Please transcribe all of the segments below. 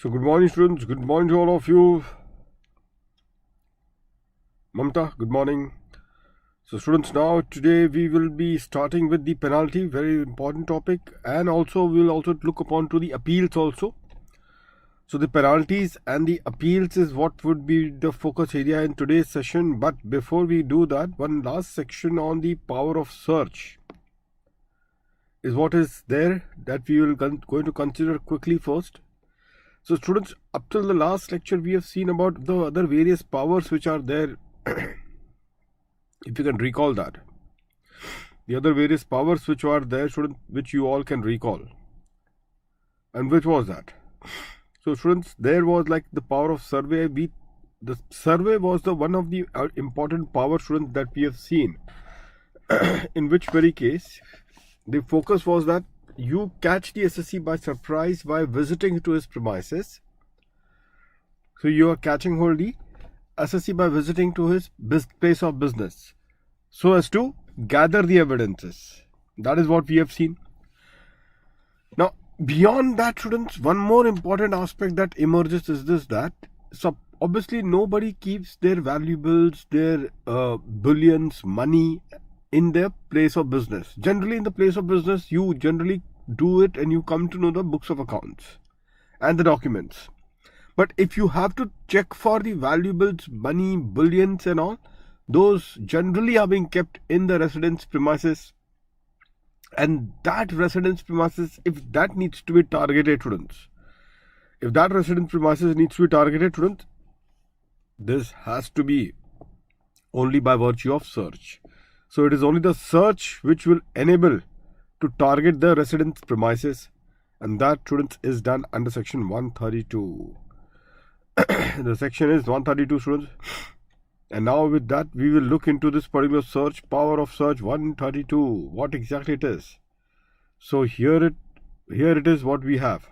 So good morning students, good morning to all of you. Mamta, good morning. So students, now today we will be starting with the penalty, very important topic, and also we will also look upon to the appeals also. So the penalties and the appeals is what would be the focus area in today's session. But before we do that, one last section on the power of search is what is there that we will going to consider quickly first. So students, up till the last lecture we have seen about the other various powers which are there. If you can recall that. The other various powers which are there, students, which you all can recall. And which was that? So students, there was like the power of survey. The survey was the one of the important power, students, that we have seen. In which very case, the focus was that you catch the SSC by surprise by visiting to his premises. So you are catching hold the SSC by visiting to his place of business so as to gather the evidences. That is what we have seen. Now, beyond that, students, one more important aspect that emerges is this, that so obviously nobody keeps their valuables, their bullions, money in their place of business. Generally, in the place of business, you generally do it and you come to know the books of accounts and the documents. But if you have to check for the valuables, money, bullions and all, those generally are being kept in the residence premises. And that residence premises, if that needs to be targeted, students, if that residence premises needs to be targeted, students, this has to be only by virtue of search. So it is only the search which will enable to target the residence premises, and that, students, is done under section 132. The section is 132, students. And now with that, we will look into this particular search, power of search 132, what exactly it is. So here it is what we have.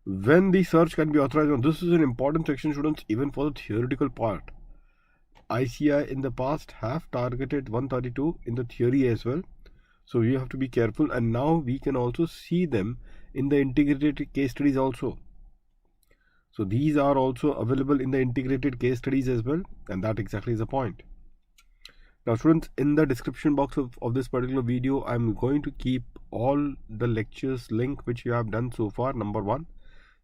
When the search can be authorized, this is an important section, students, even for the theoretical part. ICI in the past have targeted 132 in the theory as well. So you have to be careful, and now we can also see them in the integrated case studies also. So these are also available in the integrated case studies as well, and that exactly is the point. Now students, in the description box of this particular video, I'm going to keep all the lectures link which you have done so far, number one.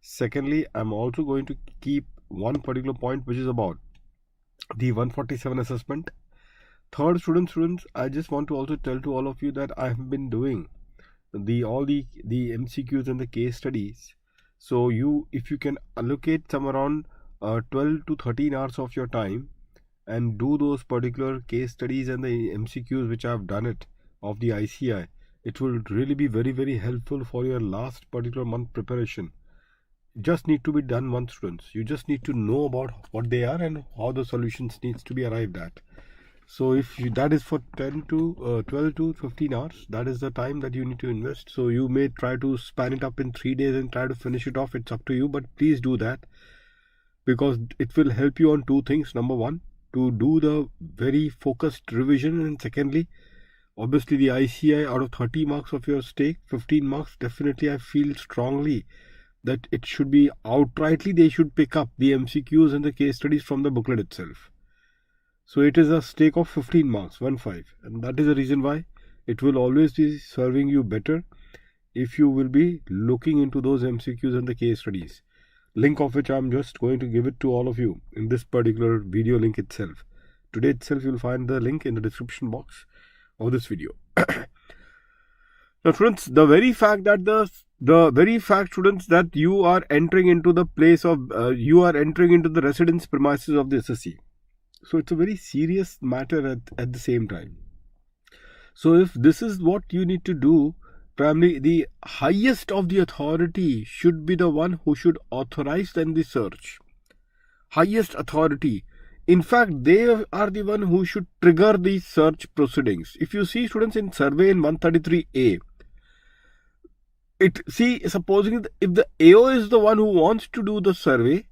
Secondly, I'm also going to keep one particular point which is about the 147 assessment. Third, students, I just want to also tell to all of you that I have been doing all the MCQs and the case studies. So if you can allocate some around 12 to 13 hours of your time and do those particular case studies and the MCQs which I have done it of the ICI, it will really be very, very helpful for your last particular month preparation. Just need to be done once, students. You just need to know about what they are and how the solutions needs to be arrived at. So if that is for 12 to 15 hours, that is the time that you need to invest. So you may try to span it up in 3 days and try to finish it off. It's up to you, but please do that, because it will help you on two things. Number one, to do the very focused revision, and secondly, obviously the ICI, out of 30 marks of your stake, 15 marks definitely I feel strongly that it should be outrightly they should pick up the MCQs and the case studies from the booklet itself. So it is a stake of 15 marks, 1-5, and that is the reason why it will always be serving you better if you will be looking into those MCQs and the case studies. Link of which I'm just going to give it to all of you in this particular video link itself. Today itself you will find the link in the description box of this video. Now students, the very fact students that you are entering into the place of you are entering into the residence premises of the SSC. So it's a very serious matter at the same time. So if this is what you need to do, primarily the highest of the authority should be the one who should authorize then the search. Highest authority. In fact, they are the one who should trigger the search proceedings. If you see, students, in survey in 133A, supposing if the AO is the one who wants to do the survey,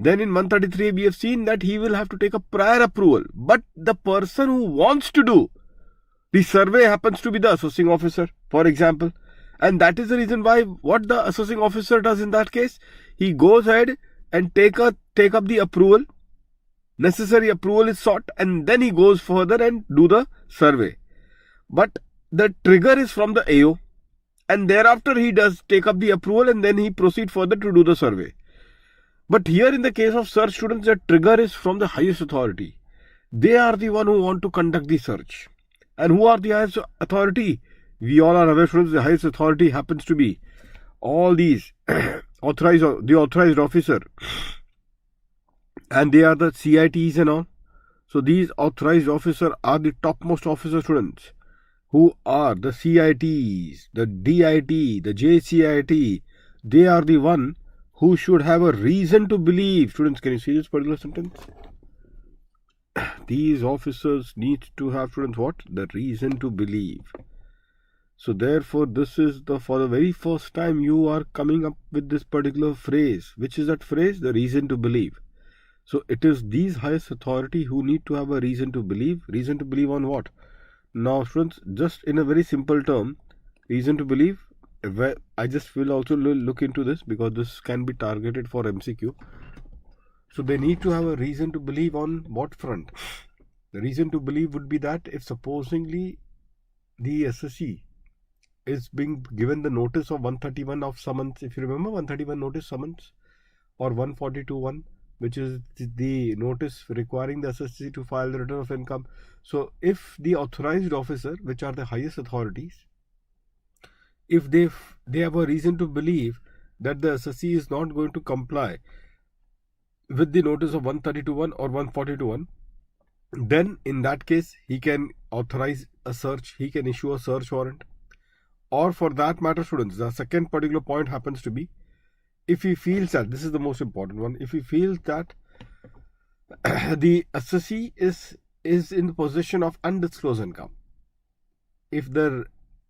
then in 133 we have seen that he will have to take a prior approval. But the person who wants to do the survey happens to be the assessing officer, for example. And that is the reason why what the assessing officer does in that case, he goes ahead and take up the approval. Necessary approval is sought, and then he goes further and do the survey. But the trigger is from the AO, and thereafter he does take up the approval, and then he proceed further to do the survey. But here in the case of search, students, the trigger is from the highest authority. They are the one who want to conduct the search. And who are the highest authority? We all are aware, students, the highest authority happens to be all these authorized officer, and they are the CITs and all. So these authorized officer are the topmost officer, students, who are the CITs, the DIT, the JCIT. They are the one who should have a reason to believe. Students, can you see this particular sentence? These officers need to have, students, what? The reason to believe. So therefore, this is for the very first time you are coming up with this particular phrase. Which is that phrase? The reason to believe. So it is these highest authority who need to have a reason to believe. Reason to believe on what? Now, students, just in a very simple term, reason to believe. I just will also look into this because this can be targeted for MCQ. So they need to have a reason to believe on what front? The reason to believe would be that if supposingly the SSC is being given the notice of 131 of summons, if you remember 131 notice summons, or 142.1, which is the notice requiring the SSC to file the return of income. So if the authorized officer, which are the highest authorities, if they have a reason to believe that the SSC is not going to comply with the notice of 132.1 or 142.1, then in that case he can authorize a search, he can issue a search warrant. Or for that matter, students, the second particular point happens to be, if he feels that, this is the most important one, if he feels that the SSC is in the possession of undisclosed income, if the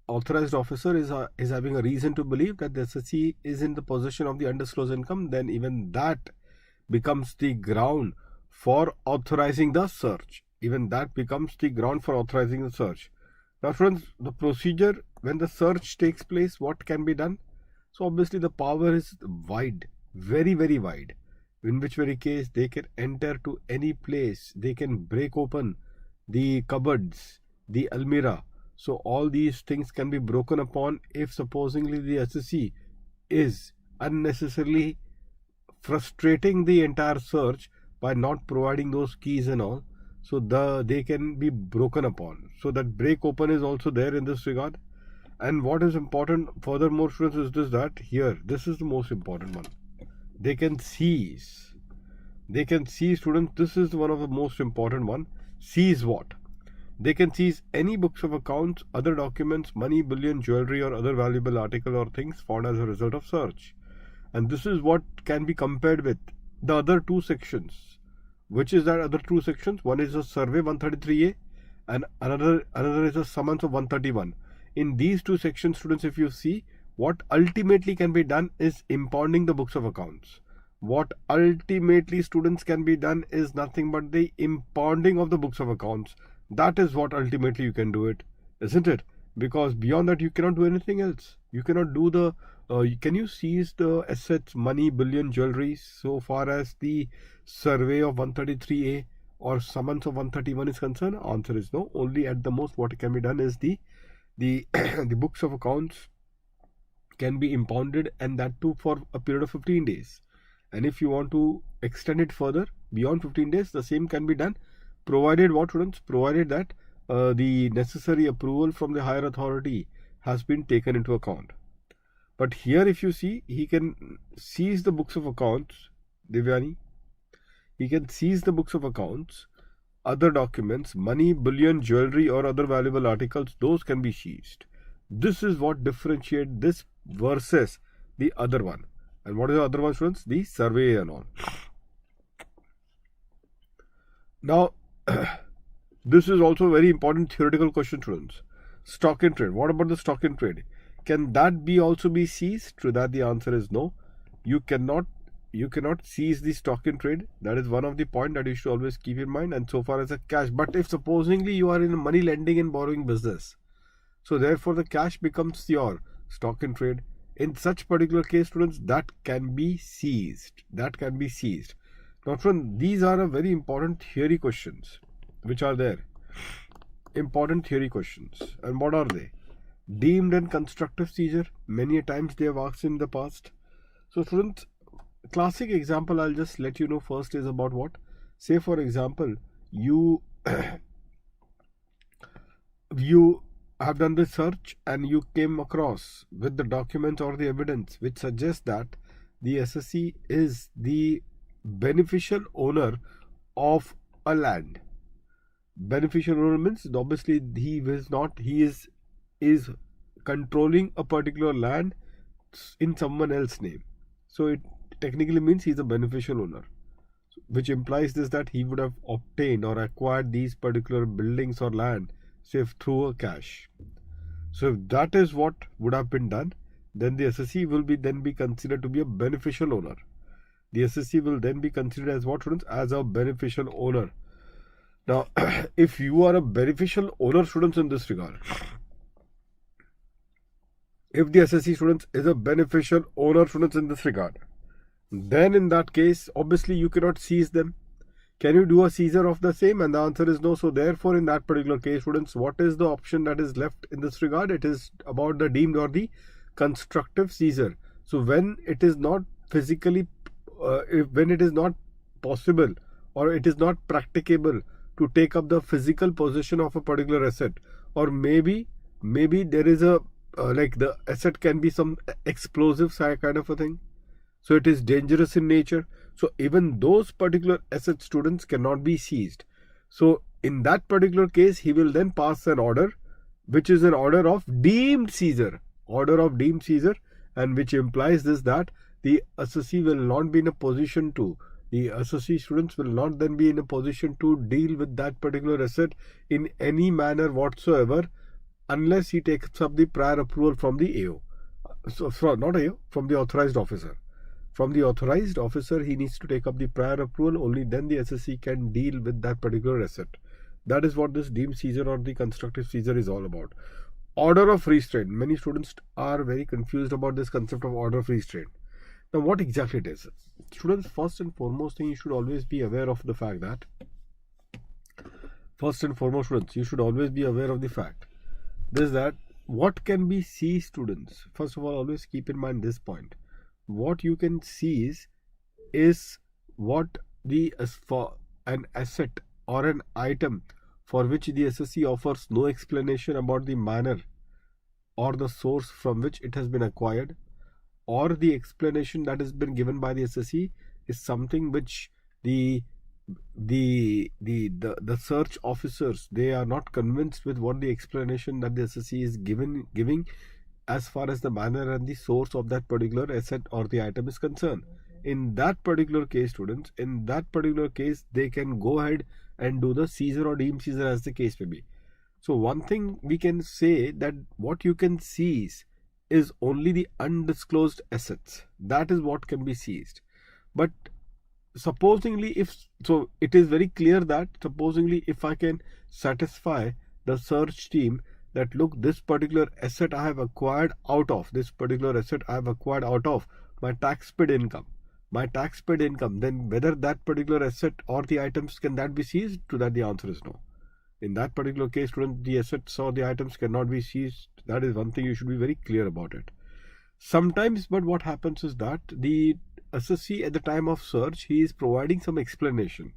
authorized officer is having a reason to believe that the SSC is in the possession of the undisclosed income, then even that becomes the ground for authorizing the search. Even that becomes the ground for authorizing the search. Now, friends, the procedure when the search takes place, what can be done? So obviously the power is wide, very, very wide. In which very case they can enter to any place, they can break open the cupboards, the almirah. So all these things can be broken upon if supposingly the SSC is unnecessarily frustrating the entire search by not providing those keys and all. So they can be broken upon. So that break open is also there in this regard. And what is important furthermore, students, is this, that here, this is the most important one. They can seize. They can seize, students, this is one of the most important one. Seize what? They can seize any books of accounts, other documents, money, bullion, jewelry, or other valuable article or things found as a result of search. And this is what can be compared with the other two sections. Which is that other two sections? One is a survey 133A and another is a summons of 131. In these two sections, students, if you see, what ultimately can be done is impounding the books of accounts. What ultimately, students, can be done is nothing but the impounding of the books of accounts. That is what ultimately you can do it, isn't it? Because beyond that you cannot do anything else. You cannot do the can you seize the assets, money, bullion, jewelry, so far as the survey of 133A or summons of 131 is concerned? Answer is no. Only at the most what can be done is the the books of accounts can be impounded, and that too for a period of 15 days. And if you want to extend it further beyond 15 days, the same can be done, provided what, students? Provided that the necessary approval from the higher authority has been taken into account. But here if you see, he can seize the books of accounts, Divyani. He can seize the books of accounts, other documents, money, bullion, jewelry, or other valuable articles, those can be seized. This is what differentiates this versus the other one. And what is the other one, students? The survey and all. Now, this is also a very important theoretical question, students. Stock in trade. What about the stock in trade? Can that also be seized? To that the answer is no. You cannot seize the stock in trade. That is one of the points that you should always keep in mind. And so far as a cash. But if supposingly you are in a money lending and borrowing business, so therefore the cash becomes your stock in trade. In such particular case, students, that can be seized. That can be seized. Now, friends, these are a very important theory questions which are there. Important theory questions. And what are they? Deemed and constructive seizure. Many times they have asked in the past. So, students, classic example I'll just let you know first is about what? Say, for example, you you have done the search and you came across with the documents or the evidence which suggests that the SSE is the beneficial owner of a land. Beneficial owner means obviously he is controlling a particular land in someone else's name. So it technically means he's a beneficial owner, which implies this that he would have obtained or acquired these particular buildings or land, say, through a cash. So if that is what would have been done, then the SSE will then be considered to be a beneficial owner. The SSE will then be considered as what, students? As a beneficial owner. Now, if you are a beneficial owner, students, in this regard, if the SSE, students, is a beneficial owner, students, in this regard, then in that case, obviously you cannot seize them. Can you do a seizure of the same? And the answer is no. So therefore, in that particular case, students, what is the option that is left in this regard? It is about the deemed or the constructive seizure. So when it is not physically, when it is not possible or it is not practicable to take up the physical possession of a particular asset, or maybe there is a like the asset can be some explosive kind of a thing, so it is dangerous in nature. So even those particular asset, students, cannot be seized. So in that particular case, he will then pass an order, which is an order of deemed seizure, and which implies this that the SSE will not be in a position to, the SSE, students, will not then be in a position to deal with that particular asset in any manner whatsoever, unless he takes up the prior approval from the AO. So not AO, from the authorized officer. From the authorized officer, he needs to take up the prior approval. Only then the SSE can deal with that particular asset. That is what this deemed seizure or the constructive seizure is all about. Order of restraint. Many students are very confused about this concept of order of restraint. Now, what exactly it is? Students, first and foremost thing, you should always be aware of the fact that, what can be seized, students. First of all, always keep in mind this point. What you can seize is what for an asset or an item for which the SSE offers no explanation about the manner or the source from which it has been acquired, or the explanation that has been given by the SSE is something which the search officers, they are not convinced with what the explanation that the SSE is giving as far as the manner and the source of that particular asset or the item is concerned. In that particular case, students, they can go ahead and do the seizure or deemed seizure as the case may be. So one thing we can say that what you can seize is only the undisclosed assets. That is what can be seized. But supposingly, it is very clear that if I can satisfy the search team that, look, this particular asset I have acquired out of my tax paid income, then whether that particular asset or the items can that be seized, to that the answer is no. In that particular case, students, the assets or the items cannot be seized. That is one thing you should be very clear about it. Sometimes, but what happens is that the SSE at the time of search, he is providing some explanation,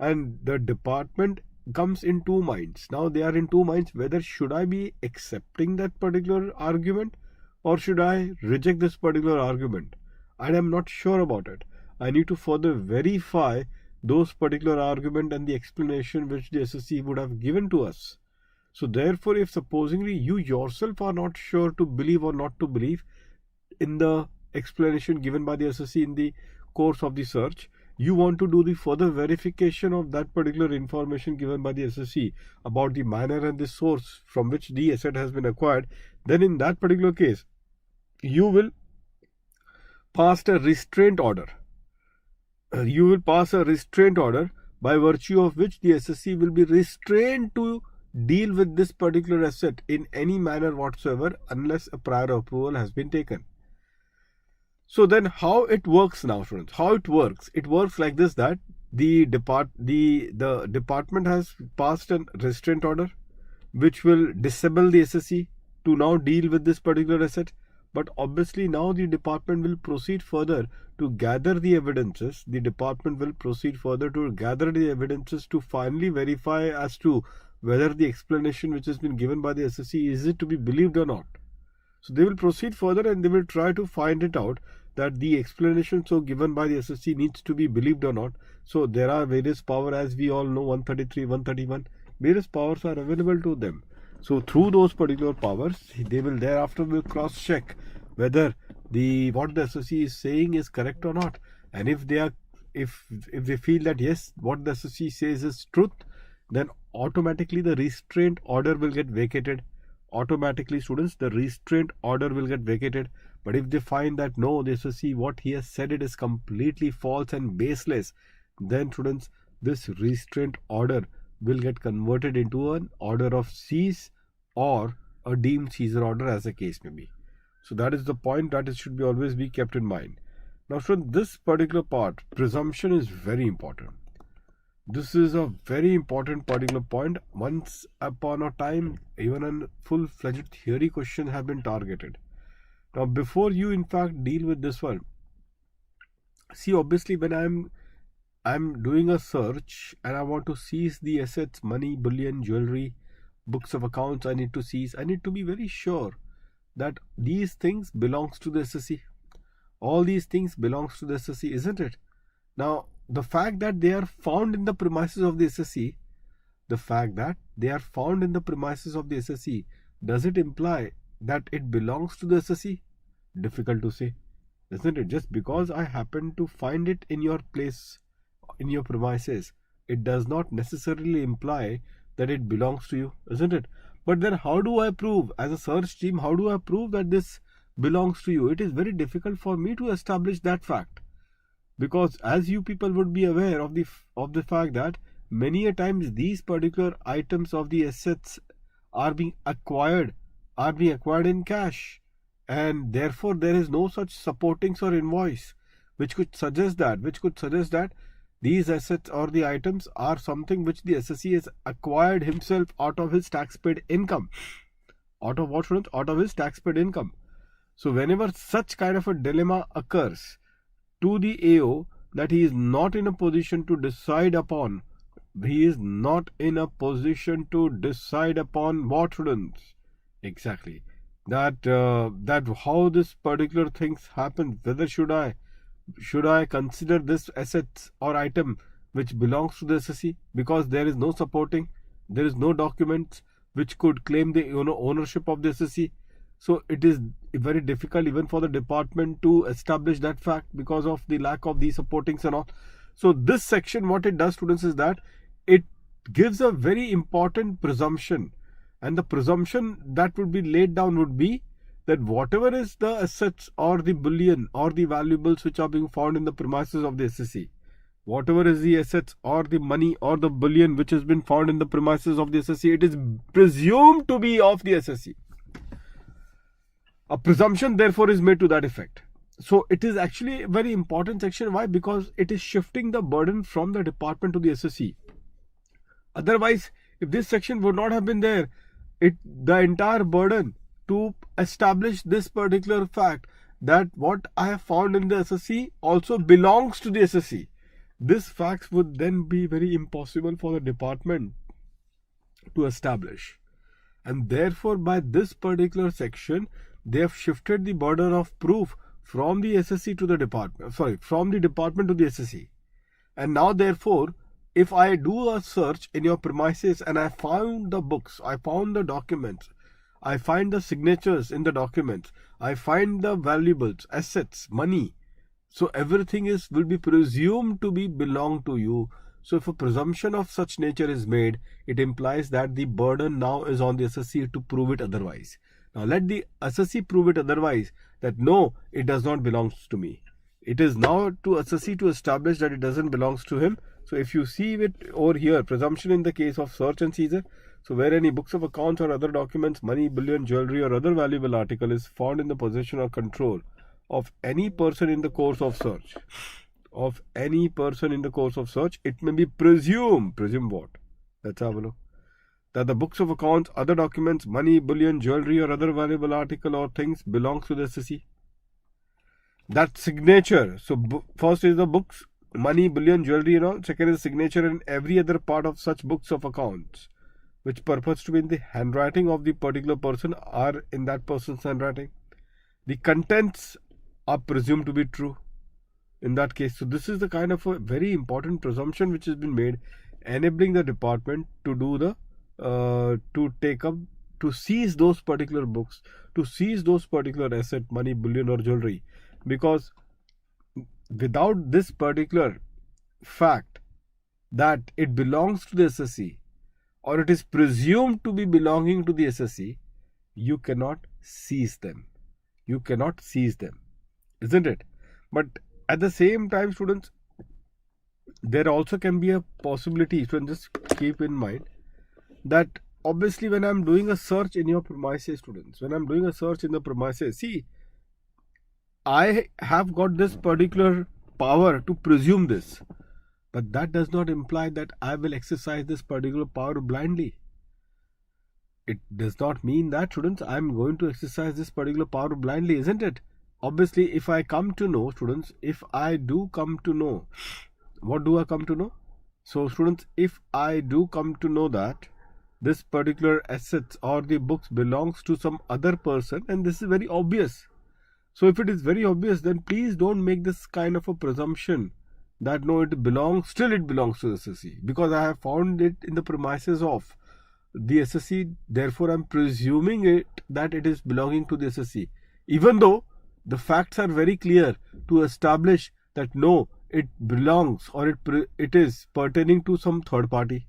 and the department comes in two minds. Now they are in two minds whether should I be accepting that particular argument or should I reject this particular argument. I am not sure about it. I need to further verify those particular argument and the explanation which the SSE would have given to us. So therefore, if supposingly you yourself are not sure to believe or not to believe in the explanation given by the SSE in the course of the search, you want to do the further verification of that particular information given by the SSE about the manner and the source from which the asset has been acquired, then in that particular case, you will pass a restraint order. By virtue of which the SSE will be restrained to deal with this particular asset in any manner whatsoever unless a prior approval has been taken. So then how it works now, friends? How it works? It works like this, that the department has passed a restraint order which will disable the SSE to now deal with this particular asset. But obviously now the department will proceed further to gather the evidences. The department will proceed further to gather the evidences to finally verify as to whether the explanation which has been given by the SSE is it to be believed or not. So they will proceed further and they will try to find it out that the explanation so given by the SSE needs to be believed or not. So there are various powers, as we all know, 133, 131, various powers are available to them. So through those particular powers, they will thereafter will cross check whether what the SSE is saying is correct or not. And if they feel that yes, what the SSE says is truth, then automatically the restraint order will get vacated. Automatically, students, the restraint order will get vacated. But if they find that no, the SSE, what he has said, it is completely false and baseless, then students, this restraint order will get converted into an order of seize or a deemed seizure order, as the case may be. So that is the point that it should be always be kept in mind. Now, students, this particular part, presumption, is very important. This is a very important particular point. Once upon a time, even a full-fledged theory question have been targeted. Now, before you in fact deal with this one, see, obviously when I'm doing a search and I want to seize the assets, money, bullion, jewelry, books of accounts, I need to seize. I need to be very sure that these things belongs to the SSE. All these things belongs to the SSE, isn't it? Now, the fact that they are found in the premises of the SSE, does it imply that it belongs to the SSE? Difficult to say, isn't it? Just because I happen to find it in your place, in your premises, it does not necessarily imply that it belongs to you, isn't it? But then how do I prove, as a search team, how do I prove that this belongs to you? It is very difficult for me to establish that fact. Because as you people would be aware of the fact that many a times these particular items of the assets are being acquired in cash, and therefore there is no such supportings or invoice which could suggest that these assets or the items are something which the SSE has acquired himself out of his tax-paid income. Out of what, students? Out of his tax-paid income. So whenever such kind of a dilemma occurs to the AO, that he is not in a position to decide upon. He is not in a position to decide upon what, students? Exactly. That how this particular things happen. Whether should I consider this asset or item which belongs to the SSE, because there is no supporting, there is no documents which could claim the ownership of the SSE. So it is very difficult even for the department to establish that fact because of the lack of these supportings and all. So this section, what it does, students, is that it gives a very important presumption. And the presumption that would be laid down would be that whatever is the assets or the bullion or the valuables which are being found in the premises of the SSE, whatever is the assets or the money or the bullion which has been found in the premises of the SSE, it is presumed to be of the SSE. A presumption therefore is made to that effect. So it is actually a very important section. Why? Because it is shifting the burden from the department to the SSE. Otherwise, if this section would not have been there, the entire burden to establish this particular fact that what I have found in the SSE also belongs to the SSE, this fact would then be very impossible for the department to establish. And therefore, by this particular section, they have shifted the burden of proof from the SSE to the department, from the department to the SSE. And now, therefore, if I do a search in your premises and I found the books, I found the documents, I find the signatures in the documents, I find the valuables, assets, money, so everything will be presumed to belong to you. So if a presumption of such nature is made, it implies that the burden now is on the SSE to prove it otherwise. Now let the SSE prove it otherwise, that no, it does not belong to me. It is now to SSE to establish that it doesn't belong to him. So if you see it over here, presumption in the case of search and seizure. So where any books of accounts or other documents, money, bullion, jewelry or other valuable article is found in the possession or control of any person in the course of search. Of any person in the course of search, it may be presumed. Presume what? Let's have a look. That the books of accounts, other documents, money, bullion, jewelry or other valuable article or things belongs to the SSE. That signature. So first is the books, money, bullion, jewelry and all. Second is signature and every other part of such books of accounts which purpose to be in the handwriting of the particular person are in that person's handwriting. The contents are presumed to be true in that case. So this is the kind of a very important presumption which has been made, enabling the department to do the to seize those particular books, to seize those particular asset, money, bullion or jewelry, because without this particular fact that it belongs to the SSE or it is presumed to be belonging to the SSE, you cannot seize them. You cannot seize them, isn't it? But at the same time, students, there also can be a possibility, so just keep in mind that obviously when I'm doing a search in your premises, students, when I'm doing a search in the premises, see, I have got this particular power to presume this, but that does not imply that I will exercise this particular power blindly. It does not mean that, students, I'm going to exercise this particular power blindly, isn't it? Obviously, if I come to know, students, if I do come to know, what do I come to know? So, students, if I do come to know that this particular assets or the books belongs to some other person, and this is very obvious. So, if it is very obvious, then please don't make this kind of a presumption that no, it belongs to the SSE, because I have found it in the premises of the SSE, therefore I am presuming it that it is belonging to the SSE, even though the facts are very clear to establish that no, it belongs or it is pertaining to some third party.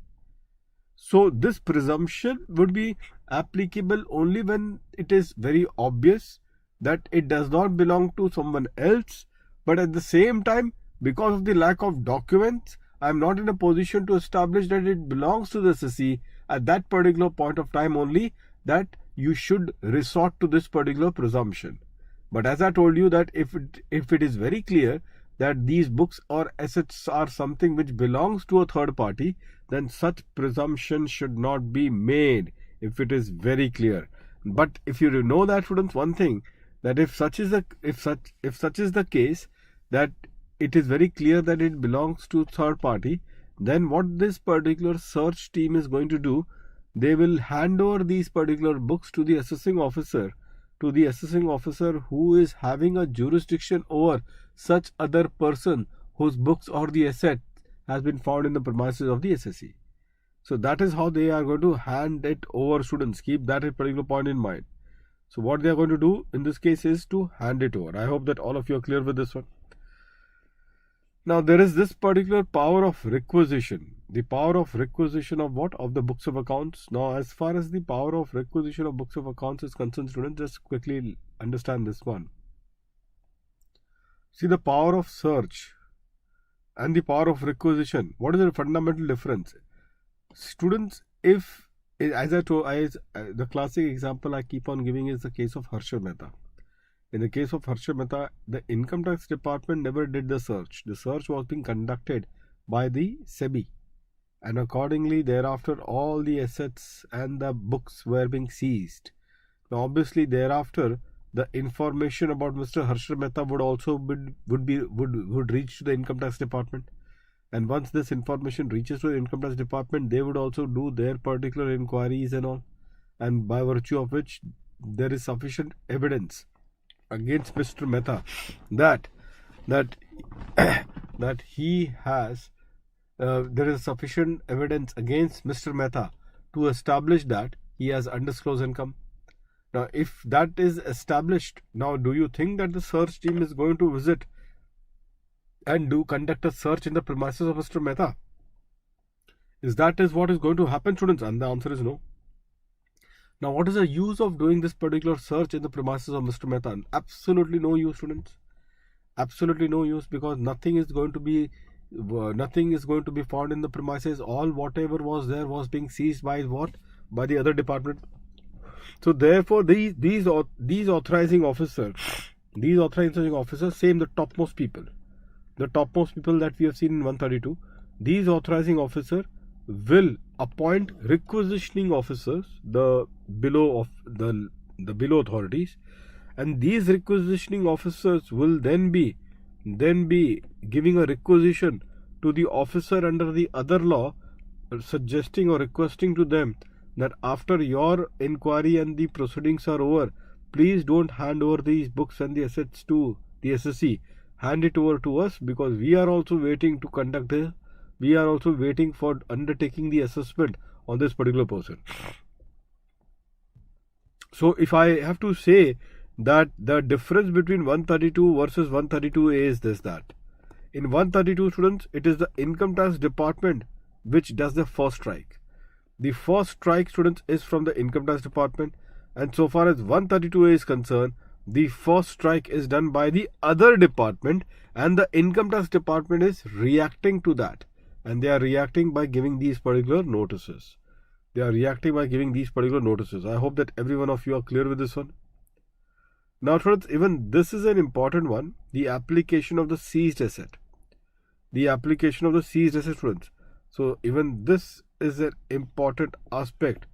So this presumption would be applicable only when it is very obvious that it does not belong to someone else, but at the same time, because of the lack of documents, I am not in a position to establish that it belongs to the SSE at that particular point of time only, that you should resort to this particular presumption. But as I told you that if it is very clear that these books or assets are something which belongs to a third party, then such presumption should not be made if it is very clear. But if you know that, students, one thing, that if such is the case, that it is very clear that it belongs to third party, then what this particular search team is going to do, they will hand over these particular books to the assessing officer, who is having a jurisdiction over such other person whose books or the asset has been found in the premises of the SSE. So that is how they are going to hand it over, students. Keep that particular point in mind. So what they are going to do in this case is to hand it over. I hope that all of you are clear with this one. Now there is this particular power of requisition. The power of requisition of what? Of the books of accounts. Now as far as the power of requisition of books of accounts is concerned, students, just quickly understand this one. See, the power of search and the power of requisition. What is the fundamental difference? Students, if, as I told, the classic example I keep on giving is the case of Harsha Mehta. In the case of Harsha Mehta, the income tax department never did the search. The search was being conducted by the SEBI, and accordingly thereafter all the assets and the books were being seized. Now obviously thereafter the information about Mr. Harsha Mehta would also would reach to the income tax department, and once this information reaches to the income tax department, they would also do their particular inquiries and all, and by virtue of which there is sufficient evidence against Mr. Mehta that he has there is sufficient evidence against Mr. Mehta to establish that he has undisclosed income. Now if that is established, now do you think that the search team is going to visit and conduct a search in the premises of Mr. Mehta? Is what is going to happen, students? And the answer is no. Now, what is the use of doing this particular search in the premises of Mr. Mehta? Absolutely no use, students. Absolutely no use, because nothing is going to be found in the premises. All whatever was there was being seized by what? by the other department. So therefore, these authorizing officers, same the topmost people that we have seen in 132. These authorizing officer will appoint requisitioning officers, the below authorities, and these requisitioning officers will then be giving a requisition to the officer under the other law, suggesting or requesting to them that after your inquiry and the proceedings are over, please don't hand over these books and the assets to the SSC. Hand it over to us, because we are also waiting to conduct this. We are also waiting for undertaking the assessment on this particular person. So if I have to say that the difference between 132 versus 132A is this, that in 132, students, it is the income tax department which does the first strike. The first strike, students, is from the income tax department, and so far as 132A is concerned, the first strike is done by the other department, and the income tax department is reacting to that, and they are reacting by giving these particular notices. I hope that every one of you are clear with this one. Now, students, even this is an important one, the application of the seized asset. Students. So even this is an important aspect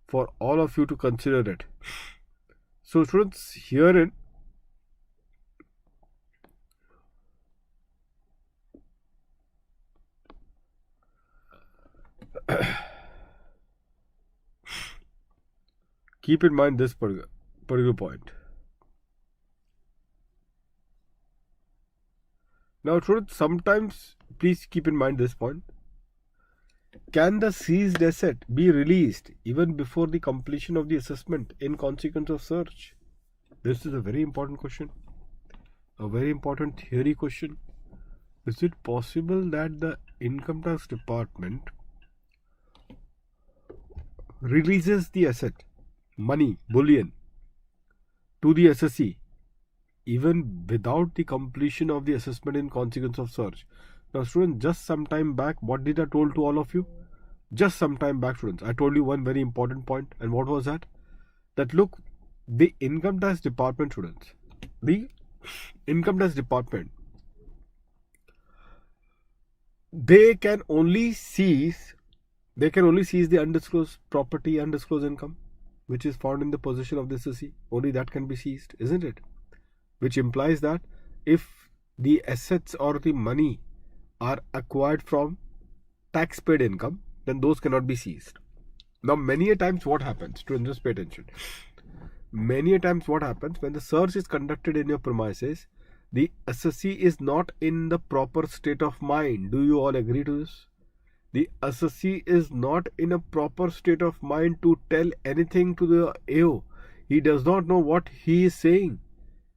for all of you to consider it. So students, herein keep in mind this particular point. Now, students, sometimes please keep in mind this point. Can the seized asset be released even before the completion of the assessment in consequence of search? This is a very important question, a very important theory question. Is it possible that the income tax department releases the asset, money, bullion, to the SSC even without the completion of the assessment in consequence of search? Now, students, just some time back, what did I told to all of you? Just some time back, students, I told you one very important point. And what was that? That look, the income tax department, students, they can only seize the undisclosed property, undisclosed income, which is found in the possession of the SSC. Only that can be seized, isn't it? Which implies that if the assets or the money are acquired from tax-paid income, then those cannot be seized. Now, many a times what happens, to just pay attention, many a times what happens when the search is conducted in your premises, the SSC is not in the proper state of mind. Do you all agree to this? The SSC is not in a proper state of mind to tell anything to the AO. He does not know what he is saying.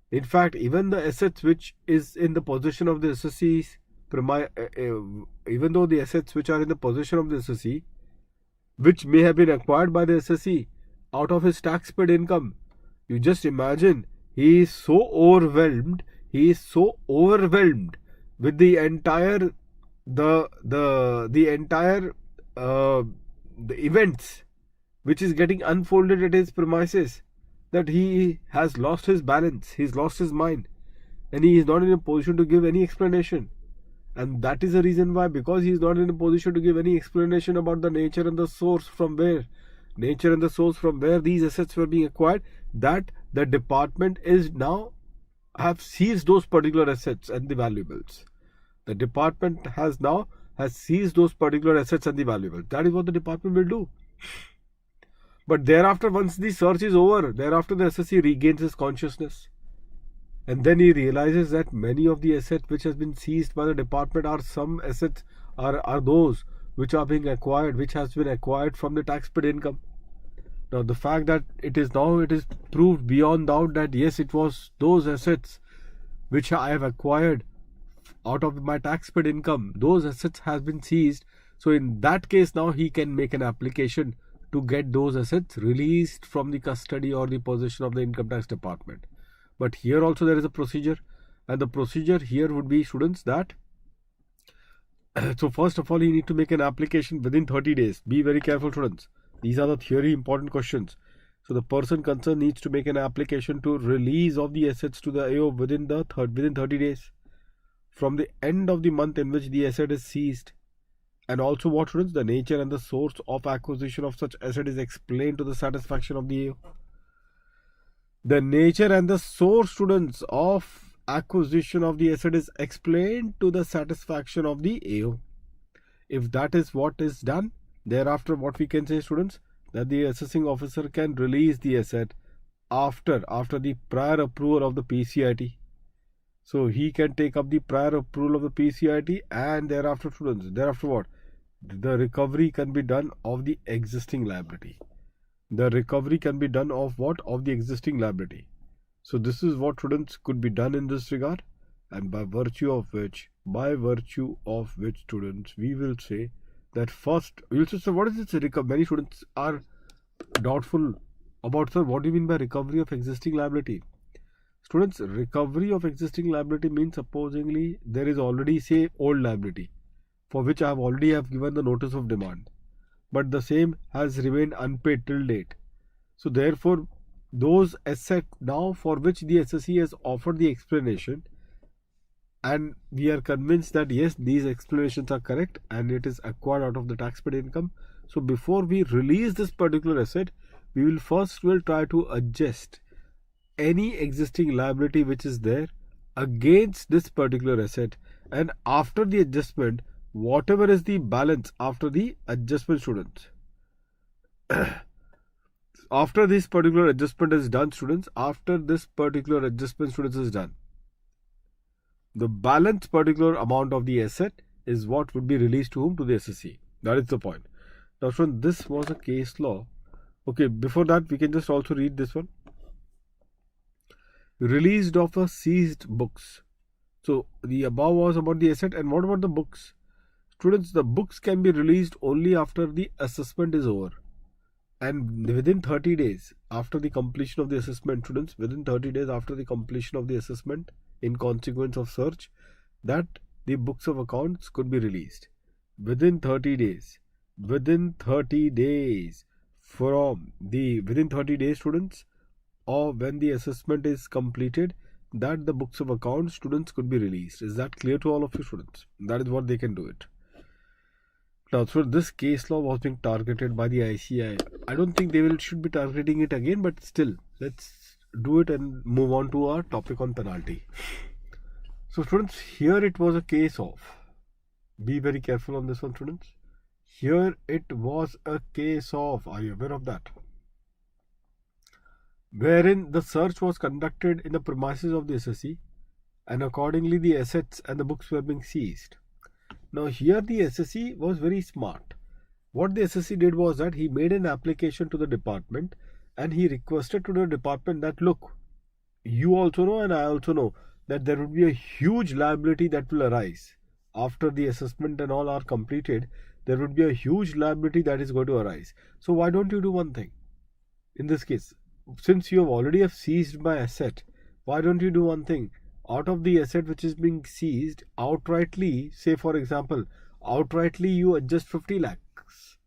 In fact, even the assets which is in the possession of the SSC's even though the assets which are in the possession of the SSC, which may have been acquired by the SSC out of his tax-paid income, you just imagine, he is so overwhelmed with the entire events which is getting unfolded at his premises, that he has lost his balance, he's lost his mind, and he is not in a position to give any explanation. And that is the reason why, because he is not in a position to give any explanation about the nature and the source from where these assets were being acquired, that the department is now have seized those particular assets and the valuables. The department has seized those particular assets and the valuables. That is what the department will do. But thereafter, once the search is over, thereafter the SSC regains his consciousness. And then he realizes that many of the assets which has been seized by the department are those which are being acquired, which has been acquired from the tax-paid income. Now, the fact that it is proved beyond doubt that yes, it was those assets which I have acquired out of my tax-paid income, those assets has been seized. So in that case, now he can make an application to get those assets released from the custody or the possession of the income tax department. But here also there is a procedure, and the procedure here would be, students, that so first of all, you need to make an application within 30 days. Be very careful, students. These are the theory important questions. So the person concerned needs to make an application to release of the assets to the AO within 30 days from the end of the month in which the asset is seized. And also what, students? The nature and the source of acquisition of such asset is explained to the satisfaction of the AO. The nature and the source, students, of acquisition of the asset is explained to the satisfaction of the AO. If that is what is done, thereafter what we can say, students, that the assessing officer can release the asset after the prior approval of the PCIT. So he can take up the prior approval of the PCIT, and thereafter, students, thereafter what? The recovery can be done of the existing liability. The recovery can be done of what? Of the existing liability. So this is what, students, could be done in this regard, and by virtue of which, students, we will say that first, we'll say, so what is this recovery? Many students are doubtful about, sir, what do you mean by recovery of existing liability? Students, recovery of existing liability means supposingly there is already, say, old liability for which I have already given the notice of demand, but the same has remained unpaid till date. So therefore, those assets now for which the SSE has offered the explanation, and we are convinced that yes, these explanations are correct and it is acquired out of the taxpaid income. So before we release this particular asset, we will try to adjust any existing liability which is there against this particular asset, and after the adjustment, whatever is the balance after the adjustment, students, after this particular adjustment is done, students, is done, the balance particular amount of the asset is what would be released to whom? To the SSE. That is the point. Now, students, this was a case law. Okay, before that, we can just also read this one. Released of a seized books. So the above was about the asset, and what about the books? Students, the books can be released only after the assessment is over, and within 30 days after the completion of the assessment, students, within 30 days after the completion of the assessment, in consequence of search, that the books of accounts could be released within 30 days. Within 30 days, students, or when the assessment is completed, that the books of accounts, students, could be released. Is that clear to all of you, students? That is what they can do it. Now, so this case law was being targeted by the ICI. I don't think they should be targeting it again, but still, let's do it and move on to our topic on penalty. So, students, here it was a case of, be very careful on this one, students. Here it was a case of, are you aware of that? Wherein the search was conducted in the premises of the SSE, and accordingly the assets and the books were being seized. Now here the SSE was very smart. What the SSE did was that he made an application to the department, and he requested to the department that, look, you also know and I also know that there would be a huge liability that will arise after the assessment and all are completed. There would be a huge liability that is going to arise. So why don't you do one thing? In this case, since you have already seized my asset, why don't you do one thing? Out of the asset which is being seized, outrightly, say for example, outrightly you adjust 50 lakhs.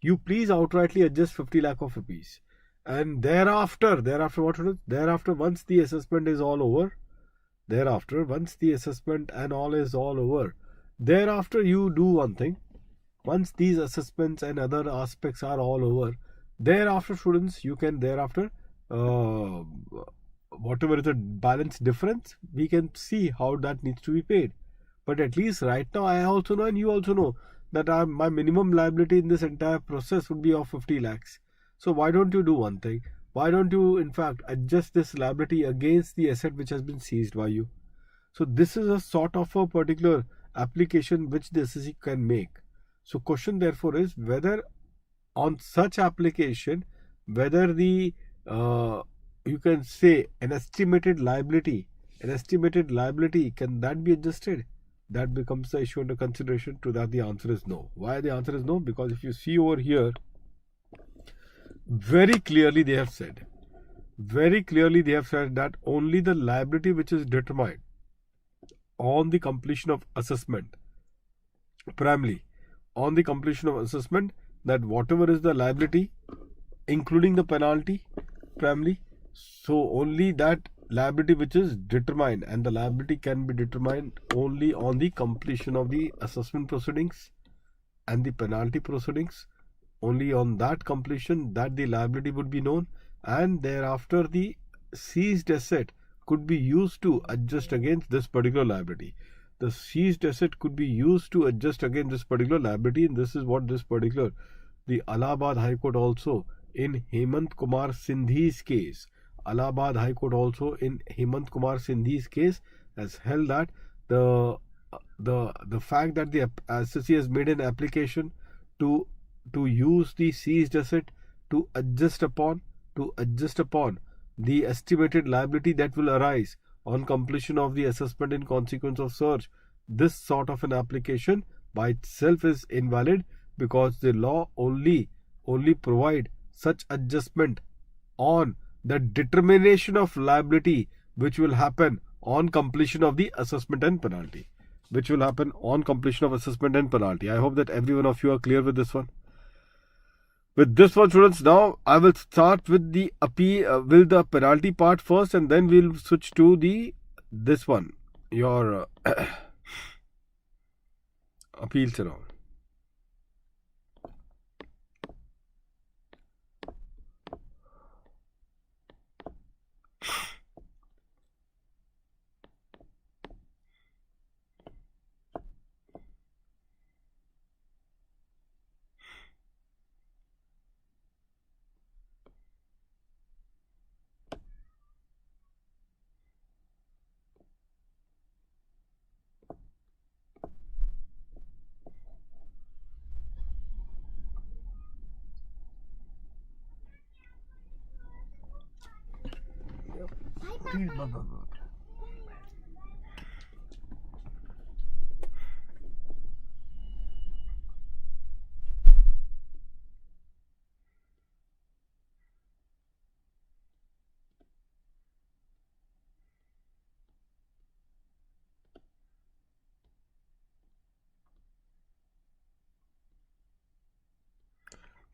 You please outrightly adjust 50 lakh of rupees. And thereafter what it is? Thereafter, once the assessment is all over, once the assessment and all is all over, thereafter you do one thing. Once these assessments and other aspects are all over, thereafter, students, you can thereafter, whatever is the balance difference, we can see how that needs to be paid. But at least right now, I also know and you also know that my minimum liability in this entire process would be of 50 lakhs. So why don't you do one thing? Why don't you, in fact, adjust this liability against the asset which has been seized by you? So this is a sort of a particular application which the SSE can make. So question therefore is whether on such application, whether the you can say an estimated liability, can that be adjusted? That becomes the issue under consideration. To that the answer is no. Why the answer is no? Because if you see over here, very clearly they have said that only the liability which is determined on the completion of assessment, primarily on the completion of assessment, that whatever is the liability, including the penalty, primarily, so only that liability which is determined, and the liability can be determined only on the completion of the assessment proceedings and the penalty proceedings. Only on that completion that the liability would be known, and thereafter the seized asset could be used to adjust against this particular liability. The seized asset could be used to adjust against this particular liability, and this is what this particular, the Allahabad High Court also in Hemant Kumar Sindhi's case, Allahabad High Court also in Hemant Kumar Sindhi's case has held that the fact that the SSC has made an application to use the seized asset to adjust upon the estimated liability that will arise on completion of the assessment in consequence of search, this sort of an application by itself is invalid, because the law only provide such adjustment on the determination of liability which will happen on completion of the assessment and penalty. I hope that every one of you are clear with this one. With this one, students, now I will start with the appeal, with the penalty part first, and then we'll switch to this one, your appeals and all.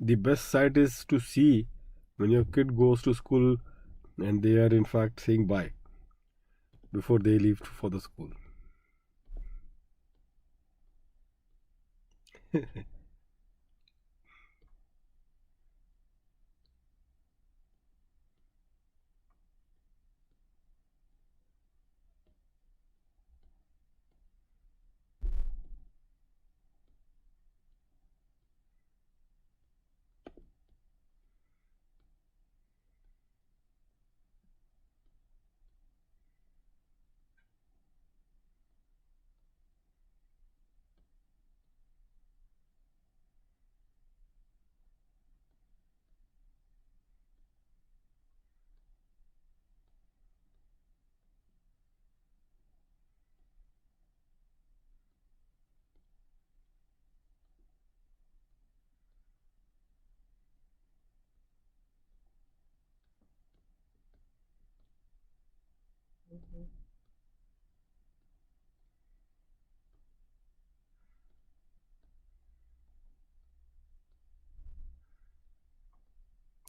The best sight is to see when your kid goes to school and they are in fact saying bye before they leave for the school.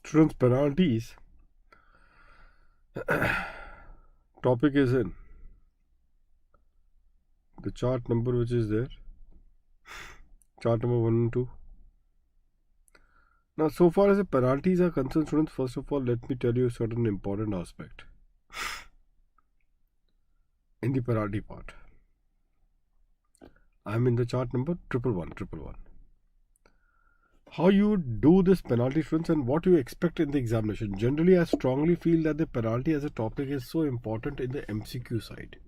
Students, penalties topic is in the chart number which is there, chart number 1 and 2. Now, so far as the penalties are concerned, students, first of all, let me tell you a certain important aspect in the penalty part. I am in the chart number 111. How you do this penalty, students, and what you expect in the examination. Generally, I strongly feel that the penalty as a topic is so important in the MCQ side.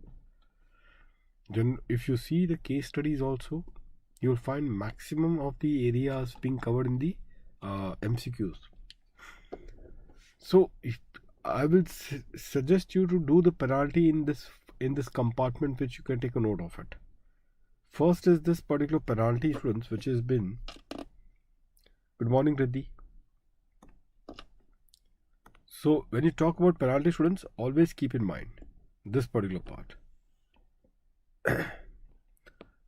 Then, if you see the case studies also, you will find maximum of the areas being covered in the MCQs. So, if I will suggest you to do the penalty in this compartment, which you can take a note of it. First is this particular penalty, students, which has been. Good morning, Riddhi. So, when you talk about penalty, students, always keep in mind this particular part.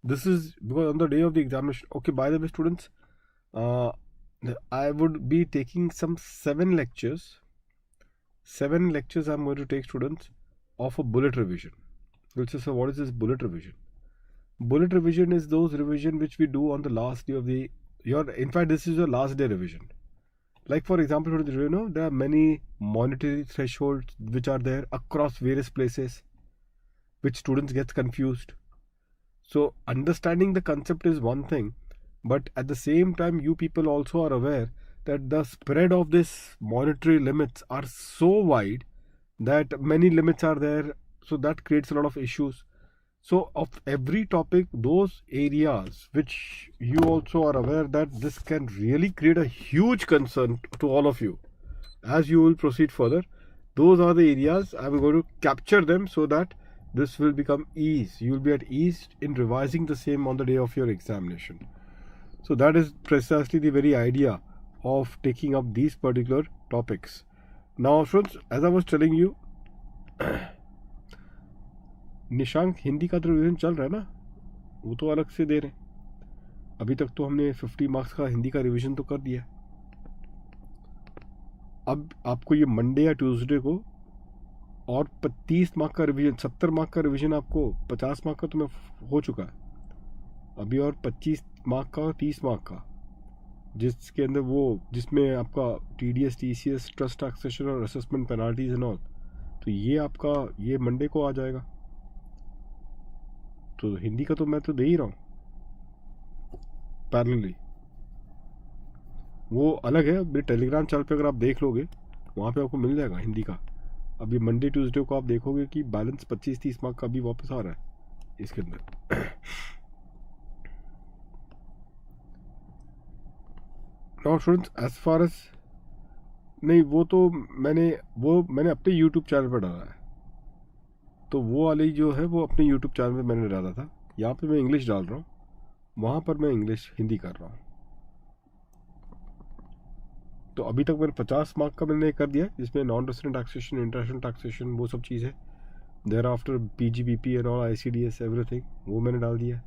This is because on the day of the examination. Okay, by the way, students, I would be taking some 7 lectures. 7 lectures I'm going to take, students, of a bullet revision. You'll say, so what is this bullet revision? Bullet revision is those revision which we do on the last day of in fact, this is your last day revision. Like for example, there are many monetary thresholds which are there across various places, which students get confused. So understanding the concept is one thing, but at the same time, you people also are aware that the spread of this monetary limits are so wide that many limits are there. So that creates a lot of issues. So of every topic, those areas which you also are aware that this can really create a huge concern to all of you as you will proceed further, those are the areas I'm going to capture them so that this will become ease. You will be at ease in revising the same on the day of your examination. So that is precisely the very idea of taking up these particular topics. Now, friends, as I was telling you, Nishank Hindi का तो revision चल रहा है ना, वो तो अलग से दे रहे हैं। अभी तक तो हमने 50 मार्क्स का हिंदी का रिवीजन तो कर दिया। अब आपको ये मंडे या ट्यूसडे को और 30 मार्क का रिवीजन, 70 मार्क का रिवीजन आपको 50 मार्क का तुम्हें हो चुका है। अभी और 25 मार्क का और 30 मार्क का, जिसके अंदर वो जिसमें आपका TDS, TCS, ट्रस्ट टैक्सेशन और असेसमेंट पेनाल्टीज एंड ऑल, तो ये आपका ये मंडे को आ जाएगा। तो हिंदी का तो मैं तो दे ही रहा हूँ पैरेलली, वो अलग है। मेरे टेलीग्राम चैनल पे अगर आप देख लोगे वहाँ पे आपको मिल जाएगा हिंदी का। अभी मंडे ट्यूसडे को आप देखोगे कि बैलेंस 25-30 मार्क का भी वापस आ रहा है इसके अंदर। Now students, as far as नहीं, वो तो मैंने अपने यूट्यूब चैनल पर डाला है, तो वो वाली जो है वो अपने यूट्यूब चैनल पे मैंने डाला था। यहाँ पे मैं इंग्लिश डाल रहा हूँ, वहाँ पर मैं इंग्लिश हिंदी कर रहा हूँ। तो अभी तक मैंने 50 मार्क का मैंने कर दिया, जिसमें non resident taxation, international taxation, वो सब चीज़ है। Thereafter PGBP and all, ICDS everything, वो मैंने डाल दिया।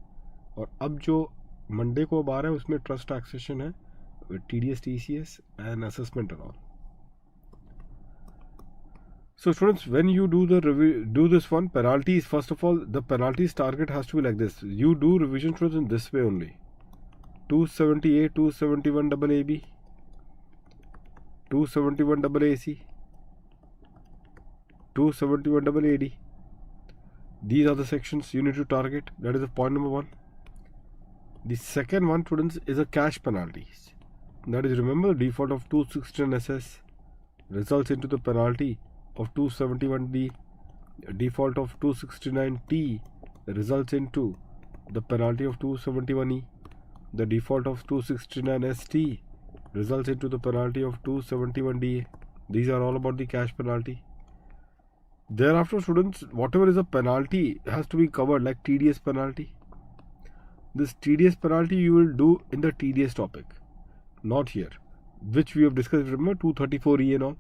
और अब जो मंडे को अब आ रहा है उसमें ट्रस्ट टैक्सेशन है, TDS, TCS and assessment and all. So students, when you do this one, penalties, first of all, the penalties target has to be like this. You do revision students in this way only. 278, 271 AAB, 271 AAC, 271 AAD. These are the sections you need to target. That is the point number 1. The second one, students, is a cash penalties. That is, remember, the default of 269 SS results into the penalty of 271D. Default of 269T results into the penalty of 271E. The default of 269ST results into the penalty of 271DA. These are all about the cash penalty. Thereafter, students, whatever is a penalty has to be covered, like TDS penalty. This TDS penalty you will do in the TDS topic, not here, which we have discussed. Remember 234E and all,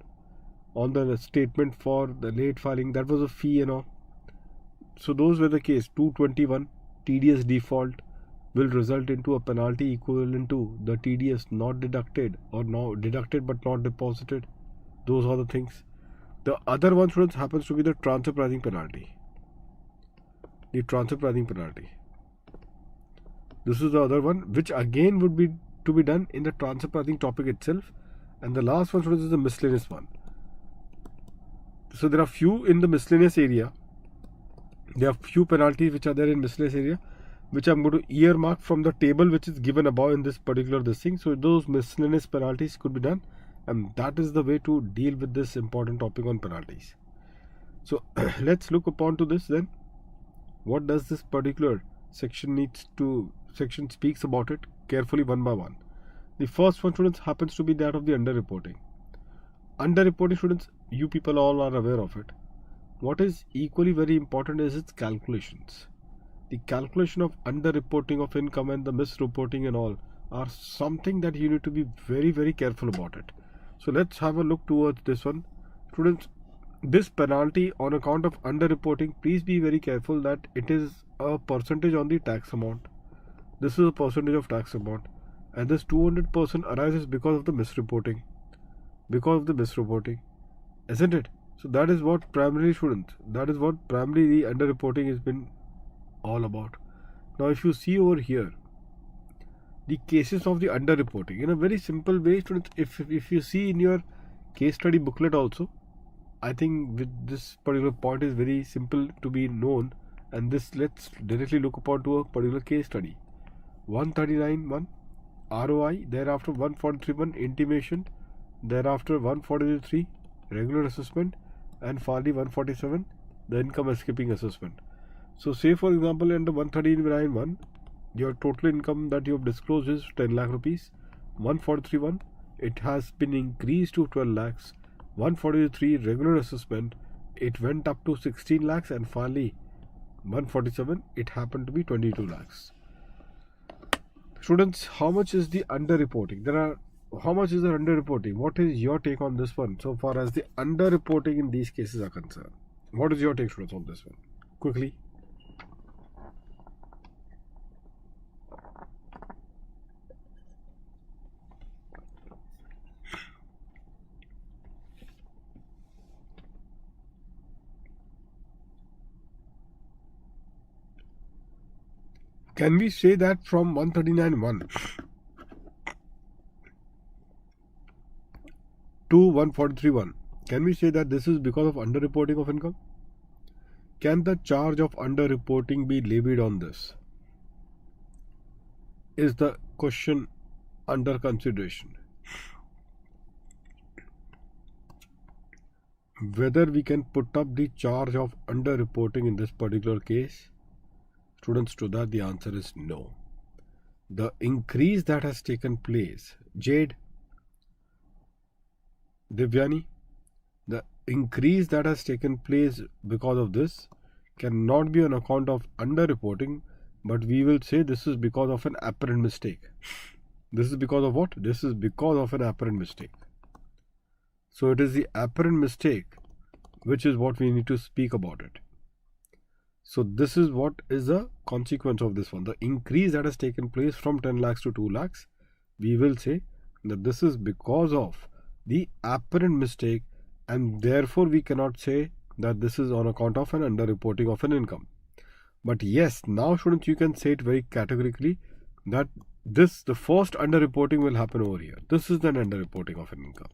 on the statement for the late filing, that was a fee and all. So those were the case. 221 TDS default will result into a penalty equivalent to the TDS not deducted, or no deducted but not deposited. Those are the things. The other one, students, happens to be the transfer pricing penalty. The transfer pricing penalty. This is the other one, which again would be to be done in the transfer pricing topic itself. And the last one, students, is the miscellaneous one. So there are few in the miscellaneous area. There are few penalties which are there in miscellaneous area, which I'm going to earmark from the table which is given above in this particular thing. So those miscellaneous penalties could be done, and that is the way to deal with this important topic on penalties. So let's look upon to this then. What does this particular section speaks about it carefully one by one. The first one, students, happens to be that of the underreporting. Underreporting, students, you people all are aware of it. What is equally very important is its calculations. The calculation of underreporting of income and the misreporting and all are something that you need to be very, very careful about it. So let's have a look towards this one. Students, this penalty on account of underreporting, please be very careful that it is a percentage on the tax amount. This is a percentage of tax amount. and this 200% arises because of the misreporting. Because of the misreporting, isn't it? So that is what primarily students, that is what primarily the underreporting has been all about. Now if you see over here the cases of the underreporting in a very simple way, students, if you see in your case study booklet also, I think with this particular point is very simple to be known, and this let's directly look upon to a particular case study. 139.1 ROI, thereafter 143.1 intimation, thereafter 143 regular assessment, and finally 147 the income escaping assessment. So say for example under 139.1 your total income that you have disclosed is 10 lakh rupees. 143.1 it has been increased to 12 lakhs. 143 regular assessment it went up to 16 lakhs, and finally 147 it happened to be 22 lakhs. Students, how much is the underreporting? How much is the underreporting? What is your take on this one so far as the underreporting in these cases are concerned? What is your take, students, on this one? Quickly. Can we say that from 139.1 to 143.1, can we say that this is because of underreporting of income? Can the charge of underreporting be levied on this? Is the question under consideration. Whether we can put up the charge of underreporting in this particular case, students, to that the answer is no. The increase that has taken place, Jade, Divyani, the increase that has taken place because of this cannot be on account of underreporting, but we will say this is because of an apparent mistake. This is because of what? This is because of an apparent mistake. So it is the apparent mistake which is what we need to speak about it. So this is what is the consequence of this one. The increase that has taken place from 10 lakhs to 2 lakhs, we will say that this is because of the apparent mistake, and therefore we cannot say that this is on account of an underreporting of an income. But yes, now students, you can say it very categorically that this, the first underreporting will happen over here. This is an underreporting of an income.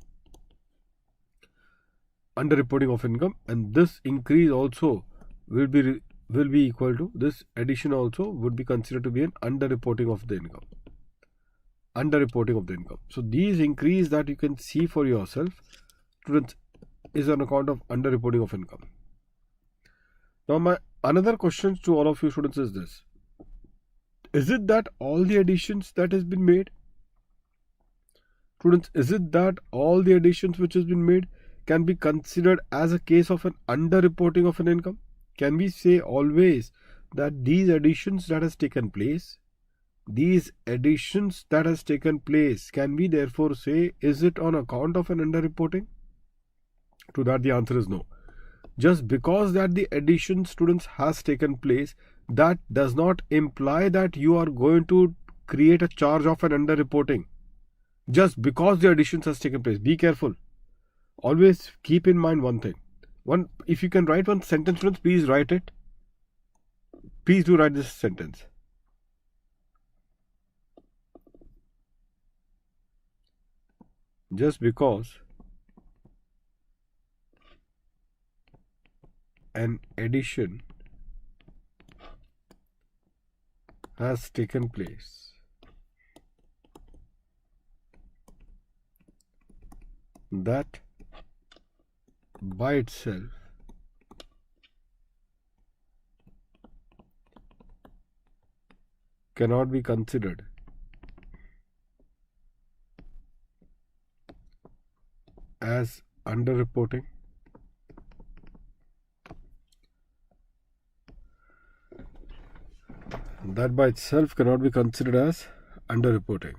Underreporting of income, and this increase also will be equal to this addition also would be considered to be an underreporting of the income. Underreporting of the income. So these increase that you can see for yourself, students, is on account of underreporting of income. Now my another question to all of you students is this: is it that all the additions that has been made, students, is it that all the additions which has been made can be considered as a case of an underreporting of an income? Can we say always that these additions that has taken place, can we therefore say, is it on account of an underreporting? To that the answer is no. Just because that the addition, students, has taken place, that does not imply that you are going to create a charge of an underreporting. Just because the additions has taken place. Be careful. Always keep in mind one thing. If you can write one sentence, students, please write it. Please do write this sentence. Just because an addition has taken place, that by itself cannot be considered as underreporting. That by itself cannot be considered as underreporting.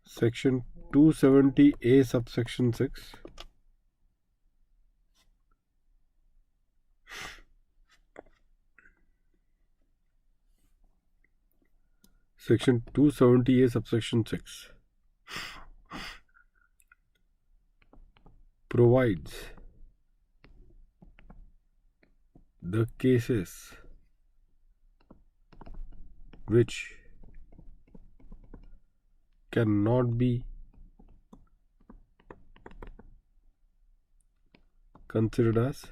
Section 270A subsection 6. Section 270A subsection 6 provides the cases which cannot be considered as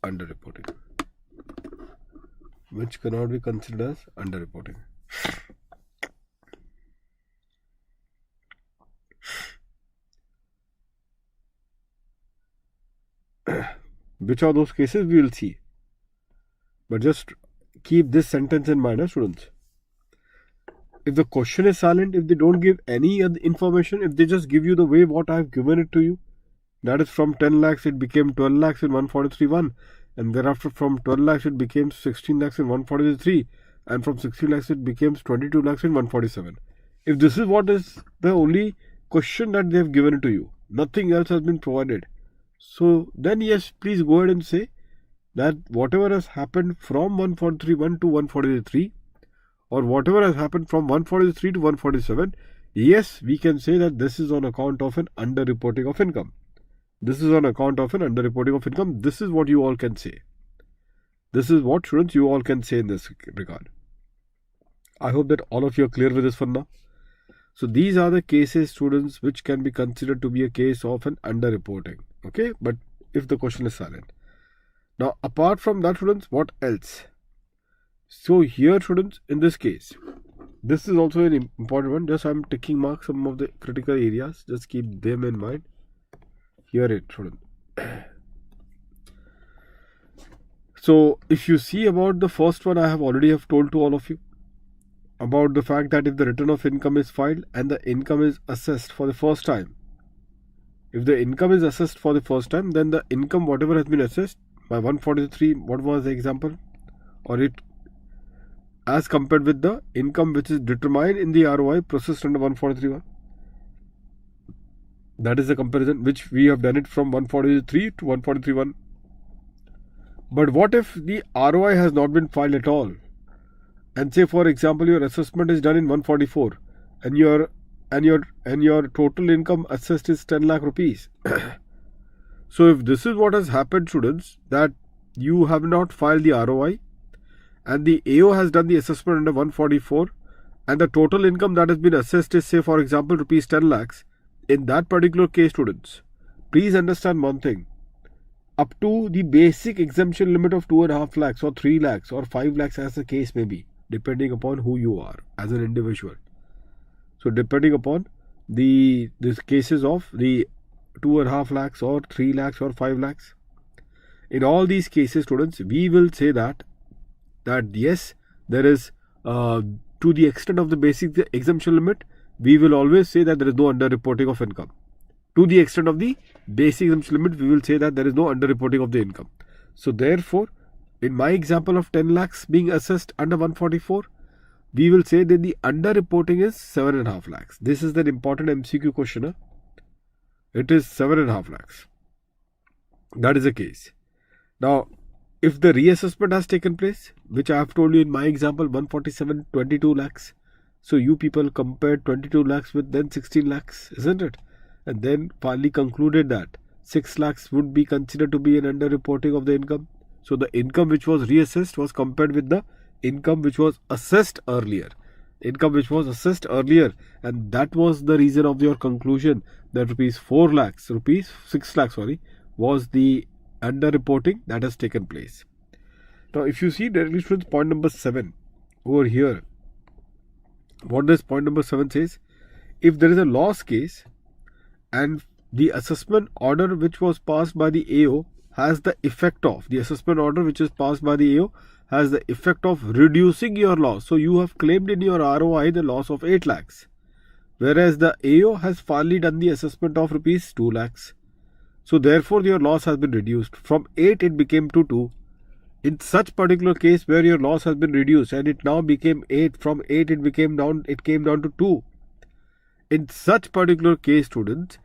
underreporting. Which cannot be considered as underreporting. Which are those cases we will see. But just keep this sentence in mind, students. If the question is silent, if they don't give any other information, if they just give you the way what I have given it to you, that is from 10 lakhs it became 12 lakhs in 143.1, and thereafter from 12 lakhs it became 16 lakhs in 143, and from 16 lakhs it became 22 lakhs in 147. If this is what is the only question that they have given it to you, nothing else has been provided, so then yes, please go ahead and say that whatever has happened from 143.1 to 143, or whatever has happened from 143 to 147, yes, we can say that this is on account of an underreporting of income. This is on account of an underreporting of income. This is what you all can say. This is what, students, you all can say in this regard. I hope that all of you are clear with this for now. So these are the cases, students, which can be considered to be a case of an underreporting. Okay, but if the question is silent. Now, apart from that, students, what else? So here, students, in this case, this is also an important one. Just I'm ticking mark some of the critical areas. Just keep them in mind. Here it, student. So if you see about the first one, I have already told to all of you about the fact that if the return of income is filed and the income is assessed for the first time, if the income is assessed for the first time, then the income whatever has been assessed by 143, what was the example, or it as compared with the income which is determined in the ROI processed under 143.1. That is the comparison which we have done it from 143 to 143.1. But what if the ROI has not been filed at all? And say, for example, your assessment is done in 144 and your total income assessed is 10 lakh rupees. So if this is what has happened, students, that you have not filed the ROI and the AO has done the assessment under 144 and the total income that has been assessed is, say, for example, rupees 10 lakhs. In that particular case, students, please understand one thing. Up to the basic exemption limit of 2.5 lakhs or 3 lakhs or 5 lakhs as the case may be, depending upon who you are as an individual. So depending upon these cases of the 2.5 lakhs or 3 lakhs or 5 lakhs. In all these cases, students, we will say that yes, there is to the extent of the basic exemption limit, we will always say that there is no underreporting of income. To the extent of the basic exemption limit, we will say that there is no underreporting of the income. So therefore, in my example of 10 lakhs being assessed under 144, we will say that the underreporting is 7.5 lakhs. This is the important MCQ question. It is 7.5 lakhs. That is the case. Now, if the reassessment has taken place, which I have told you in my example, 147, 22 lakhs. So you people compared 22 lakhs with then 16 lakhs, isn't it? And then finally concluded that 6 lakhs would be considered to be an underreporting of the income. So the income which was reassessed was compared with the income which was assessed earlier. Income which was assessed earlier, and that was the reason of your conclusion that rupees 6 lakhs, was the underreporting that has taken place. Now, if you see directly, students, point number 7 over here, what this point number 7 says, if there is a loss case and the assessment order which was passed by the AO has the effect of, the assessment order which is passed by the AO has the effect of reducing your loss. So you have claimed in your ROI the loss of 8 lakhs, whereas the AO has finally done the assessment of rupees 2 lakhs. So therefore your loss has been reduced. From 8 it became to 2. In such particular case where your loss has been reduced and it now became 8, from 8 it came down to 2. In such particular case, students,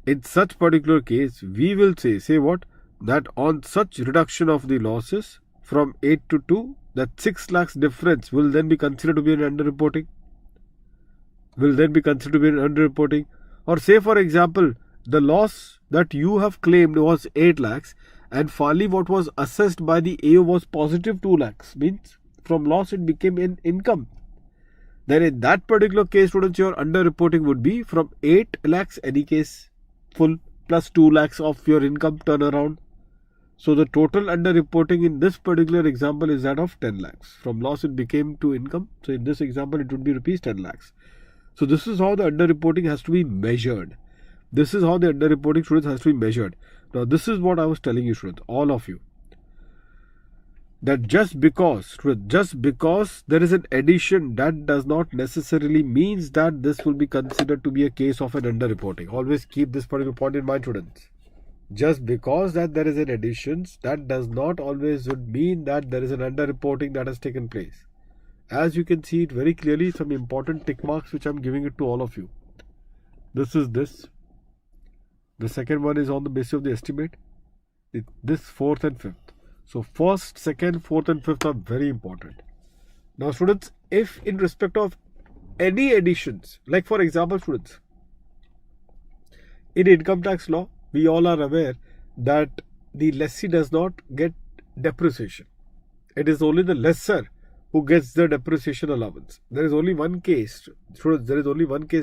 in such particular case, we will say what? That on such reduction of the losses, from 8 to 2, that 6 lakhs difference will then be considered to be an underreporting. Or say, for example, the loss that you have claimed was 8 lakhs and finally what was assessed by the AO was positive 2 lakhs. Means from loss it became an income. Then in that particular case, students, your underreporting would be from 8 lakhs, any case, full, plus 2 lakhs of your income turnaround. So the total underreporting in this particular example is that of 10 lakhs. From loss it became to income. So in this example it would be rupees 10 lakhs. So this is how the underreporting has to be measured. Now this is what I was telling you, students, all of you. That just because there is an addition, that does not necessarily means that this will be considered to be a case of an underreporting. Always keep this particular point in mind, students. Just because that there is an addition, that does not always would mean that there is an underreporting that has taken place. As you can see it very clearly, some important tick marks which I am giving it to all of you. This is this. The second one is on the basis of the estimate. This fourth and fifth. So first, second, fourth and fifth are very important. Now students, if in respect of any additions, like for example students, in income tax law, we all are aware that the lessee does not get depreciation. It is only the lessor who gets the depreciation allowance. There is only one case, students,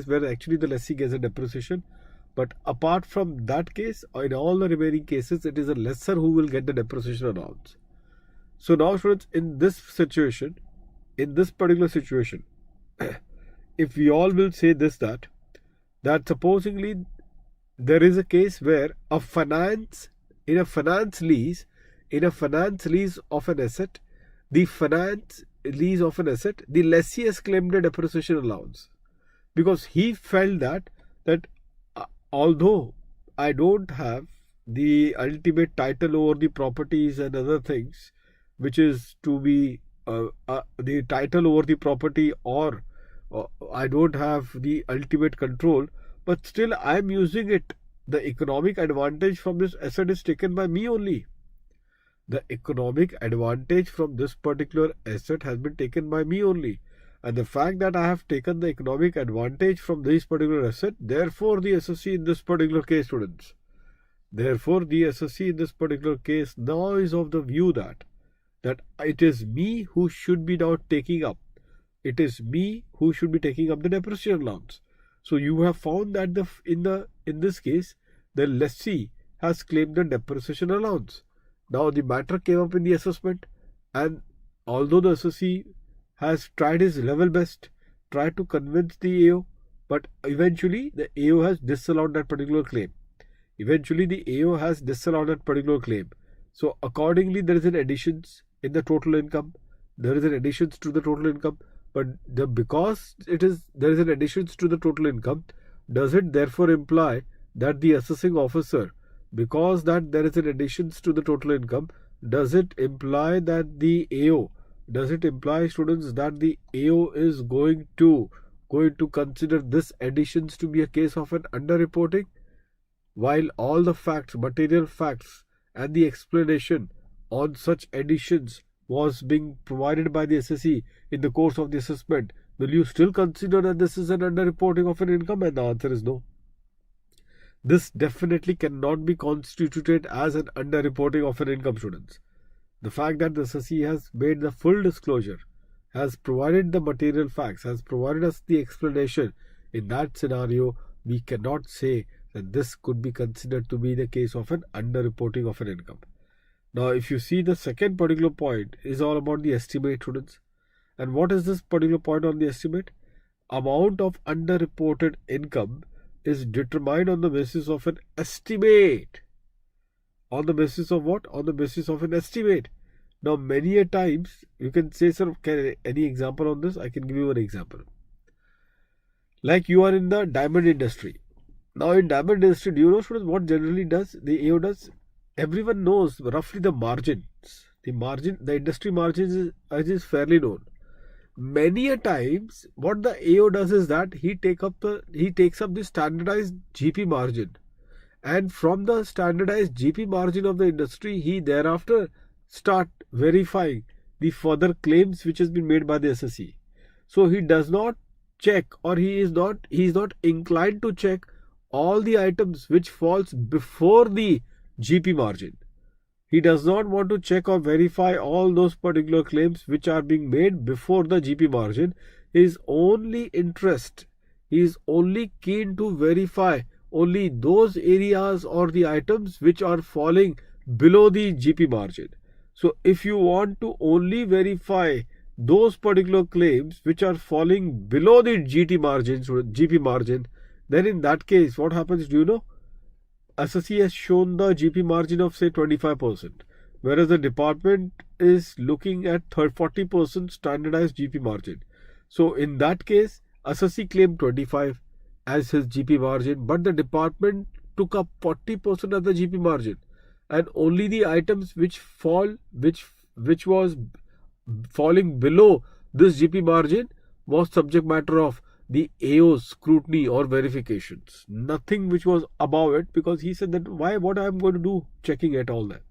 where actually the lessee gets a depreciation. But apart from that case, in all the remaining cases, it is a lessor who will get the depreciation allowance. So now students, in this particular situation, if we all will say this, that supposingly there is a case where in a finance lease of an asset, the lessee has claimed a depreciation allowance because he felt that although I don't have the ultimate title over the properties and other things, which is to be the title over the property, or I don't have the ultimate control, but still I am using it. The economic advantage from this asset is taken by me only. The economic advantage from this particular asset has been taken by me only. And the fact that I have taken the economic advantage from this particular asset, therefore the assessee in this particular case, students, now is of the view that it is me who should be now taking up. It is me who should be taking up the depreciation allowance. So you have found that in this case, the lessee has claimed the depreciation allowance. Now the matter came up in the assessment, and although the assessee has tried his level best, tried to convince the AO, but eventually the AO has disallowed that particular claim. So accordingly, there is an additions in the total income. But because there is an additions to the total income, does it therefore imply that the assessing officer, because that there is an additions to the total income, does it imply that the AO, students, that the AO is going to consider this additions to be a case of an underreporting, while all the facts, material facts, and the explanation on such additions was being provided by the assessee in the course of the assessment? Will you still consider that this is an underreporting of an income? And the answer is no. This definitely cannot be constituted as an underreporting of an income, students. The fact that the assessee has made the full disclosure, has provided the material facts, has provided us the explanation, in that scenario, we cannot say that this could be considered to be the case of an underreporting of an income. Now, if you see, the second particular point is all about the estimate, students. And what is this particular point on the estimate? Amount of underreported income is determined on the basis of an estimate. On the basis of what? On the basis of an estimate. Now, many a times, you can say, sir, any example on this? I can give you an example. Like you are in the diamond industry. Now, in diamond industry, do you know, students, what generally does? The AO does? Everyone knows roughly the margins. The industry margins is fairly known. Many a times, what the AO does is that he takes up the standardized GP margin. And from the standardized GP margin of the industry, he thereafter start verifying the further claims which has been made by the SSE. So he does not check, or he is not inclined to check all the items which falls before the GP margin. He does not want to check or verify all those particular claims which are being made before the GP margin. His only interest, he is only keen to verify only those areas or the items which are falling below the GP margin. So if you want to only verify those particular claims which are falling below the GP margin, then in that case, what happens, do you know? SSE has shown the GP margin of say 25%, whereas the department is looking at 40% standardized GP margin. So in that case, SSE claimed 25 as his GP margin, but the department took up 40% of the GP margin, and only the items which was falling below this GP margin was subject matter of the AO's scrutiny or verifications. Nothing which was above it, because he said that what I am going to do checking at all that.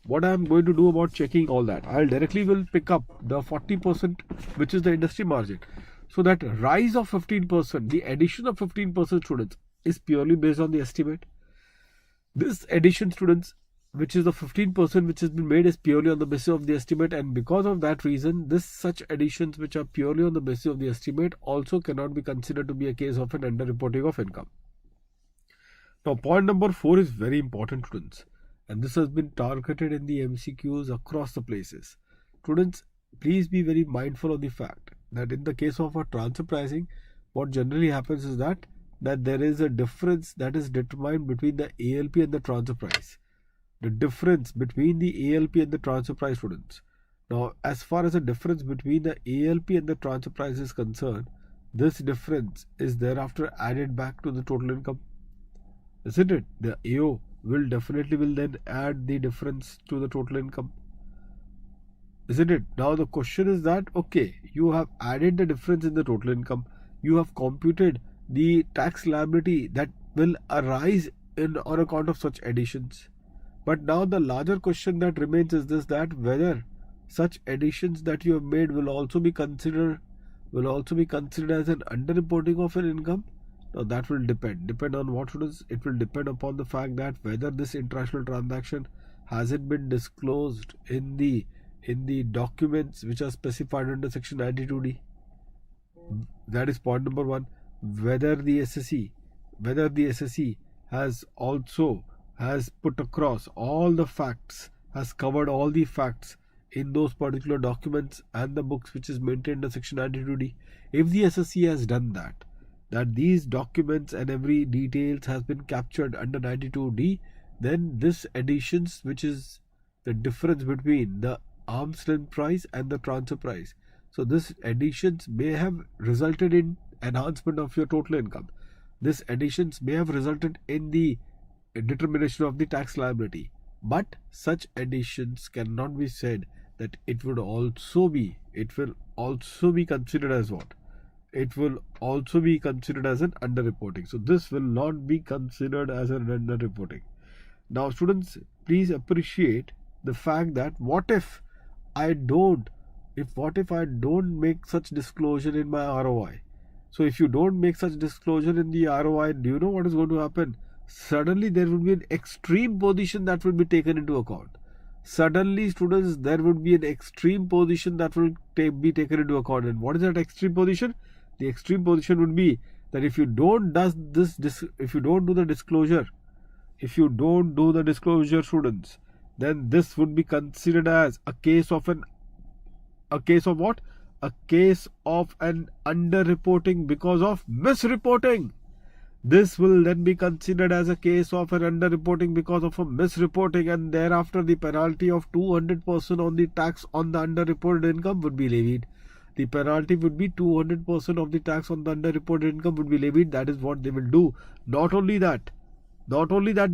What I am going to do about checking all that? I'll directly will pick up the 40% which is the industry margin. So that rise of 15%, the addition of 15% students is purely based on the estimate. This addition, students, which is the 15% which has been made, is purely on the basis of the estimate, and because of that reason, such additions which are purely on the basis of the estimate also cannot be considered to be a case of an underreporting of income. Now, point number 4 is very important, students, and this has been targeted in the MCQs across the places. Students, please be very mindful of the fact that in the case of a transfer pricing, what generally happens is that there is a difference that is determined between the ALP and the transfer price. The difference between the ALP and the transfer price, students. Now, as far as the difference between the ALP and the transfer price is concerned, this difference is thereafter added back to the total income. Isn't it? The AO will then add the difference to the total income. Isn't it? Now the question is that, okay, you have added the difference in the total income. You have computed the tax liability that will arise on account of such additions. But now the larger question that remains is this, that whether such additions that you have made will also be considered as an underreporting of an income. Now that will depend on what it is. It will depend upon the fact that whether this international transaction hasn't been disclosed in the documents which are specified under section 92D. That is point number 1. Whether the SSE has put across all the facts, has covered all the facts in those particular documents and the books which is maintained under section 92D. If the SSE has done that these documents and every details has been captured under 92D, then this additions, which is the difference between the arm's length price and the transfer price, so this additions may have resulted in enhancement of your total income. This additions may have resulted in the determination of the tax liability, but such additions cannot be said that it will also be considered as what? It will also be considered as an underreporting. So this will not be considered as an underreporting. Now students, please appreciate the fact that what if I don't make such disclosure in my ROI? So if you don't make such disclosure in the ROI, do you know what is going to happen? Suddenly there will be an extreme position that will be taken into account. Suddenly, students, there would be an extreme position that will be taken into account. And what is that extreme position? The extreme position would be that if you don't do the disclosure, students, then this would be considered as a case of what? A case of an underreporting because of misreporting. This will then be considered as a case of an underreporting because of a misreporting, and thereafter the penalty of 200% on the tax on the underreported income would be levied. The penalty would be 200% of the tax on the underreported income would be levied. That is what they will do. Not only that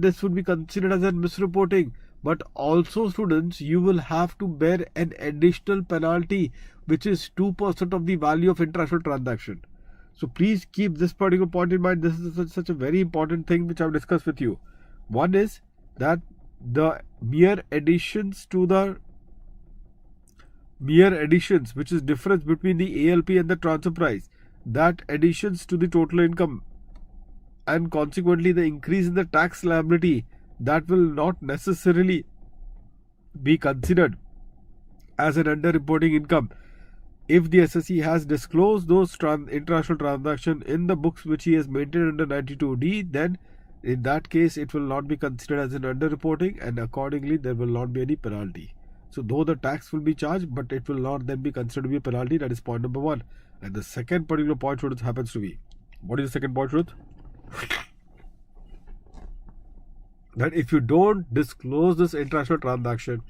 this would be considered as a misreporting, but also, students, you will have to bear an additional penalty which is 2% of the value of international transaction. So please keep this particular point in mind. This is such a very important thing which I have discussed with you. One is that the mere additions to the mere additions, which is difference between the ALP and the transfer price, that additions to the total income, and consequently the increase in the tax liability, that will not necessarily be considered as an underreporting income if the SSE has disclosed those international transactions in the books which he has maintained under 92D. Then in that case it will not be considered as an underreporting, and accordingly there will not be any penalty. So though the tax will be charged, but it will not then be considered to be a penalty. That is point number one. And the second particular point students happens to be, what is the second point, Shruti? That if you don't disclose this international transaction,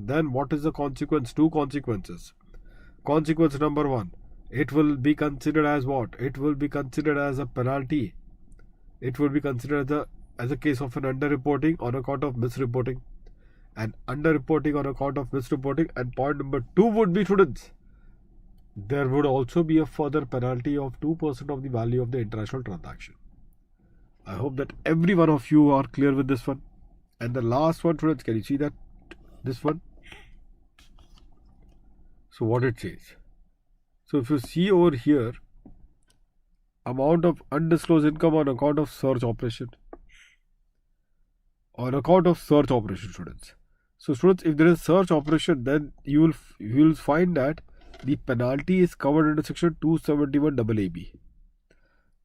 then what is the consequence? Two consequences. Consequence number one, it will be considered as what? It will be considered as a penalty. It will be considered as a case of an underreporting on account of misreporting, and underreporting on account of misreporting. And point number two would be, students, there would also be a further penalty of 2% of the value of the international transaction. I hope that every one of you are clear with this one. And the last one, students, can you see that? This one. So what it says. So if you see over here, amount of undisclosed income on account of search operation. On account of search operation, students. So students, if there is search operation, then you will find that the penalty is covered under section 271 AAB.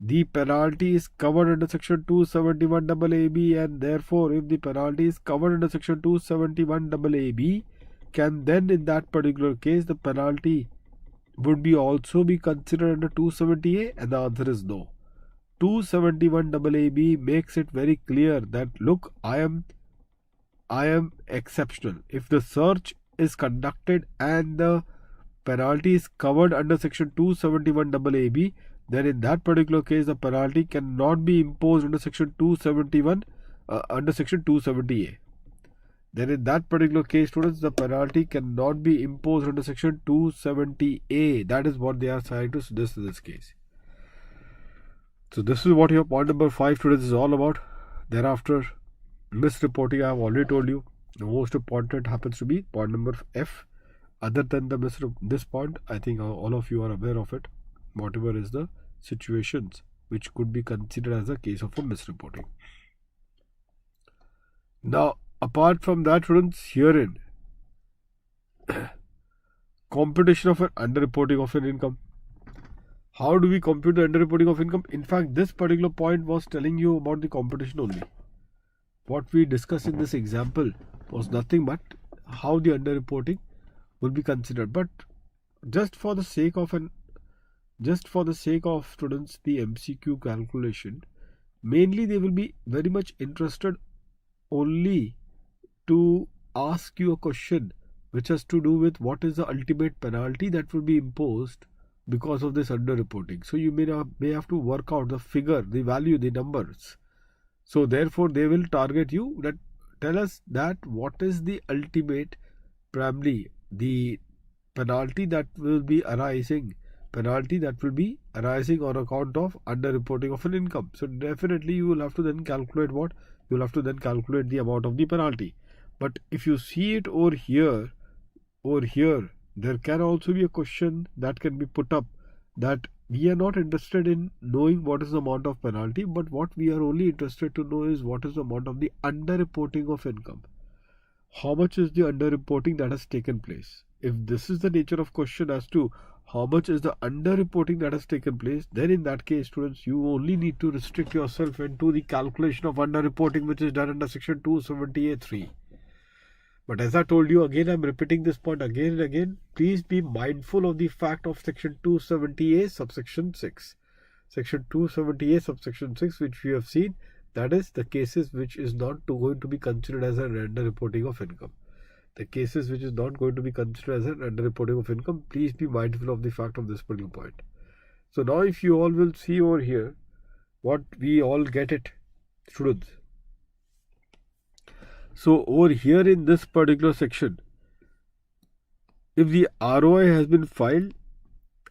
The penalty is covered under section 271 AAB, and therefore if the penalty is covered under section 271 AAB, can then in that particular case the penalty would be also be considered under 270A? And the answer is no. 271 AAB makes it very clear that look, I am exceptional. If the search is conducted and the penalty is covered under section 271 AAB, then in that particular case the penalty cannot be imposed under section 271 under section 270A. Then in that particular case, students, the penalty cannot be imposed under section 270A. That is what they are trying to suggest in this case. So this is what your point number 5, students, is all about. Thereafter, misreporting, I have already told you. The most important happens to be point number F. Other than this point, I think all of you are aware of it. Whatever is the situations which could be considered as a case of a misreporting. Now, apart from that, students, herein, computation of an underreporting of an income. How do we compute the underreporting of income? In fact, this particular point was telling you about the computation only. What we discussed in this example was nothing but how the underreporting will be considered. But just for the sake of students, the MCQ calculation, mainly they will be very much interested only to ask you a question which has to do with what is the ultimate penalty that will be imposed because of this underreporting. So you may have to work out the figure, the value, the numbers. So therefore they will target you that tell us that what is the ultimate, primarily the penalty that will be arising on account of underreporting of an income. So definitely you will have to then calculate what? You will have to then calculate the amount of the penalty. But if you see it over here, there can also be a question that can be put up that we are not interested in knowing what is the amount of penalty, but what we are only interested to know is what is the amount of the underreporting of income. How much is the underreporting that has taken place? If this is the nature of question as to how much is the underreporting that has taken place, then in that case, students, you only need to restrict yourself into the calculation of underreporting which is done under section 270A3. But as I told you, again, I'm repeating this point again and again. Please be mindful of the fact of section 270A subsection 6. Section 270A subsection 6, which we have seen, that is the cases which is not going to be considered as an underreporting of income. The cases which is not going to be considered as an underreporting of income, please be mindful of the fact of this particular point. So now if you all will see over here, what we all get it, students. So over here in this particular section, if the ROI has been filed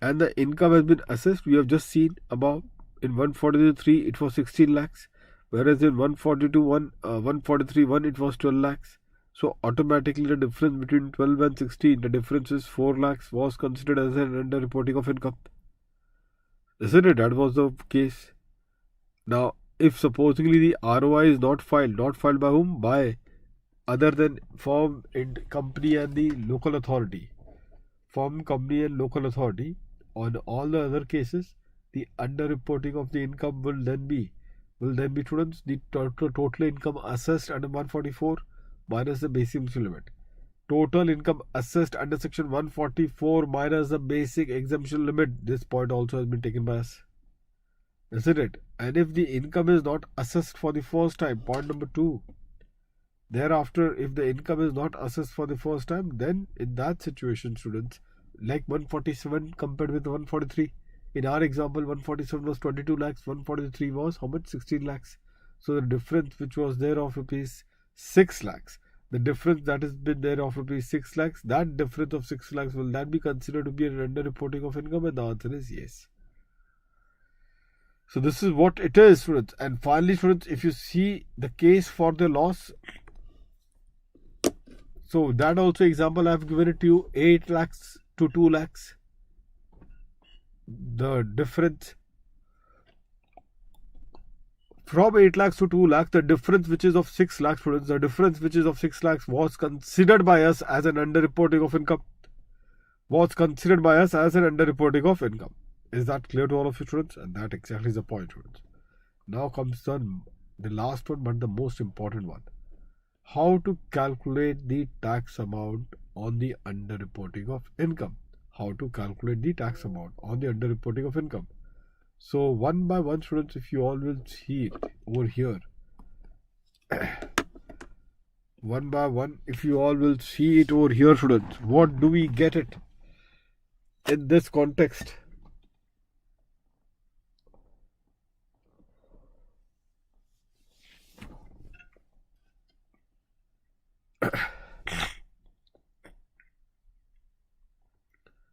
and the income has been assessed, we have just seen above. In 143 it was 16 lakhs, whereas in 143.1 it was 12 lakhs, So automatically the difference between 12 and 16, the difference is 4 lakhs, was considered as an underreporting of income. Isn't it? That was the case. Now, if supposedly the ROI is not filed by whom? By other than firm, company and the local authority. Firm, company and local authority. On all the other cases, the underreporting of the income will then be students, the total income assessed under 144 minus the basic exemption limit. Total income assessed under section 144 minus the basic exemption limit. This point also has been taken by us. Isn't it? And if the income is not assessed for the first time, point number 2. Thereafter, if the income is not assessed for the first time, then in that situation, students, like 147 compared with 143. In our example, 147 was 22 lakhs, 143 was how much? 16 lakhs. So the difference which was there of rupees 6 lakhs, the difference that has been there of rupees 6 lakhs, that difference of 6 lakhs, will that be considered to be an underreporting of income? And the answer is yes. So this is what it is, students. And finally, students, if you see the case for the loss, so that also example I have given it to you, 8 lakhs to 2 lakhs. The difference from 8 lakhs to 2 lakhs, the difference which is of 6 lakhs, students, the difference which is of 6 lakhs was considered by us as an underreporting of income. Is that clear to all of you, students? And that exactly is the point, students. Now comes the last one, but the most important one. How to calculate the tax amount on the underreporting of income. So one by one, students, if you all will see it over here. One by one, if you all will see it over here, students, what do we get it in this context?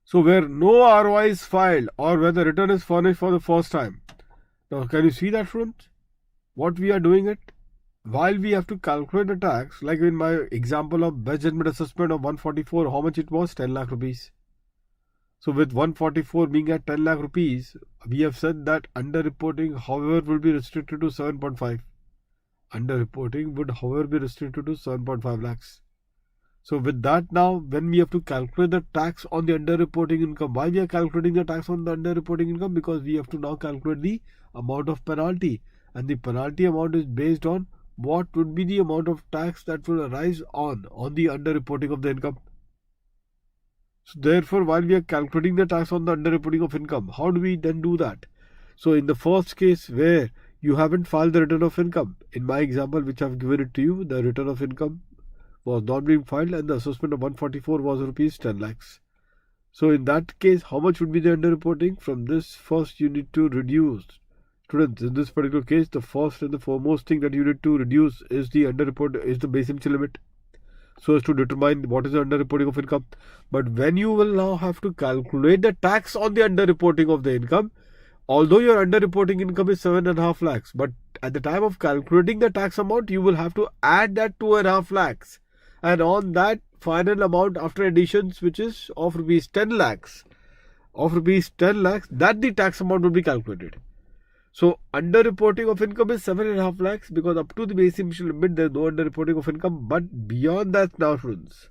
So where no ROI is filed or where the return is furnished for the first time. Now can you see that, students? What we are doing it? While we have to calculate the tax, like in my example of best judgment assessment of 144, how much it was? 10 lakh rupees. So with 144 being at 10 lakh rupees, we have said that underreporting, however, will be restricted to 7.5. Underreporting would, however, be restricted to 7.5 lakhs. So with that, now when we have to calculate the tax on the underreporting income, why we are calculating the tax on the underreporting income? Because we have to now calculate the amount of penalty, and the penalty amount is based on what would be the amount of tax that will arise on the underreporting of the income. So therefore, while we are calculating the tax on the underreporting of income, how do we then do that? So in the first case where you haven't filed the return of income, in my example which I have given it to you, the return of income was not being filed and the assessment of 144 was rupees 10 lakhs. So in that case, how much would be the underreporting? From this, first you need to reduce. Students, in this particular case, the first and the foremost thing that you need to reduce is the base exemption limit, so as to determine what is the underreporting of income. But when you will now have to calculate the tax on the underreporting of the income, although your underreporting income is 7.5 lakhs, but at the time of calculating the tax amount, you will have to add that 2.5 lakhs. And on that final amount after additions, which is of rupees 10 lakhs, that the tax amount will be calculated. So underreporting of income is 7.5 lakhs because up to the base exemption limit there is no underreporting of income. But beyond that now, students,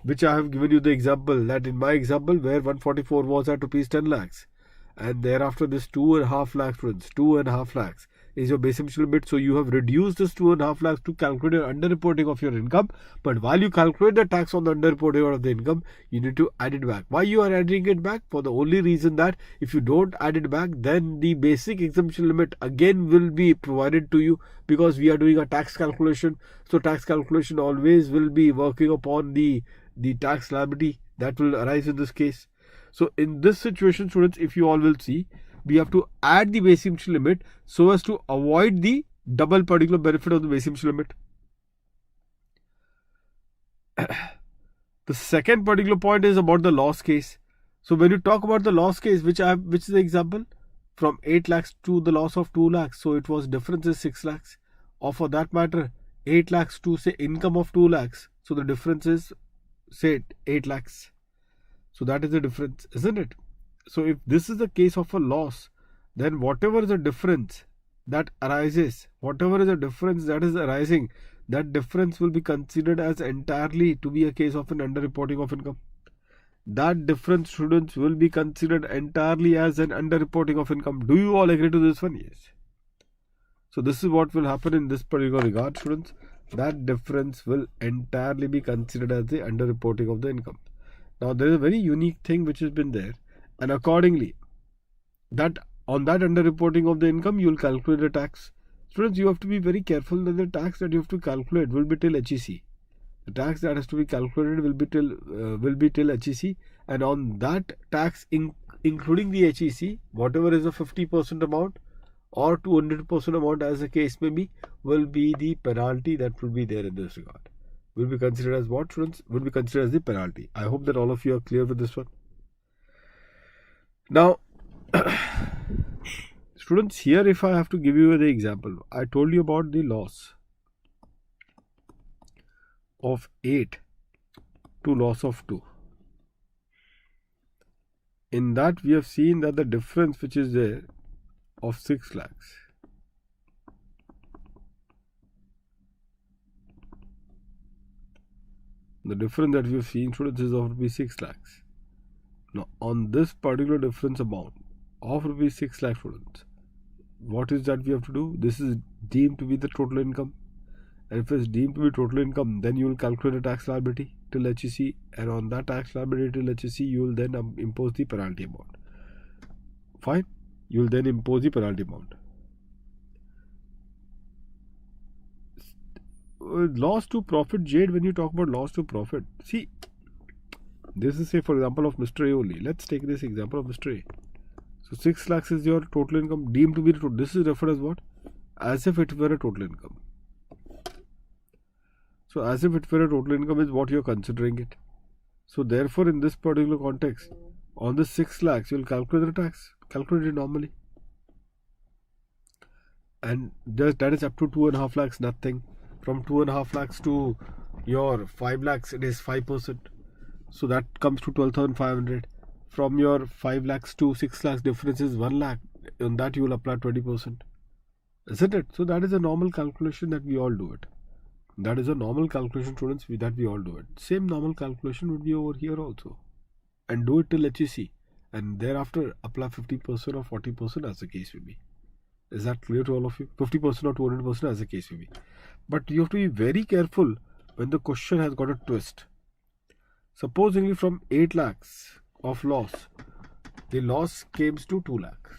which I have given you the example, that in my example where 144 was at rupees 10 lakhs, and thereafter this 2.5 lakhs, students, 2.5 lakhs is your base exemption limit. So you have reduced this 2.5 lakhs to calculate your underreporting of your income. But while you calculate the tax on the underreporting of the income, you need to add it back. Why you are adding it back? For the only reason that if you don't add it back, then the basic exemption limit again will be provided to you, because we are doing a tax calculation. So tax calculation always will be working upon the tax liability that will arise in this case. So in this situation, students, if you all will see, we have to add the base exemption limit so as to avoid the double particular benefit of the base exemption limit. The second particular point is about the loss case. So when you talk about the loss case, which is the example from 8 lakhs to the loss of 2 lakhs, so it was difference is 6 lakhs, or for that matter 8 lakhs to say income of 2 lakhs, So the difference is, say, 8 lakhs. So that is the difference, isn't it? So if this is the case of a loss, then whatever is the difference that arises, whatever is the difference that is arising, that difference will be considered as entirely to be a case of an underreporting of income. That difference, students, will be considered entirely as an underreporting of income. Do you all agree to this one? Yes. So this is what will happen in this particular regard, students. That difference will entirely be considered as the underreporting of the income. Now there is a very unique thing which has been there, and accordingly, that on that underreporting of the income, you will calculate the tax. Students, you have to be very careful that the tax that you have to calculate will be till HEC. The tax that has to be calculated will be till HEC, and on that tax, including the HEC, whatever is the 50% amount or 200% amount, as the case may be, will be the penalty that will be there in this regard. Will be considered as what, students? Will be considered as the penalty. I hope that all of you are clear with this one. Now, students, here if I have to give you the example, I told you about the loss of 8 to loss of 2. In that we have seen that the difference which is there of 6 lakhs. The difference that we have seen, students, is of rupees 6 lakhs. Now, on this particular difference amount of rupees 6 lakh, students, what is that we have to do? This is deemed to be the total income. And if it's deemed to be total income, then you will calculate the tax liability till HEC, and on that tax liability till HEC, you will then impose the penalty amount. Fine? You will then impose the penalty amount. Loss to profit, Jade, when you talk about loss to profit, see, this is, say, for example, of Mr. A only. Let's take this example of Mr. A. So 6 lakhs is your total income deemed to be the total. This is referred as what? As if it were a total income. So as if it were a total income is what you are considering it. So therefore, in this particular context, on the 6 lakhs, you will calculate the tax. Calculate it normally. And that is up to 2.5 lakhs, nothing. From 2.5 lakhs to your 5 lakhs, it is 5%. So that comes to 12,500. From your 5 lakhs to 6 lakhs, difference is 1 lakh. On that you will apply 20%. Isn't it? So that is a normal calculation that we all do it. That is a normal calculation, students, that we all do it. Same normal calculation would be over here also. And do it till HEC. And thereafter apply 50% or 40% as the case may be. Is that clear to all of you? 50% or 200% as the case may be. But you have to be very careful when the question has got a twist. Supposingly from 8 lakhs of loss, the loss came to 2 lakhs.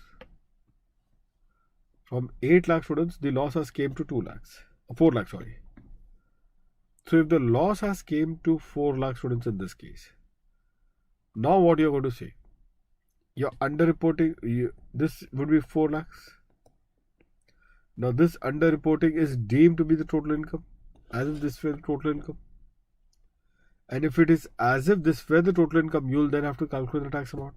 From 8 lakhs, students, the loss has came to 2 lakhs. 4 lakhs, sorry. So if the loss has came to 4 lakhs, students, in this case, now what you are going to say? You're underreporting, this would be 4 lakhs. Now this underreporting is deemed to be the total income, as if this were the total income. And if it is as if this were the total income, you will then have to calculate the tax amount.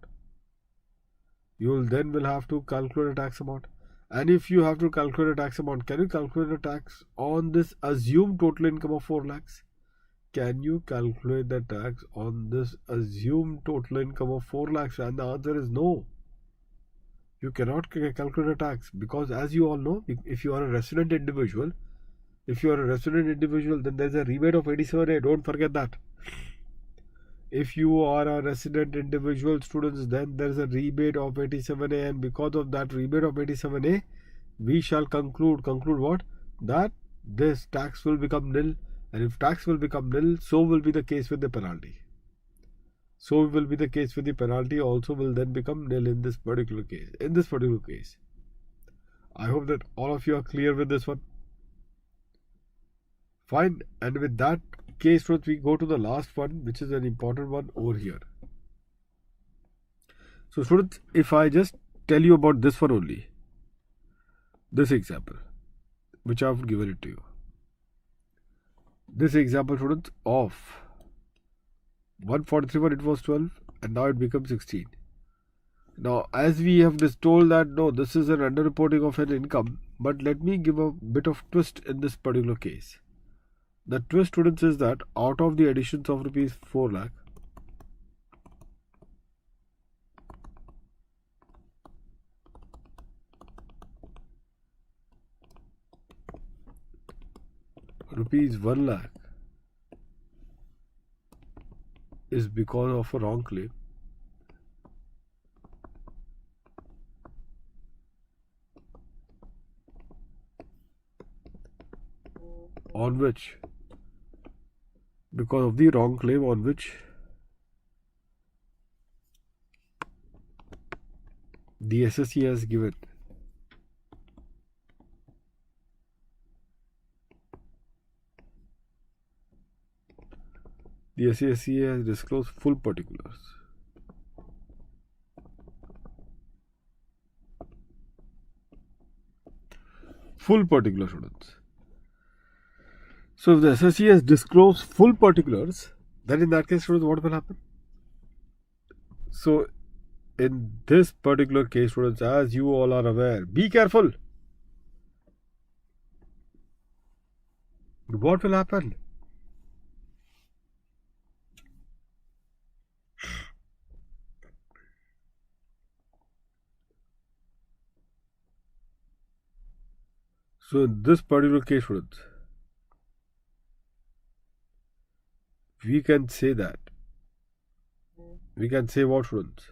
You will then have to calculate the tax amount. And if you have to calculate the tax amount, can you calculate the tax on this assumed total income of 4 lakhs? Can you calculate the tax on this assumed total income of 4 lakhs? And the answer is no. You cannot calculate the tax, because as you all know, if you are a resident individual, then there is a rebate of 87A. Don't forget that. If you are a resident individual, students, then there is a rebate of 87A, and because of that rebate of 87A, we shall conclude what? That this tax will become nil, and if tax will become nil, so will be the case with the penalty. So will be the case with the penalty also will then become nil in this particular case. I hope that all of you are clear with this one. Fine. And with that case, we go to the last one, which is an important one over here. So students, if I just tell you about this one only, this example, which I have given it to you. This example, students, of 143, it was 12, and now it becomes 16. Now, as we have just told that, no, this is an underreporting of an income, but let me give a bit of twist in this particular case. The twist, students, is that out of the additions of rupees 4 lakh, rupees 1 lakh is because of a wrong claim, on which, because of the wrong claim on which the SSE has given the SSE has disclosed full particulars. Full particulars, students. So if the SSE has disclosed full particulars, then in that case, students, what will happen? So in this particular case, students, as you all are aware, be careful. What will happen? So in this particular case, students, we can say that. We can say what, students?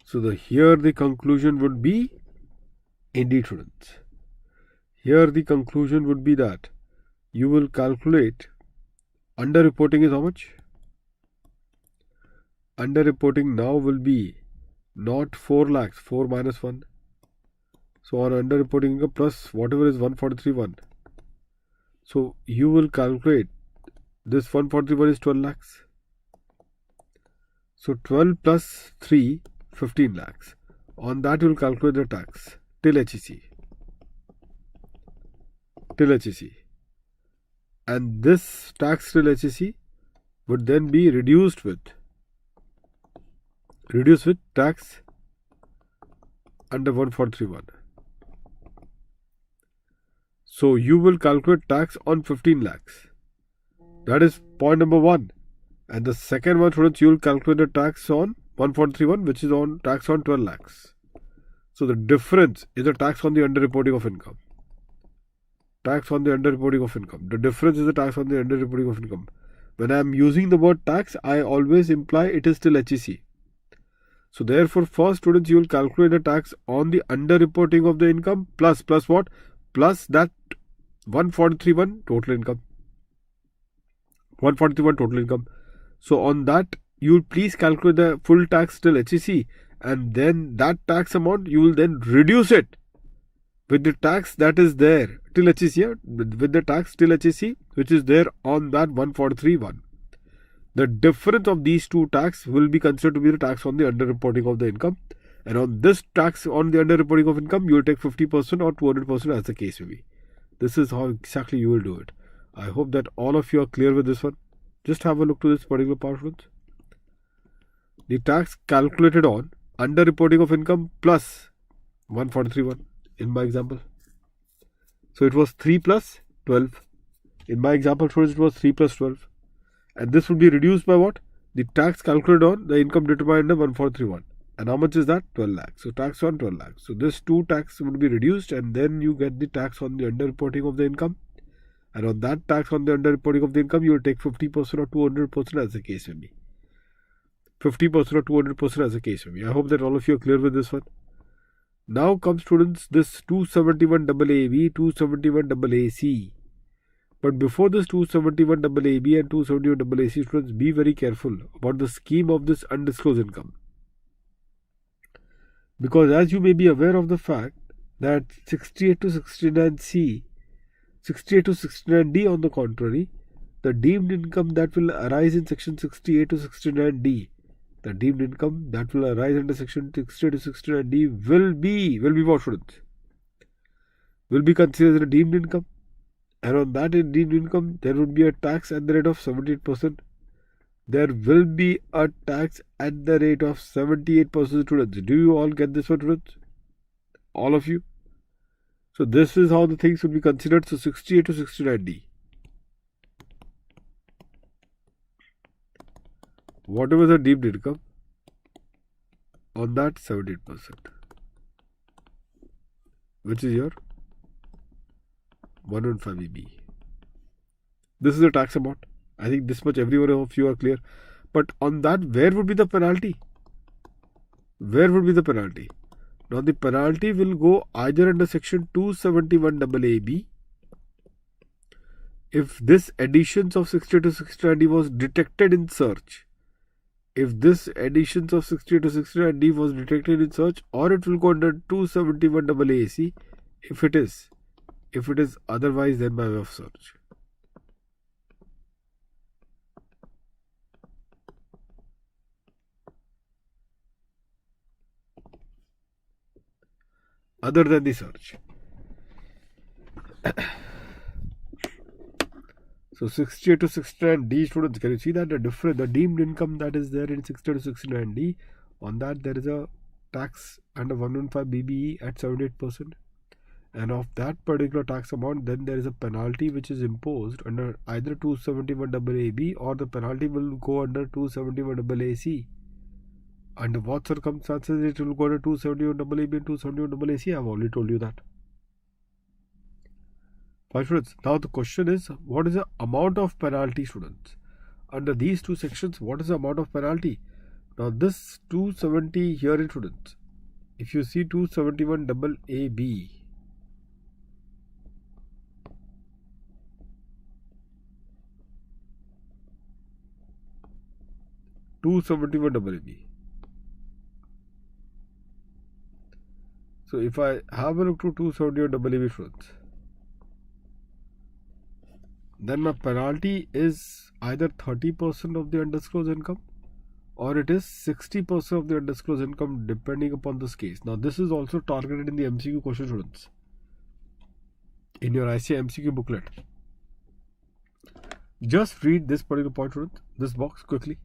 So here the conclusion would be, indeed, students. Here the conclusion would be that you will calculate underreporting is how much? Underreporting now will be not 4 lakhs, 4 minus 1. So on underreporting income plus whatever is 143.1. So you will calculate this 141 is 12 lakhs. So 12 plus 3, 15 lakhs. On that you will calculate the tax till HEC. And this tax till HEC would then be reduced with tax under 143.1. So you will calculate tax on 15 lakhs. That is point number 1. And the second one, students, you will calculate the tax on 143.1, which is on tax on 12 lakhs. So the difference is the tax on the underreporting of income. The difference is the tax on the underreporting of income. When I am using the word tax, I always imply it is still HEC. So therefore, first, students, you will calculate the tax on the underreporting of the income plus what? Plus that 143.1 total income. 141 total income. So on that, you will please calculate the full tax till HEC, and then that tax amount you will then reduce it with the tax that is there till HEC, with the tax till HEC which is there on that 143.1. The difference of these two tax will be considered to be the tax on the underreporting of the income, and on this tax on the underreporting of income you will take 50% or 200% as the case may be. This is how exactly you will do it. I hope that all of you are clear with this one. Just have a look to this particular part, students. The tax calculated on underreporting of income plus 143.1 in my example. So it was 3 plus 12. In my example, students, it was 3 plus 12. And this would be reduced by what? The tax calculated on the income determined under 143.1. And how much is that? 12 lakhs. So tax on 12 lakhs. So this two tax would be reduced, and then you get the tax on the underreporting of the income. And on that tax on the underreporting of the income, you will take 50% or 200% as the case may be. 50% or 200% as the case may be. I hope that all of you are clear with this one. Now comes, students, this 271 AAB, 271 AAC. But before this 271 AAB and 271 AAC, students, be very careful about the scheme of this undisclosed income. Because as you may be aware of the fact that 68 to 69C, 68 to 69D on the contrary, the deemed income that will arise in section 68 to 69D, the deemed income that will arise under section 68 to 69D will be what, students? Will be considered as a deemed income. And on that deemed income, there would be a tax at the rate of 78%. There will be a tax at the rate of 78%, students. Do you all get this one, students? All of you? So this is how the things would be considered. So 68 to 69D. Whatever the deemed income, on that 78%, which is your 115 EB. This is the tax amount. I think this much everyone of you are clear. But on that, where would be the penalty? Where would be the penalty? Now the penalty will go either under section 271AA if this additions of 60 to 69D was detected in search. If this additions of 60 to 69D was detected in search, or it will go under 271AA if it is. If it is otherwise, then by way of search. Other than the search. So 68 to 69D students, can you see that the deemed income that is there in 60 to 69D, on that there is a tax under 115 BBE at 78%. And of that particular tax amount, then there is a penalty which is imposed under either 271AA or the penalty will go under 271AA. Under what circumstances it will go under 271AA and 271AA? I have already told you that. Fine, students. Now the question is, what is the amount of penalty, students? Under these two sections, what is the amount of penalty? Now this 270 here, students, if you see 271AA, 271AA. So if I have a look to 271AA, students, then my penalty is either 30% of the undisclosed income or it is 60% of the undisclosed income depending upon this case. Now this is also targeted in the MCQ question, students, in your ICA MCQ booklet. Just read this particular point, students, this box quickly.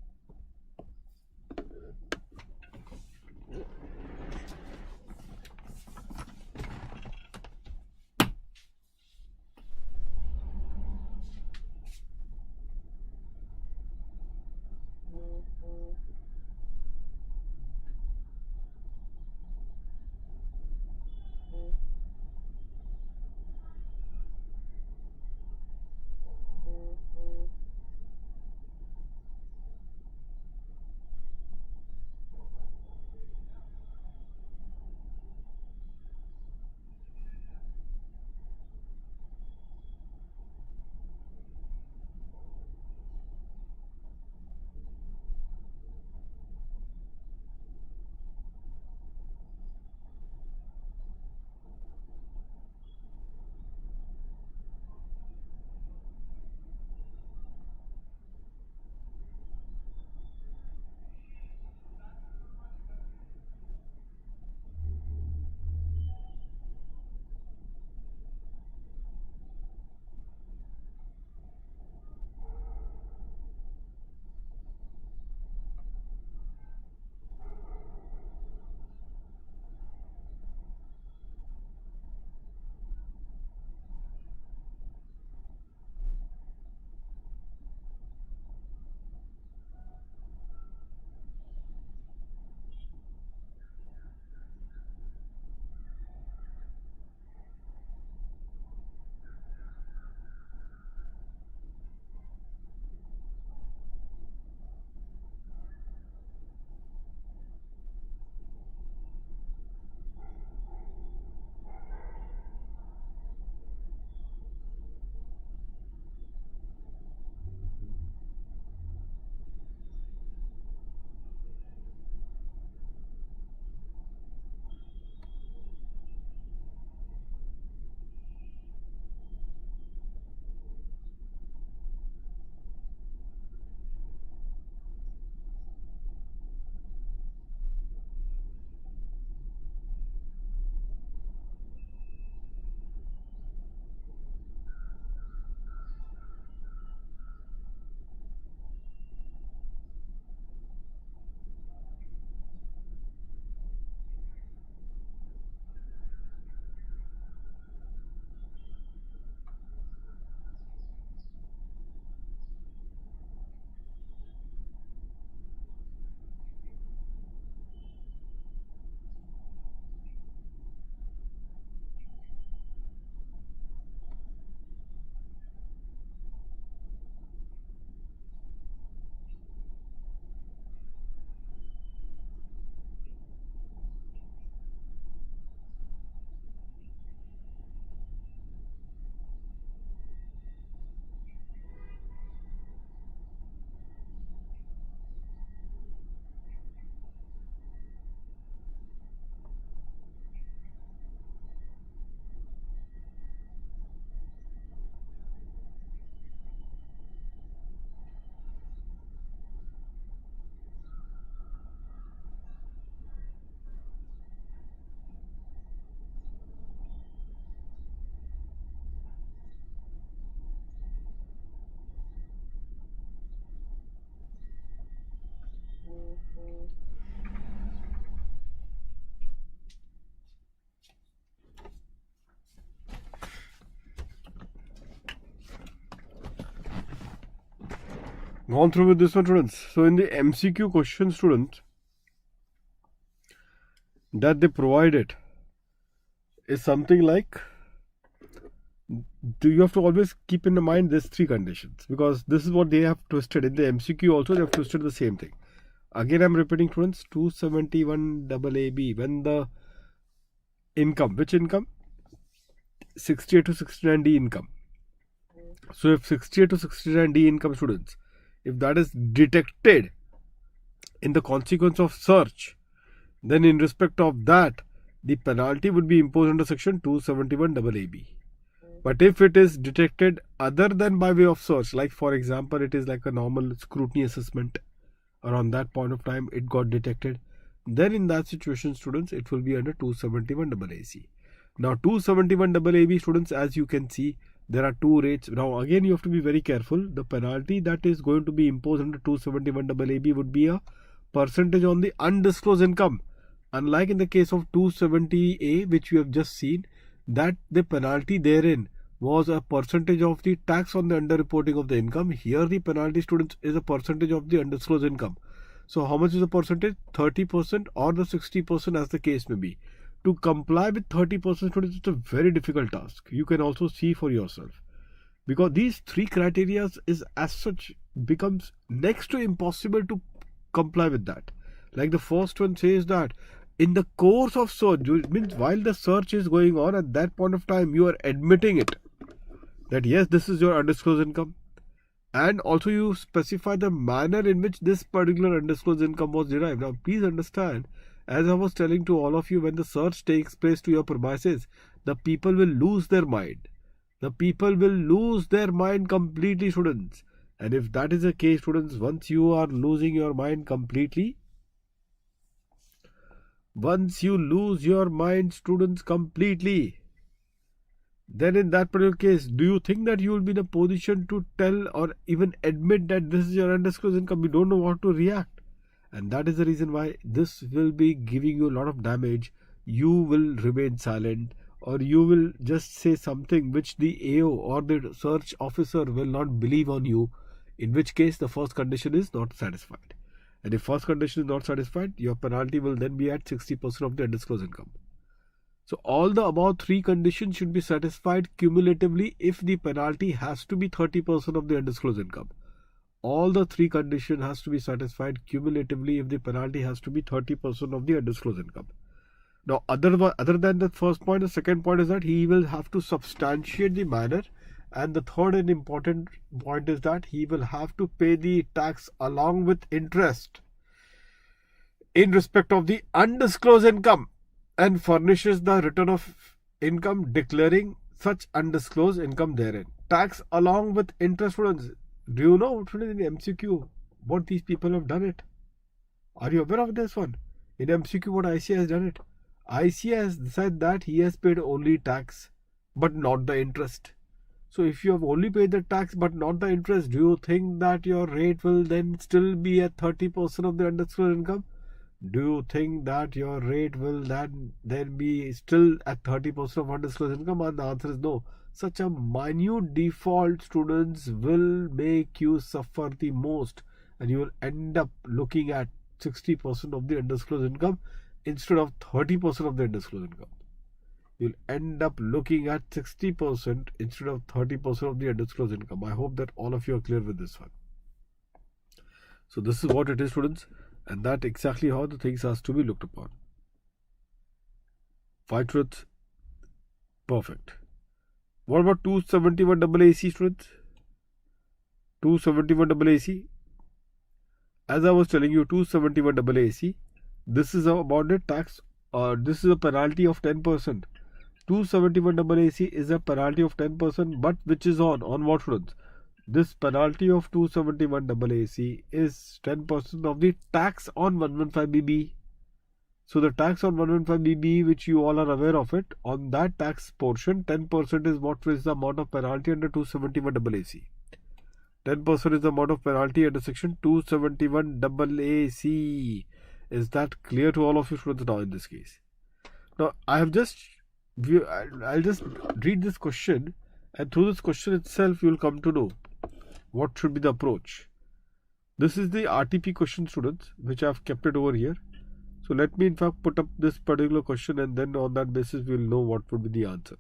gone through with this one, students. So in the MCQ question, students, that they provided is something like, you have to always keep in mind these three conditions, because this is what they have twisted in the MCQ also. They have twisted the same thing. Again, I'm repeating, students, 271 AAB, when the income, which income? 68 to 69D income. So if 68 to 69D income, students, if that is detected in the consequence of search, then in respect of that, the penalty would be imposed under section 271 AAB. But if it is detected other than by way of search, like for example, it is like a normal scrutiny assessment, around that point of time it got detected, then in that situation, students, it will be under 271 AAC. Now 271 AAB, students, as you can see, there are two rates. Now again, you have to be very careful. The penalty that is going to be imposed under 271 AAB would be a percentage on the undisclosed income. Unlike in the case of 270A, which we have just seen, that the penalty therein was a percentage of the tax on the underreporting of the income. Here the penalty, students, is a percentage of the undisclosed income. So how much is the percentage? 30% or the 60%, as the case may be. To comply with 30%, students, it's a very difficult task. You can also see for yourself, because these three criteria is as such becomes next to impossible to comply with that. Like the first one says that in the course of search, means while the search is going on, at that point of time you are admitting it, that yes, this is your undisclosed income, and also you specify the manner in which this particular undisclosed income was derived. Now please understand, as I was telling to all of you, when the search takes place to your premises, the people will lose their mind. The people will lose their mind completely, students. And if that is the case, students, once you are losing your mind completely, once you lose your mind, students, completely, then in that particular case, do you think that you will be in a position to tell or even admit that this is your undisclosed income? You don't know how to react. And that is the reason why this will be giving you a lot of damage. You will remain silent, or you will just say something which the AO or the search officer will not believe on you, in which case the first condition is not satisfied. And if first condition is not satisfied, your penalty will then be at 60% of the undisclosed income. So all the above three conditions should be satisfied cumulatively if the penalty has to be 30% of the undisclosed income. All the three conditions has to be satisfied cumulatively if the penalty has to be 30% of the undisclosed income. Now, other than the first point, the second point is that he will have to substantiate the manner, and the third and important point is that he will have to pay the tax along with interest in respect of the undisclosed income, and furnishes the return of income declaring such undisclosed income therein. Tax along with interest, students. Do you know, in MCQ, what these people have done it? Are you aware of this one? In MCQ, what ICA has done it? ICA has said that he has paid only tax, but not the interest. So if you have only paid the tax but not the interest, do you think that your rate will then still be at 30% of the undisclosed income? Do you think that your rate will then be still at 30% of undisclosed income? And the answer is no. Such a minute default, students, will make you suffer the most, and you will end up looking at 60% of the undisclosed income instead of 30% of the undisclosed income. You'll end up looking at 60% instead of 30% of the undisclosed income. I hope that all of you are clear with this one. So this is what it is, students, and that exactly how the things has to be looked upon. 5 truths. Perfect. What about 271 AAC, students? 271 AAC. As I was telling you, 271 AAC. This is about the tax. This is a penalty of 10%. 271 AAC is a penalty of 10%, but which is on what, students? This penalty of 271 AAC is 10% of the tax on 115BB. So the tax on 115BB, which you all are aware of it, on that tax portion, 10% is what is the amount of penalty under 271 AAC. 10% is the amount of penalty under section 271 AAC. Is that clear to all of you, students, now in this case? Now, I'll just read this question, and through this question itself, you will come to know what should be the approach. This is the RTP question, students, which I have kept it over here. So let me in fact put up this particular question, and then on that basis we will know what would be the answer.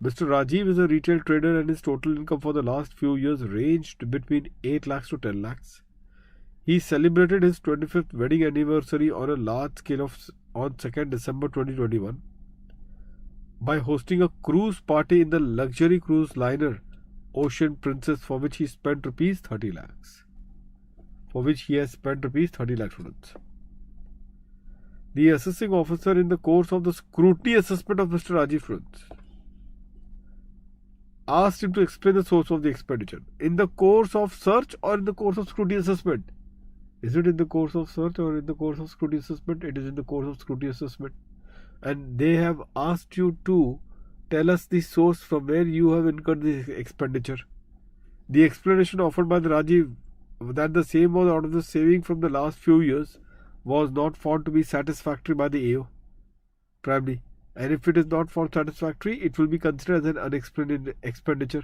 Mr. Rajiv is a retail trader and his total income for the last few years ranged between 8 lakhs to 10 lakhs. He celebrated his 25th wedding anniversary on a large scale on 2nd December 2021 by hosting a cruise party in the luxury cruise liner Ocean Princess, for which he spent rupees 30 lakhs. For which he has spent rupees 30 lakhs, students. The assessing officer, in the course of the scrutiny assessment of Mr. Rajiv, students, asked him to explain the source of the expenditure. In the course of search or in the course of scrutiny assessment? Is it in the course of search or in the course of scrutiny assessment? It is in the course of scrutiny assessment. And they have asked you to tell us the source from where you have incurred the expenditure. The explanation offered by the Rajiv that the same was out of the saving from the last few years was not found to be satisfactory by the AO, primarily. And if it is not found satisfactory, it will be considered as an unexplained expenditure.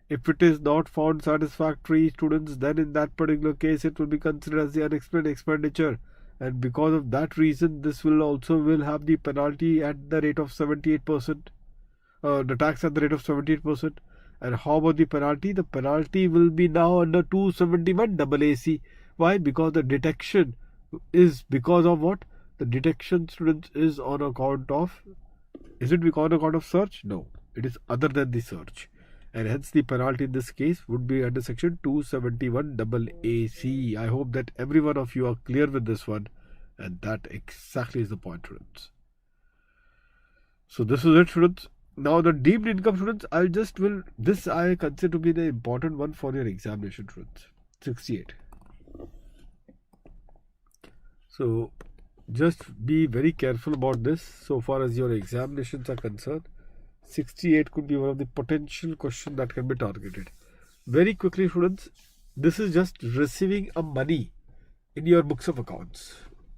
If it is not found satisfactory, students, then in that particular case, it will be considered as the unexplained expenditure. And because of that reason, this will have the penalty at the rate of 78%. The tax at the rate of 78%. And how about the penalty? The penalty will be now under 271 AAC. Why? Because the detection is because of what? The detection, students, is on account of... Is it on account of search? No. It is other than the search. And hence the penalty in this case would be under section 271 AAC. I hope that every one of you are clear with this one. And that exactly is the point, students. So this is it, students. Now the deemed income, students, this I consider to be the important one for your examination, students. 68. So just be very careful about this so far as your examinations are concerned. 68 could be one of the potential questions that can be targeted. Very quickly, students, this is just receiving a money in your books of accounts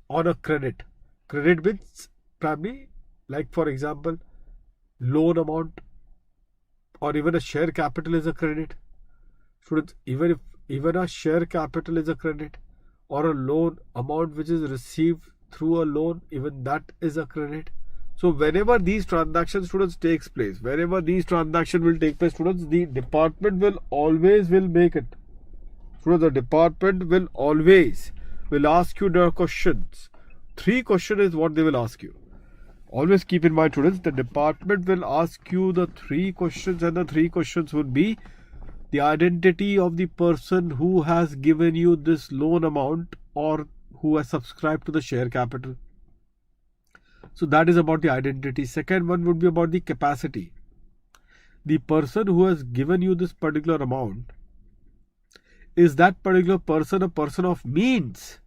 on a credit. Credit means probably, like for example, loan amount or even a share capital is a credit. Students, even a share capital is a credit, or a loan amount which is received through a loan, even that is a credit. So whenever these transactions, students, takes place, wherever these transactions will take place, students, the department will make it. Students, the department will ask you the questions. 3 questions is what they will ask you. Always keep in mind, students, the department will ask you the 3 questions, and the 3 questions would be the identity of the person who has given you this loan amount or who has subscribed to the share capital. So that is about the identity. Second one would be about the capacity. The person who has given you this particular amount, is that particular person a person of means?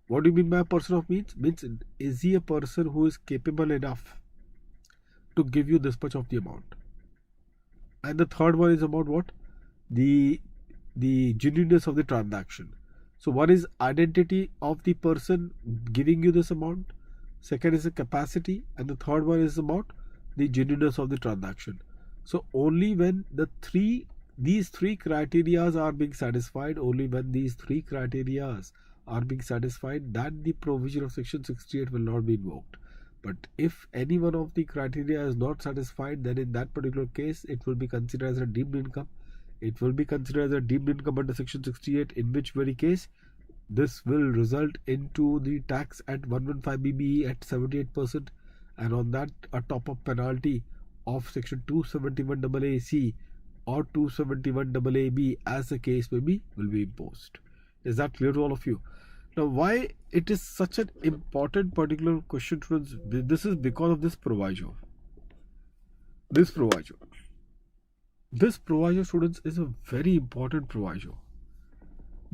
What do you mean by a person of means? Means, is he a person who is capable enough to give you this much of the amount? And the third one is about what? The genuineness of the transaction. So one is identity of the person giving you this amount. Second is the capacity, and the third one is about the genuineness of the transaction. So only when these three criteria are being satisfied, that the provision of section 68 will not be invoked. But if any one of the criteria is not satisfied, then in that particular case, it will be considered as a deemed income. It will be considered as a deemed income under section 68, in which very case this will result into the tax at 115 BBE at 78%, and on that a top-up penalty of section 271 AAC or 271 AAB, as the case may be, will be imposed. Is that clear to all of you? Now, why it is such an important particular question, students? This is because of this proviso. This proviso, students, is a very important proviso,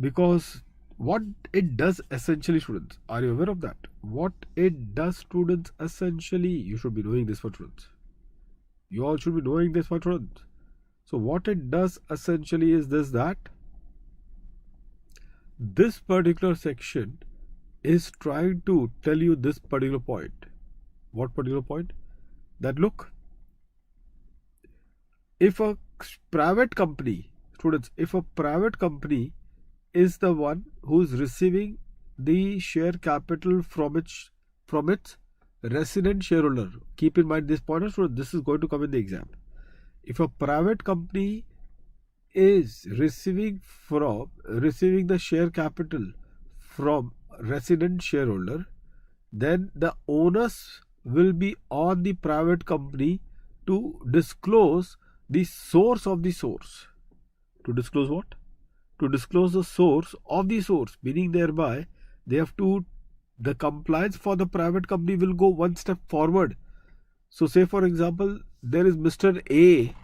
because what it does essentially, students, are you aware of that? What it does, students, essentially, you should be knowing this one, students. You all should be knowing this one, students. So what it does essentially is that this particular section is trying to tell you this particular point. What particular point? That look, if a private company, students, if a private company is the one who is receiving the share capital from its resident shareholder. Keep in mind this point, so this is going to come in the exam. If a private company is receiving the share capital from resident shareholder, then the onus will be on the private company to disclose the source of the source. To disclose what? To disclose the source of the source, meaning thereby the compliance for the private company will go one step forward. So say for example, there is Mr. A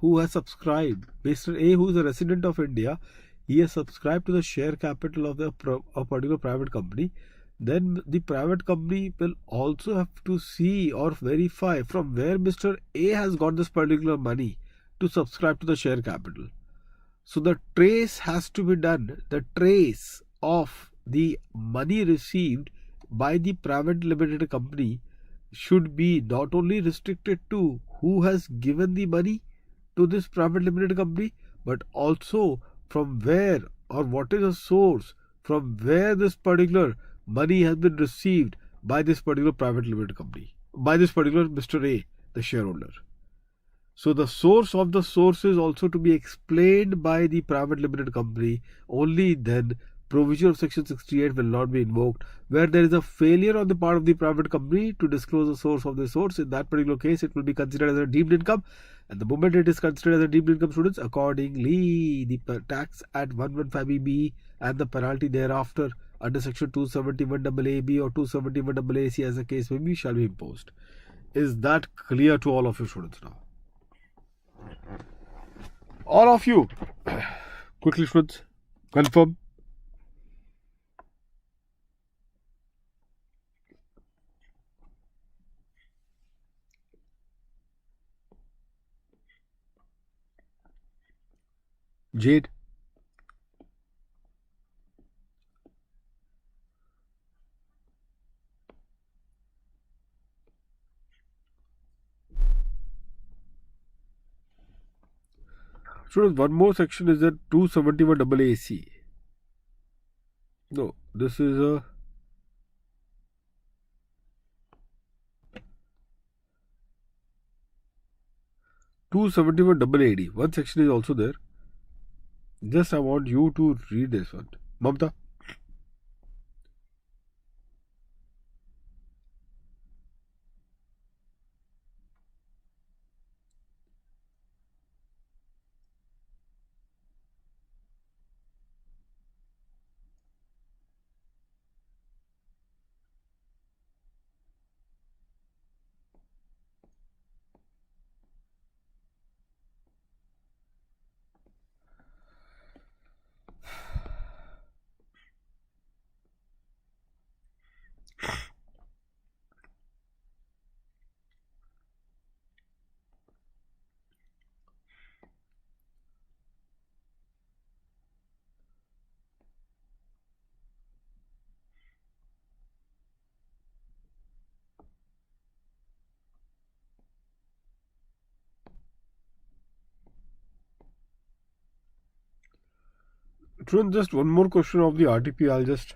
who has subscribed, Mr. A who is a resident of India, he has subscribed to the share capital of a particular private company. Then the private company will also have to see or verify from where Mr. A has got this particular money to subscribe to the share capital. So the trace has to be done. The trace of the money received by the private limited company should be not only restricted to who has given the money to this private limited company, but also from where or what is the source from where this particular money has been received by this particular private limited company, by this particular Mr. A, the shareholder. So the source of the source is also to be explained by the private limited company. Only then provision of section 68 will not be invoked. Where there is a failure on the part of the private company to disclose the source of the source, in that particular case it will be considered as a deemed income, and the moment it is considered as a deemed income, students, accordingly the tax at 115BB and the penalty thereafter under section 271AA or 271AA as the case may be shall be imposed. Is that clear to all of you students now? All of you, quickly students, confirm. Jade. Students, one more section is that 271AA. No, this is a 271AD. One section is also there. Just I want you to read this one. Mamta. Students, just one more question of the RTP. I'll just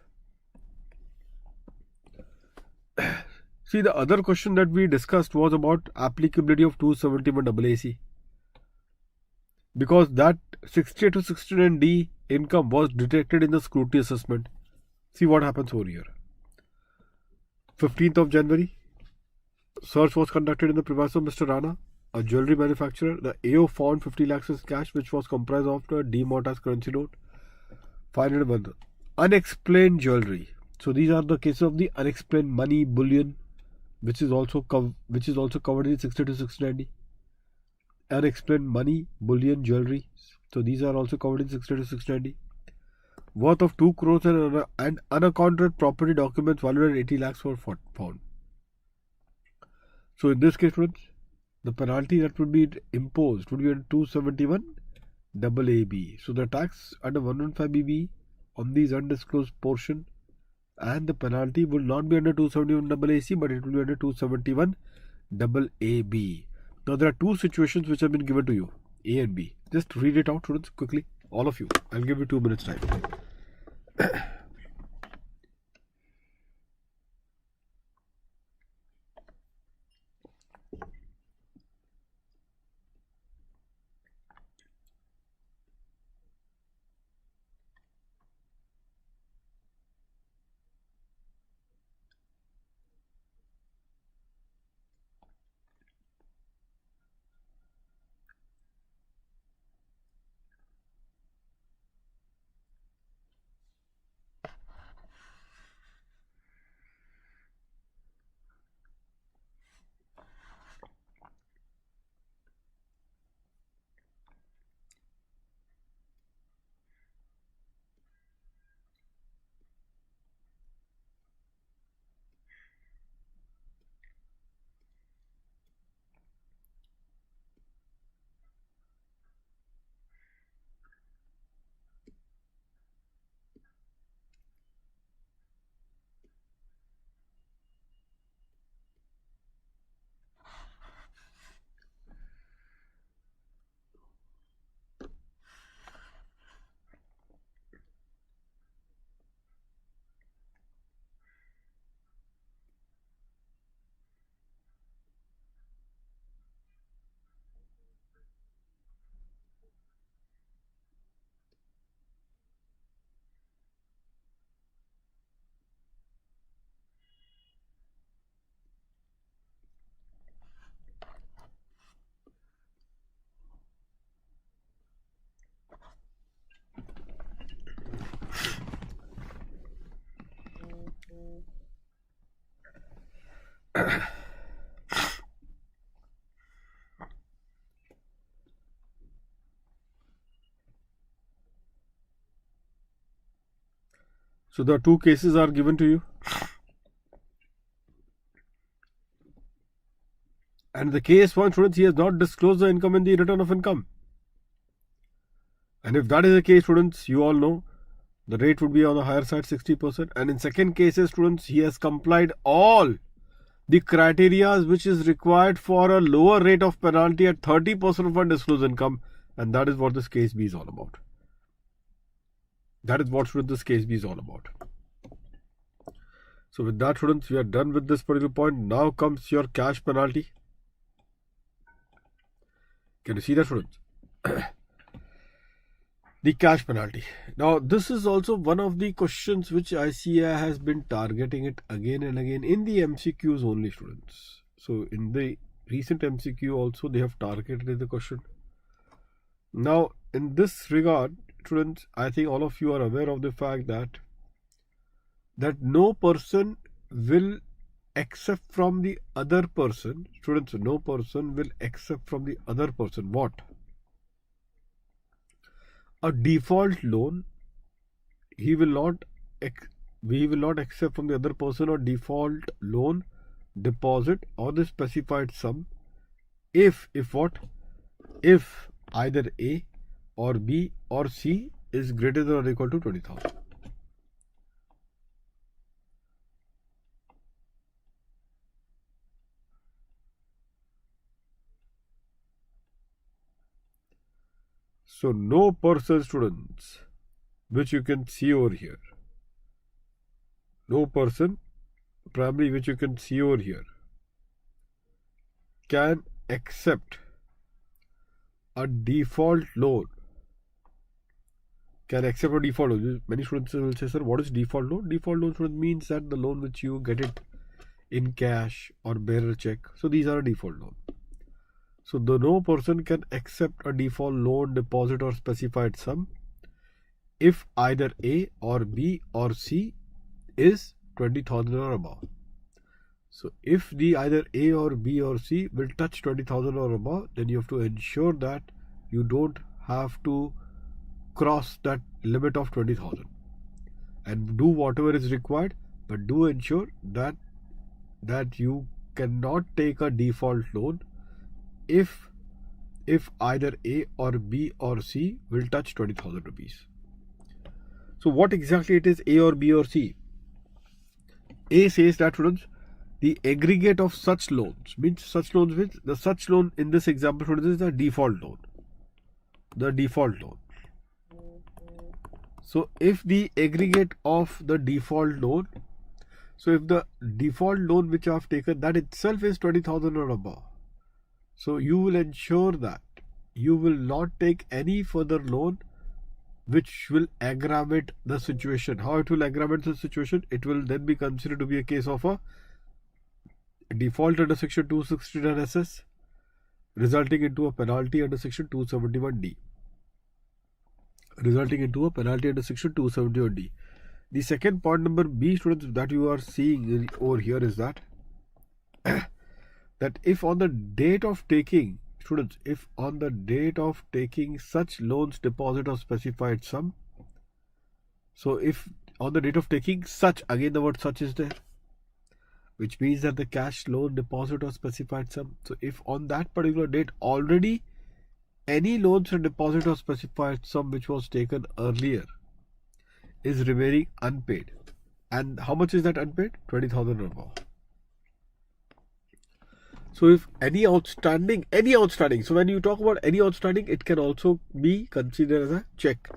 see the other question that we discussed was about applicability of 271AA. Because that 68 to 69D income was detected in the scrutiny assessment. See what happens over here. 15th of January, search was conducted in the premises of Mr. Rana, a jewelry manufacturer. The AO found 50 lakhs as cash, which was comprised of the demonetized currency note, 501 unexplained jewelry. So these are the cases of the unexplained money, bullion, which is also covered in 60 to 69D. Unexplained money, bullion, jewelry. So these are also covered in 60 to 69D. Worth of 2 crores and unaccounted property documents valued at 80 lakhs were found. So in this case, students, the penalty that would be imposed would be under 271AA. So the tax under 115BB on these undisclosed portion, and the penalty will not be under 271AA, but it will be under 271AA. Now there are two situations which have been given to you, A and B. Just read it out, students, quickly. All of you. I'll give you 2 minutes time. So the 2 cases are given to you. And the case 1, students, he has not disclosed the income in the return of income. And if that is the case, students, you all know the rate would be on the higher side, 60%. And in second cases, students, he has complied all the criteria which is required for a lower rate of penalty at 30% of undisclosed income. And that is what this case B is all about. That is what, students, this case B is all about. So with that, students, we are done with this particular point. Now comes your cash penalty. Can you see that, students? The cash penalty. Now, this is also one of the questions which ICAI has been targeting it again and again in the MCQs only, students. So, in the recent MCQ also, they have targeted the question. Now, in this regard, students, I think all of you are aware of the fact that no person will accept from the other person. Students, no person will accept from the other person what? A default loan. We will not accept from the other person a default loan, deposit or the specified sum if what? If either A or B or C is greater than or equal to 20,000. So no person, students, which you can see over here. No person, primarily which you can see over here, can accept a default loan. Can accept a default loan. Many students will say, sir, what is default loan? Default loan, students, means that the loan which you get it in cash or bearer check. So these are a default loan. So no person can accept a default loan, deposit or specified sum if either A or B or C is 20,000 or above. So if the either A or B or C will touch 20,000 or above, then you have to ensure that you don't have to cross that limit of 20,000 and do whatever is required, but do ensure that you cannot take a default loan if either A or B or C will touch 20,000 rupees. So what exactly it is A or B or C? A says that, students, the aggregate of such loans means such loans with the such loan in this example, students, is the default loan. The default loan. So if the aggregate of the default loan, so if the default loan which I have taken, that itself is 20,000 or above, so you will ensure that you will not take any further loan which will aggravate the situation. How it will aggravate the situation? It will then be considered to be a case of a default under section 269 SS, resulting into a penalty under section 271D. The second point number B, students, that you are seeing over here is that that if on the date of taking, students, if on the date of taking such loans deposit or specified sum, so if on the date of taking such, again the word such is there, which means that the cash loan deposit or specified sum, so if on that particular date already any loans or deposit or specified sum which was taken earlier is remaining unpaid, and how much is that unpaid? 20,000 or above. So if any outstanding, so when you talk about any outstanding, it can also be considered as a check.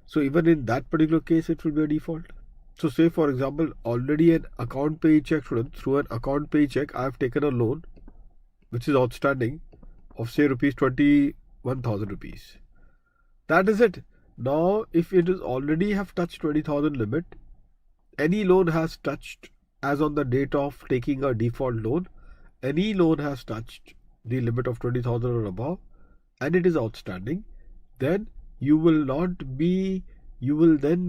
So even in that particular case, it will be a default. So say for example, already an account pay check, students, through an account pay check, I have taken a loan which is outstanding of say rupees 21,000 rupees. That is it. Now, if it is already have touched 20,000 limit, any loan has touched as on the date of taking a default loan, any loan has touched the limit of 20,000 or above, and it is outstanding, then you will then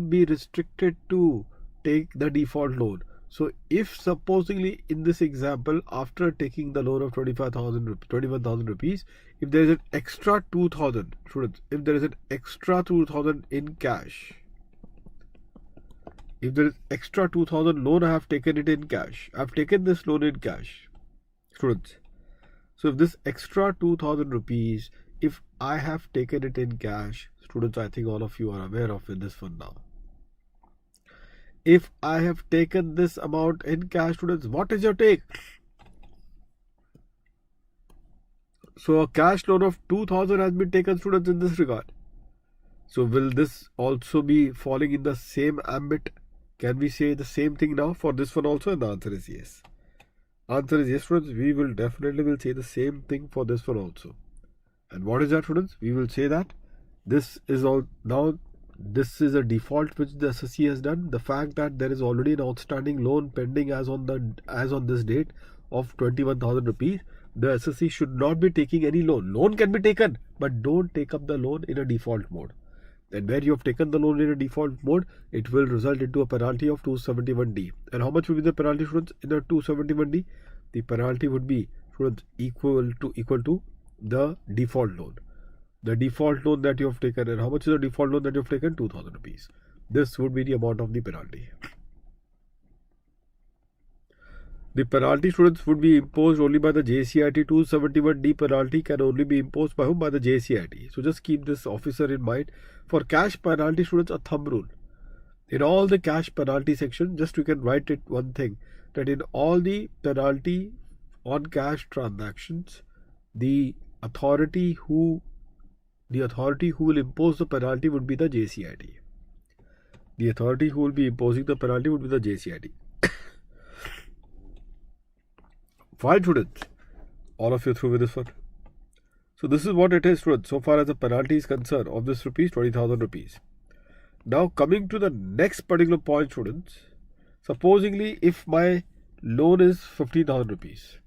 be restricted to take the default loan. So if supposedly in this example, after taking the loan of 21,000 rupees, if there is an extra 2,000, students, if there is an extra 2,000 in cash, if there is extra 2,000 loan, I have taken it in cash. I have taken this loan in cash, students. So if this extra 2,000 rupees, if I have taken it in cash, students, I think all of you are aware of this one now. If I have taken this amount in cash, students, what is your take? So a cash loan of 2,000 has been taken, students, in this regard. So will this also be falling in the same ambit? Can we say the same thing now for this one also? And the answer is yes. Answer is yes, students. We will definitely say the same thing for this one also. And what is that, students? We will say that this is all now. This is a default which the SSC has done. The fact that there is already an outstanding loan pending as on this date of 21,000 rupees, the SSC should not be taking any loan. Loan can be taken, but don't take up the loan in a default mode. And where you have taken the loan in a default mode, it will result into a penalty of 271D. And how much will be the penalty, students, in a 271D? The penalty would be, students, equal to the default loan. The default loan that you have taken, and how much is the default loan that you have taken? 2,000 rupees. This would be the amount of the penalty. The penalty, students, would be imposed only by the JCIT. 271D penalty can only be imposed by whom? By the JCIT. So just keep this officer in mind. For cash penalty, students, a thumb rule. In all the cash penalty section, just you can write it one thing, that in all the penalty on cash transactions, the authority who will impose the penalty would be the JCIT. The authority who will be imposing the penalty would be the JCIT. Fine, students. All of you through with this one. So this is what it is, students, so far as the penalty is concerned of this rupees 20,000 rupees. Now coming to the next particular point, students. Supposingly, if my loan is 15,000 rupees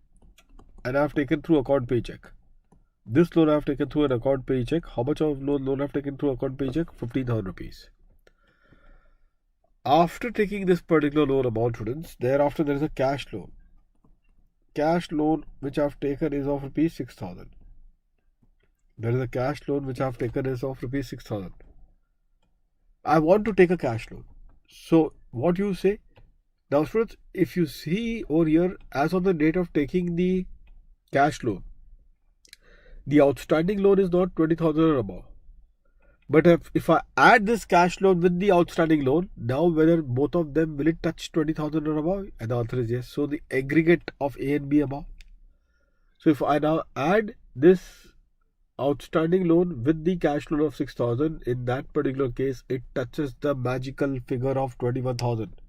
and I have taken through account pay check. This loan I have taken through an account pay check. How much of loan I have taken through account pay check? 15,000 rupees. After taking this particular loan amount, students, thereafter there is a cash loan. Cash loan which I have taken is of rupees 6,000. There is a cash loan which I have taken is of rupees 6,000. I want to take a cash loan. So what you say? Now, students, if you see over here, as on the date of taking the cash loan, the outstanding loan is not 20,000 or above. But if I add this cash loan with the outstanding loan, now whether both of them will it touch 20,000 or above? And the answer is yes. So the aggregate of A and B above. So if I now add this outstanding loan with the cash loan of 6,000. In that particular case, it touches the magical figure of 21,000.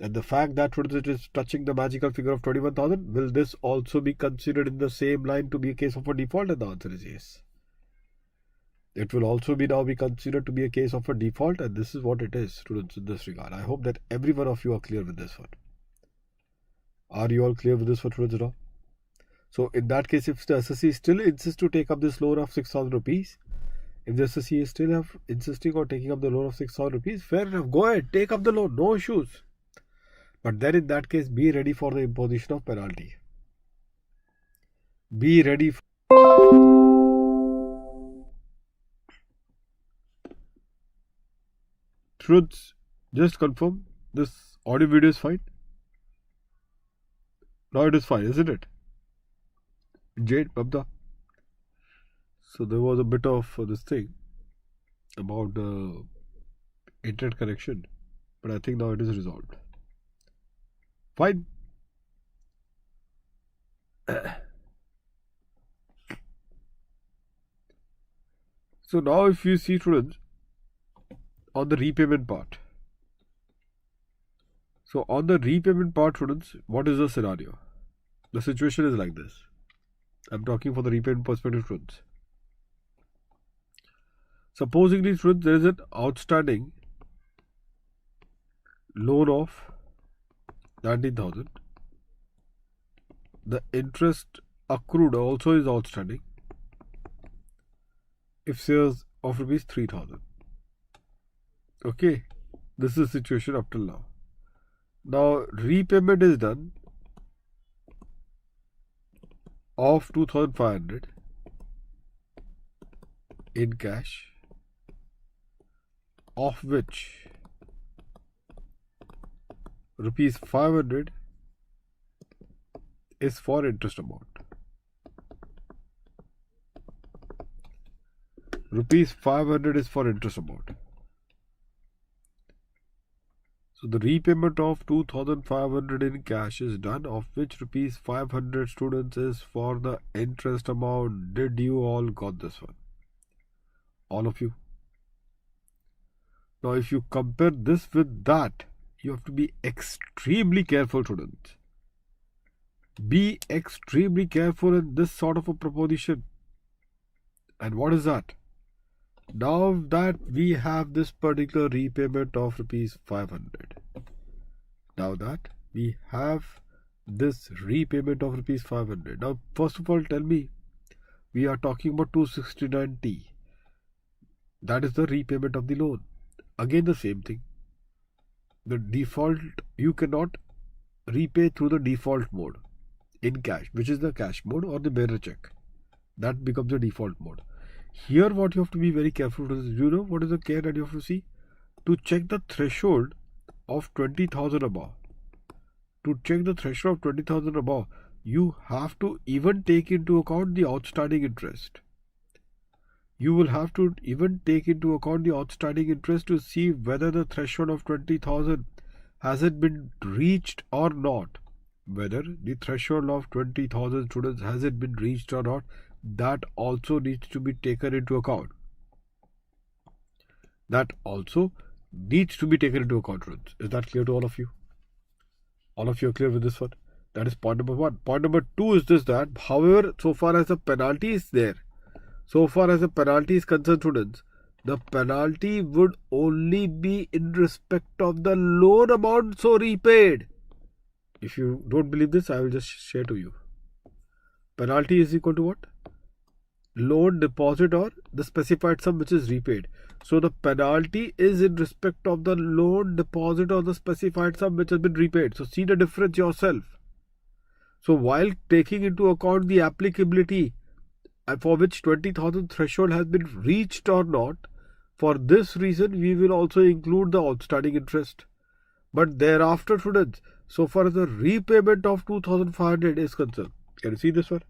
And the fact that it is touching the magical figure of 21,000, will this also be considered in the same line to be a case of a default? And the answer is yes. It will also be now be considered to be a case of a default, and this is what it is, students, in this regard. I hope that every one of you are clear with this one. Are you all clear with this one, students, now? So in that case, if the SSE still insists to take up this loan of 6,000 rupees, if the SSE is still insisting on taking up the loan of 6,000 rupees, fair enough, go ahead, take up the loan, no issues. But then in that case, be ready for the imposition of penalty. Be ready for... Students, just confirm this audio video is fine. Now it is fine, isn't it? Jade, Babda. So there was a bit of this thing about the internet connection, but I think now it is resolved. Fine. So now if you see, students, on the repayment part. So on the repayment part, students, what is the scenario? The situation is like this. I'm talking for the repayment perspective, students. Supposingly, students, there is an outstanding loan of 19,000. The interest accrued also is outstanding. If sales of rupees 3,000. Okay, this is the situation up till now. Now repayment is done of 2,500 in cash, of which rupees 500 is for interest amount. Rupees 500 is for interest amount. So the repayment of 2,500 in cash is done, of which rupees 500, students, is for the interest amount. Did you all got this one? All of you? Now if you compare this with that, you have to be extremely careful, students. Be extremely careful in this sort of a proposition. And what is that? Now that we have this particular repayment of rupees 500. Now that we have this repayment of rupees 500. Now first of all, tell me, we are talking about 269T. That is the repayment of the loan. Again the same thing. The default, you cannot repay through the default mode in cash, which is the cash mode or the bearer check. That becomes the default mode. Here what you have to be very careful with is, you know what is the care that you have to see? To check the threshold of 20,000 above. To check the threshold of 20,000 above, you have to even take into account the outstanding interest. You will have to even take into account the outstanding interest to see whether the threshold of 20,000 has it been reached or not. Whether the threshold of 20,000 students has it been reached or not, that also needs to be taken into account. That also needs to be taken into account, students. Is that clear to all of you? All of you are clear with this one? That is point number one. Point number two is this, that however, so far as the penalty is there, so far as the penalty is concerned, students, the penalty would only be in respect of the loan amount so repaid. If you don't believe this, I will just share to you. Penalty is equal to what? Loan, deposit, or the specified sum which is repaid. So the penalty is in respect of the loan, deposit, or the specified sum which has been repaid. So see the difference yourself. So while taking into account the applicability for which 20,000 threshold has been reached or not, for this reason we will also include the outstanding interest. But thereafter, students, so far as the repayment of 2,500 is concerned, can you see this one?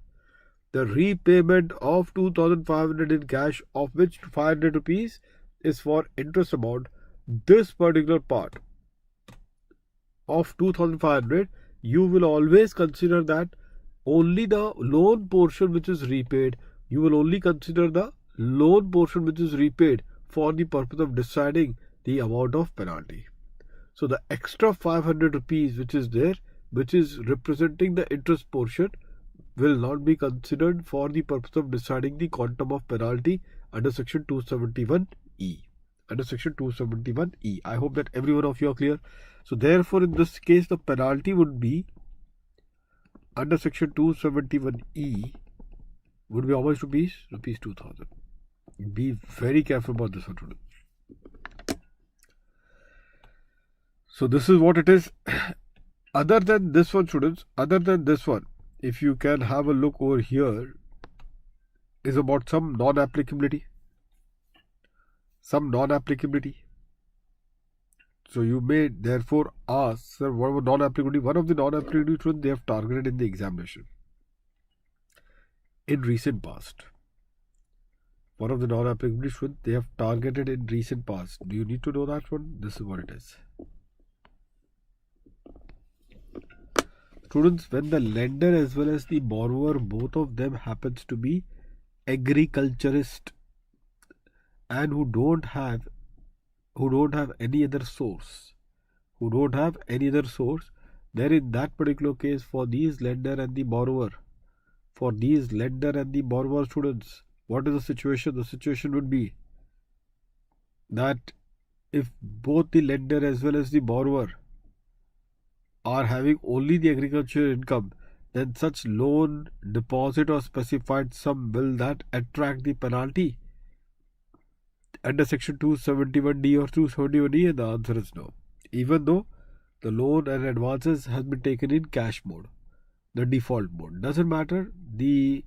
The repayment of 2,500 in cash, of which 500 rupees is for interest amount. This particular part of 2,500, you will always consider that only the loan portion which is repaid, you will only consider the loan portion which is repaid for the purpose of deciding the amount of penalty. So the extra 500 rupees which is there, which is representing the interest portion, will not be considered for the purpose of deciding the quantum of penalty under section 271E. Under section 271E. I hope that every one of you are clear. So therefore, in this case, the penalty would be under section 271E would be how much rupees? Rupees 2000. Be very careful about this one, students. So this is what it is. Other than this one, students, other than this one, if you can have a look over here, is about some non-applicability. Some non-applicability. So you may therefore ask, sir, what about non-applicability? One of the non-applicability students they have targeted in the examination in recent past. One of the non-applicability students they have targeted in recent past. Do you need to know that one? This is what it is. Students, when the lender as well as the borrower, both of them happens to be agriculturist and who don't have any other source, then in that particular case, for these lender and the borrower, students, what is the situation? The situation would be that if both the lender as well as the borrower are having only the agricultural income, then such loan, deposit or specified sum will that attract the penalty under section 271D or 271E? And the answer is no. Even though the loan and advances has been taken in cash mode, the default mode, doesn't matter. The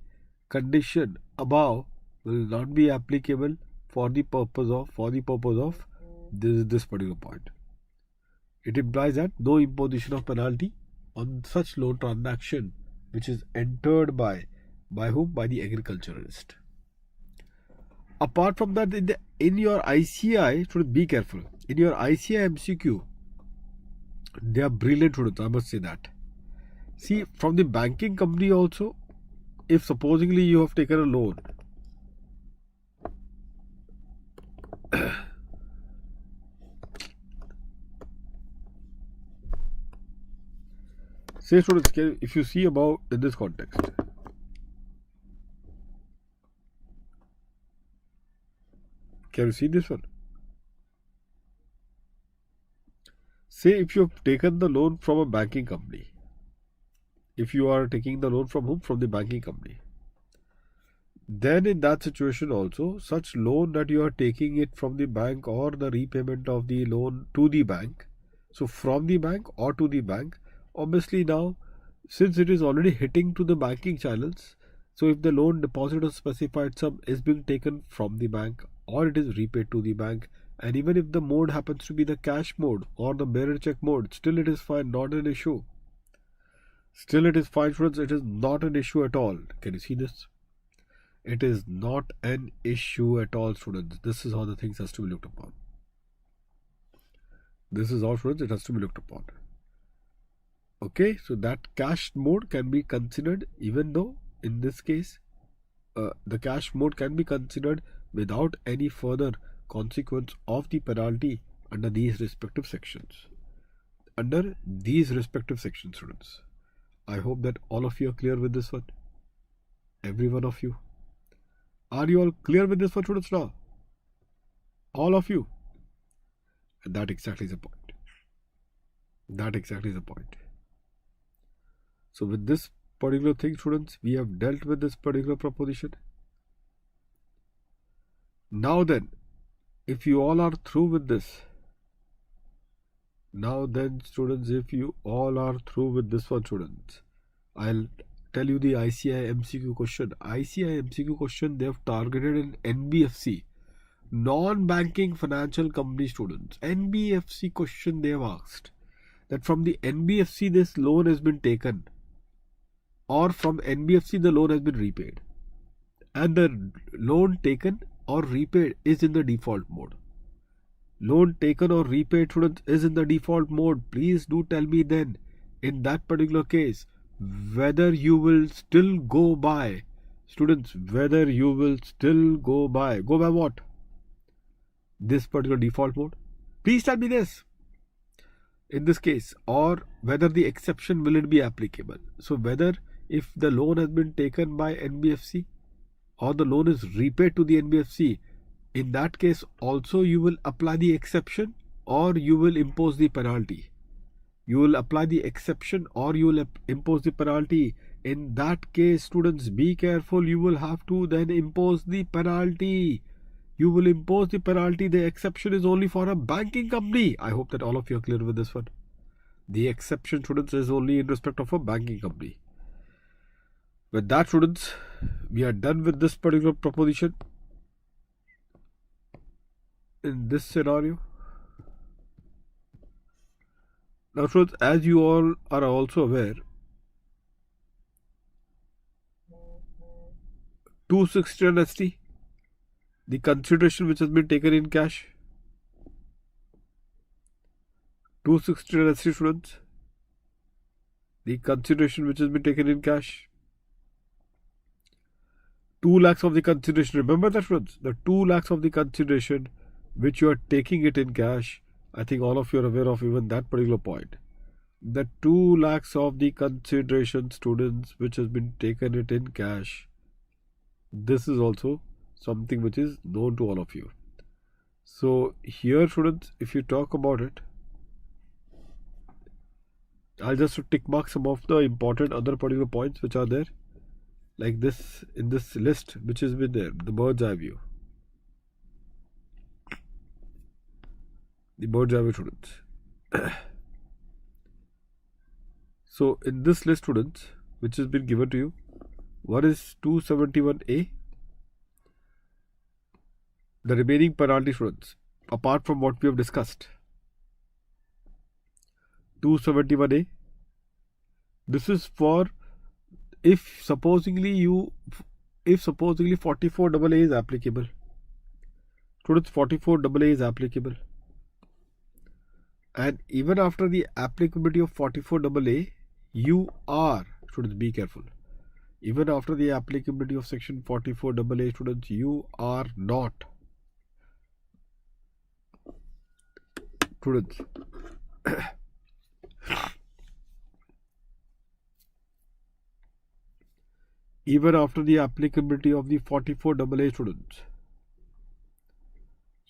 condition above will not be applicable for the purpose of this particular point. It implies that no imposition of penalty on such loan transaction which is entered by whom? By the agriculturalist. Apart from that, in your ICI, students, be careful. In your ICI MCQ, they are brilliant students, I must say that. See, from the banking company also, if supposedly you have taken a loan, say students, if you see about in this context, can you see this one? Say if you have taken the loan from a banking company, if you are taking the loan from whom? From the banking company. Then in that situation also, such loan that you are taking it from the bank or the repayment of the loan to the bank, so from the bank or to the bank, obviously now, since it is already hitting to the banking channels, so if the loan deposit or specified sum is being taken from the bank or it is repaid to the bank, and even if the mode happens to be the cash mode or the bearer check mode, still it is fine, not an issue. Still it is fine, friends. It is not an issue at all. Can you see this? It is not an issue at all, students. This is how the things has to be looked upon. This is how, students, it has to be looked upon. Okay, so that cash mode can be considered, even though in this case the cash mode can be considered without any further consequence of the penalty under these respective sections. Under these respective sections, students. I hope that all of you are clear with this one. Every one of you. Are you all clear with this one, students, now? All of you. And that exactly is the point. That exactly is the point. So with this particular thing, students, we have dealt with this particular proposition. Now then, if you all are through with this, now then, students, if you all are through with this one, students, I'll tell you the ICI MCQ question. ICI MCQ question, they have targeted in NBFC, non-banking financial company students. NBFC question they have asked that from the NBFC this loan has been taken, or from NBFC the loan has been repaid, and the loan taken or repaid is in the default mode. Loan taken or repaid, students, is in the default mode. Please do tell me then, in that particular case, whether you will still go by Students, whether you will still go by what? This particular default mode? Please tell me this. In this case, or whether the exception will it be applicable. So whether if the loan has been taken by NBFC or the loan is repaid to the NBFC, in that case also you will apply the exception or you will impose the penalty. You will apply the exception or you will impose the penalty. In that case, students, be careful. You will have to then impose the penalty. You will impose the penalty. The exception is only for a banking company. I hope that all of you are clear with this one. The exception, students, is only in respect of a banking company. With that, students, we are done with this particular proposition. In this scenario. Now, students, as you all are also aware, 260 ST, the consideration which has been taken in cash. 260 ST, students, the consideration which has been taken in cash. 2 lakhs of the consideration. Remember that, students, the 2 lakhs of the consideration which you are taking it in cash. I think all of you are aware of even that particular point. The 2 lakhs of the consideration, students, which has been taken it in cash. This is also something which is known to all of you. So here, students, if you talk about it, I'll just tick mark some of the important other particular points which are there, like this in this list which has been there, the bird's eye view. The bird's eye view, students. So in this list, students, which has been given to you, what is 271A? The remaining penalty, students, apart from what we have discussed. 271A. This is for if supposedly 44AA is applicable. Students, 44AA is applicable. And even after the applicability of 44AA, you are, students, be careful. Even after the applicability of section 44AA, students, you are not. Students, even after the applicability of the 44AA, students,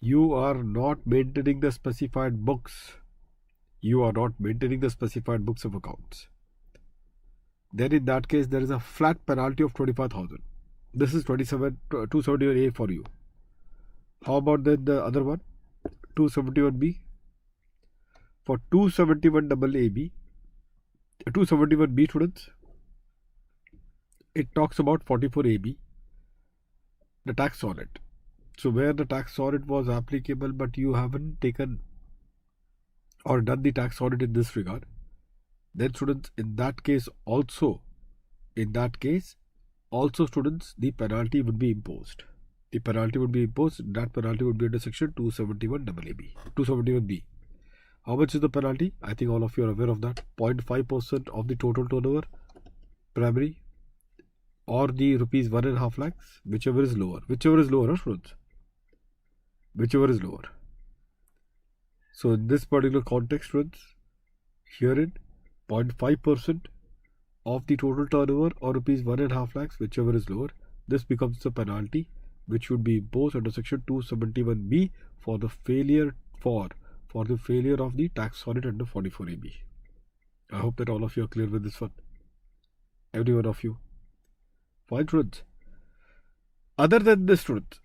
you are not maintaining the specified books. You are not maintaining the specified books of accounts. Then in that case, there is a flat penalty of 25,000. This is 271A for you. How about then the other one? 271B. For 271B, 271B, students, it talks about 44AB, the tax on it. So where the tax on it was applicable, but you haven't taken or done the tax audit in this regard, then students, in that case also, students, the penalty would be imposed. The penalty would be imposed. That penalty would be under section 271B. How much is the penalty? I think all of you are aware of that. 0.5% of the total turnover, primary, or the rupees 1.5 lakhs, whichever is lower. Whichever is lower, students. Whichever is lower. So in this particular context, students, herein 0.5% of the total turnover or rupees 1.5 lakhs, whichever is lower, this becomes the penalty which would be imposed under section 271B for the failure of the tax audit under 44AB. I hope that all of you are clear with this one. Every one of you. Fine, students. Other than this, students,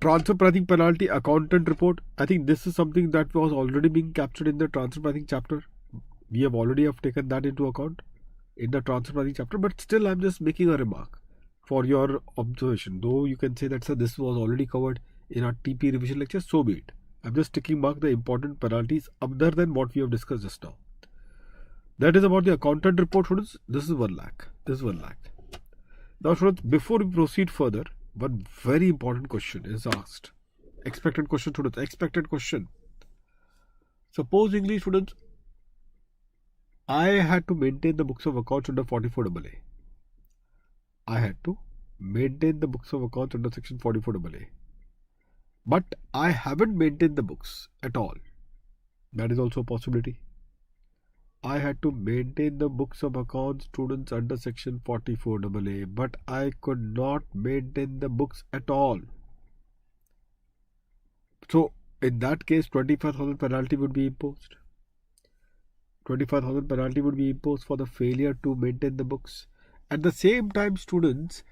transfer pricing penalty accountant report. I think this is something that was already being captured in the transfer pricing chapter. We have already taken that into account in the transfer pricing chapter, but still I'm just making a remark for your observation. Though you can say that, sir, this was already covered in our TP revision lecture, so be it. I'm just ticking mark the important penalties other than what we have discussed just now. That is about the accountant report, students. This is 1 lakh. This is 1 lakh. Now, students, before we proceed further, one very important question is asked. Expected question, students. Expected question. Supposingly, students, I had to maintain the books of accounts under 44AA. I had to maintain the books of accounts under section 44AA. But I haven't maintained the books at all. That is also a possibility. I had to maintain the books of accounts students under section 44AA, but I could not maintain the books at all. So in that case, 25,000 penalty would be imposed. 25,000 penalty would be imposed for the failure to maintain the books. At the same time, students,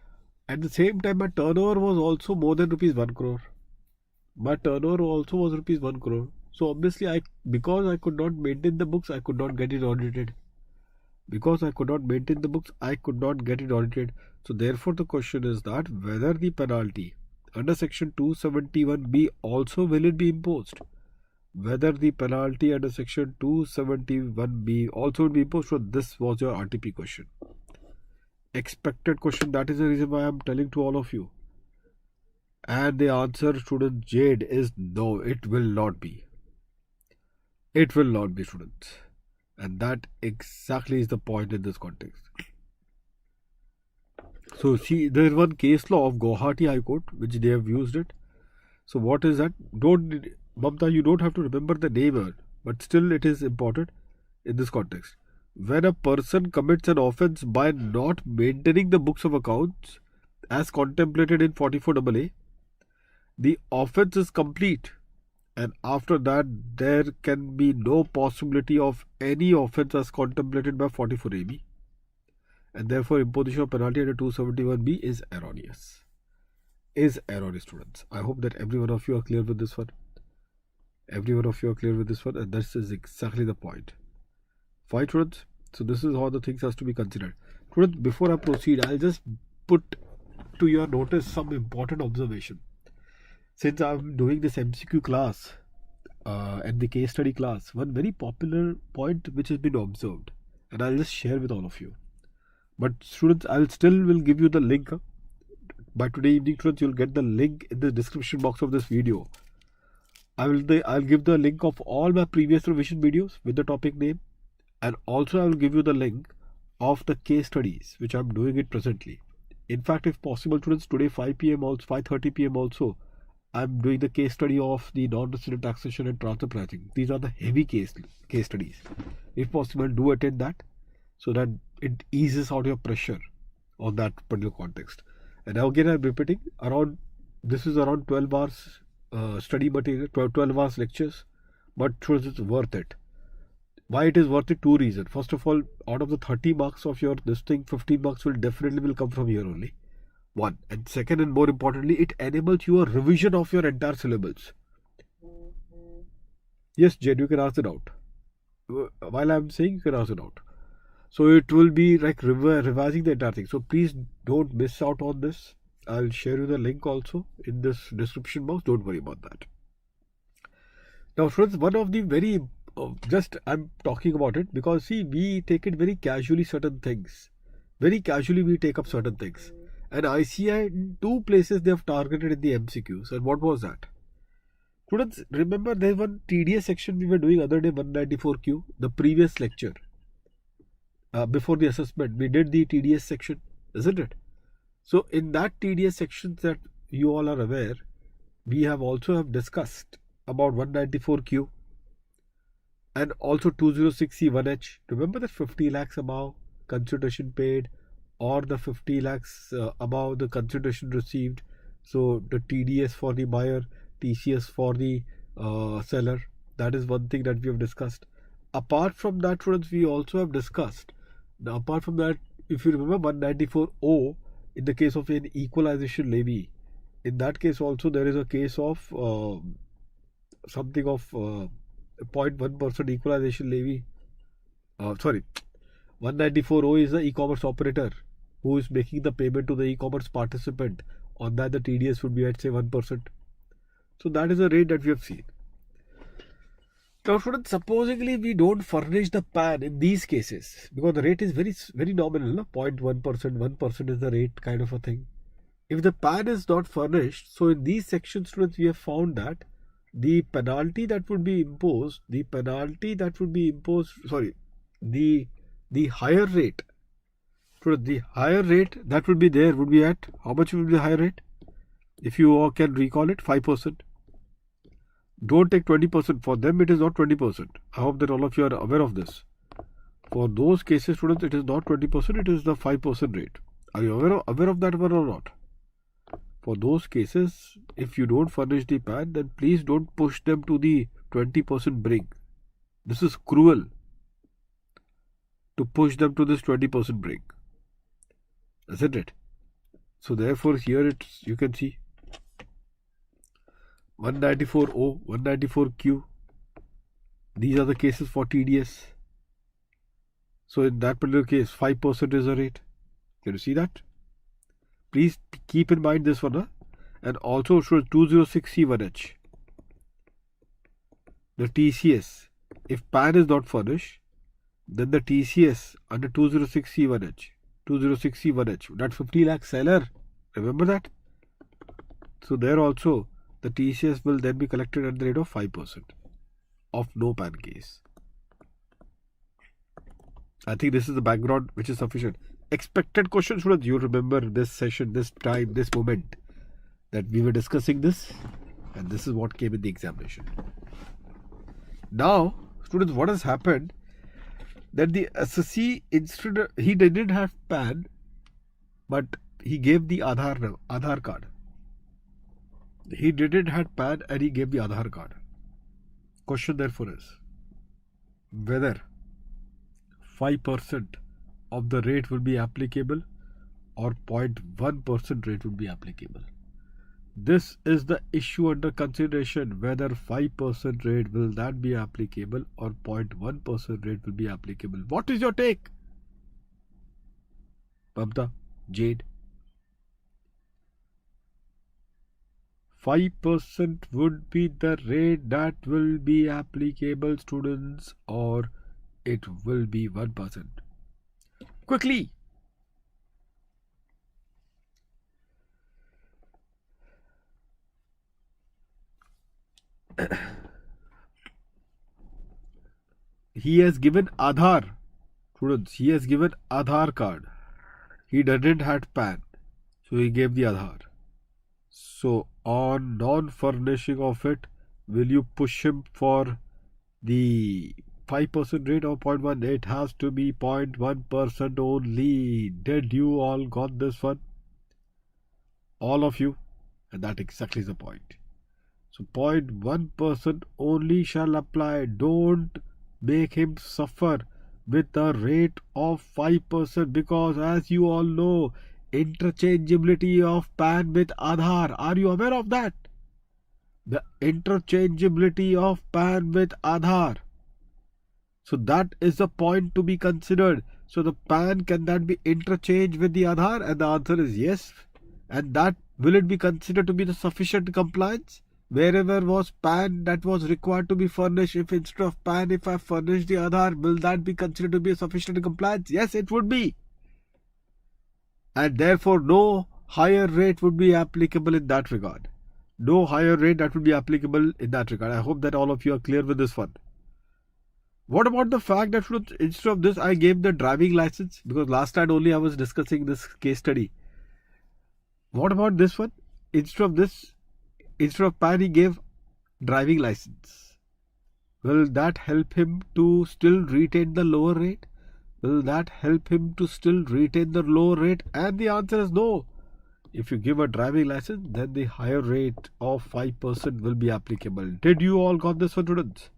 my turnover was also more than rupees 1 crore. My turnover also was rupees 1 crore. So obviously, because I could not maintain the books, I could not get it audited. Because I could not maintain the books, I could not get it audited. So therefore, the question is that whether the penalty under section 271B also will it be imposed? Whether the penalty under section 271B also will be imposed. So this was your RTP question. Expected question. That is the reason why I am telling to all of you. And the answer, student Jade, is no, it will not be. It will not be, students. And that exactly is the point in this context. So see, there is one case law of Guwahati High Court which they have used it. So what is that? Mamta, you don't have to remember the name, but still it is important in this context. When a person commits an offence by not maintaining the books of accounts as contemplated in 44AA, the offence is complete. And after that, there can be no possibility of any offence as contemplated by 44AB. And therefore, imposition of penalty under 271B is erroneous. Is erroneous, students. I hope that every one of you are clear with this one. Every one of you are clear with this one. And this is exactly the point. Fine, students. So this is how the things has to be considered. Students, before I proceed, I'll just put to your notice some important observation. Since I'm doing this MCQ class and the case study class, one very popular point which has been observed, and I'll just share with all of you. But students, will give you the link. By today evening, students, you'll get the link in the description box of this video. I'll give the link of all my previous revision videos with the topic name, and also I will give you the link of the case studies which I'm doing it presently. In fact, if possible, students, today 5 p.m. also 5:30 p.m. also, I'm doing the case study of the non-resident taxation and transfer pricing. These are the heavy case studies. If possible, do attend that so that it eases out your pressure on that particular context. And now again, I'm repeating, this is around 12 hours study material, 12 hours lectures, but it's worth it. Why it is worth it? Two reasons. First of all, out of the 30 marks of your 15 marks will definitely come from here only. One. And second, and more importantly, it enables you a revision of your entire syllabus. Yes, Jed, you can ask it out. While I'm saying, you can ask it out. So it will be like revising the entire thing. So please don't miss out on this. I'll share you the link also in this description box. Don't worry about that. Now, friends, one of the very I'm talking about it because see, we take it very casually, certain things. Very casually we take up certain things. And ICI, in two places they have targeted in the MCQs. And what was that? Students, remember there's one TDS section we were doing other day, 194Q, the previous lecture. Before the assessment, we did the TDS section, isn't it? So in that TDS section that you all are aware, we have also discussed about 194Q and also 206C1H. Remember that 50 lakhs above consideration paid or the 50 lakhs above the consideration received. So the TDS for the buyer, TCS for the seller. That is one thing that we have discussed. Apart from that, friends, we also have discussed. Now, apart from that, if you remember 194O, in the case of an equalization levy, in that case also there is a case of something of 0.1% equalization levy. 194O is the e-commerce operator who is making the payment to the e-commerce participant. On that, the TDS would be at say 1%. So that is the rate that we have seen. Now, students, supposingly we don't furnish the PAN in these cases because the rate is very nominal, no? 0.1%, 1% is the rate kind of a thing. If the PAN is not furnished, so in these sections, students, we have found that the penalty that would be imposed, the higher rate So the higher rate that would be there would be at, how much will be the higher rate? If you all can recall it, 5%. Don't take 20%. For them, it is not 20%. I hope that all of you are aware of this. For those cases, students, it is not 20%, it is the 5% rate. Are you aware of that one or not? For those cases, if you don't furnish the PAN, then please don't push them to the 20% brink. This is cruel to push them to this 20% brink, isn't it? So therefore, here you can see 194O, 194Q. These are the cases for TDS. So in that particular case, 5% is the rate. Can you see that? Please keep in mind this one. Huh? And also show 206C1H. The TCS. If PAN is not furnished, then the TCS under 206C1H. 206C1H. That 50 lakh seller. Remember that? So there also, the TCS will then be collected at the rate of 5% of no PAN case. I think this is the background which is sufficient. Expected question, students, you remember this session, this time, this moment that we were discussing this, and this is what came in the examination. Now, students, what has happened that the SSC, instead, he didn't have PAN, but he gave the Aadhaar card. He didn't have PAN and he gave the Aadhaar card. Question therefore is whether 5% of the rate will be applicable or 0.1% rate will be applicable. This is the issue under consideration, whether 5% rate will that be applicable or 0.1% rate will be applicable. What is your take? Mamta, Jade. 5% would be the rate that will be applicable, students, or it will be 1%. Quickly. He has given Aadhaar. Students, he has given Aadhaar card. He didn't have PAN. So he gave the Aadhaar. So on non-furnishing of it, will you push him for the 5% rate or 0.1? It has to be 0.1% only. Did you all got this one? All of you? And that exactly is the point. So 0.1% only shall apply. Don't make him suffer with the rate of 5%, because as you all know, interchangeability of PAN with Aadhaar. Are you aware of that? The interchangeability of PAN with Aadhaar. So that is the point to be considered. So the PAN, can that be interchanged with the Aadhaar? And the answer is yes. And that, will it be considered to be the sufficient compliance? Wherever was PAN that was required to be furnished, if instead of PAN, if I furnish the Aadhaar, will that be considered to be a sufficient compliance? Yes, it would be. And therefore no higher rate would be applicable in that regard. No higher rate that would be applicable in that regard. I hope that all of you are clear with this one. What about the fact that instead of this I gave the driving license? Because last time only I was discussing this case study. What about this one? Instead of this, instead of PAN he gave driving license. Will that help him to still retain the lower rate? Will that help him to still retain the lower rate? And the answer is no. If you give a driving license, then the higher rate of 5% will be applicable. Did you all got this one, students?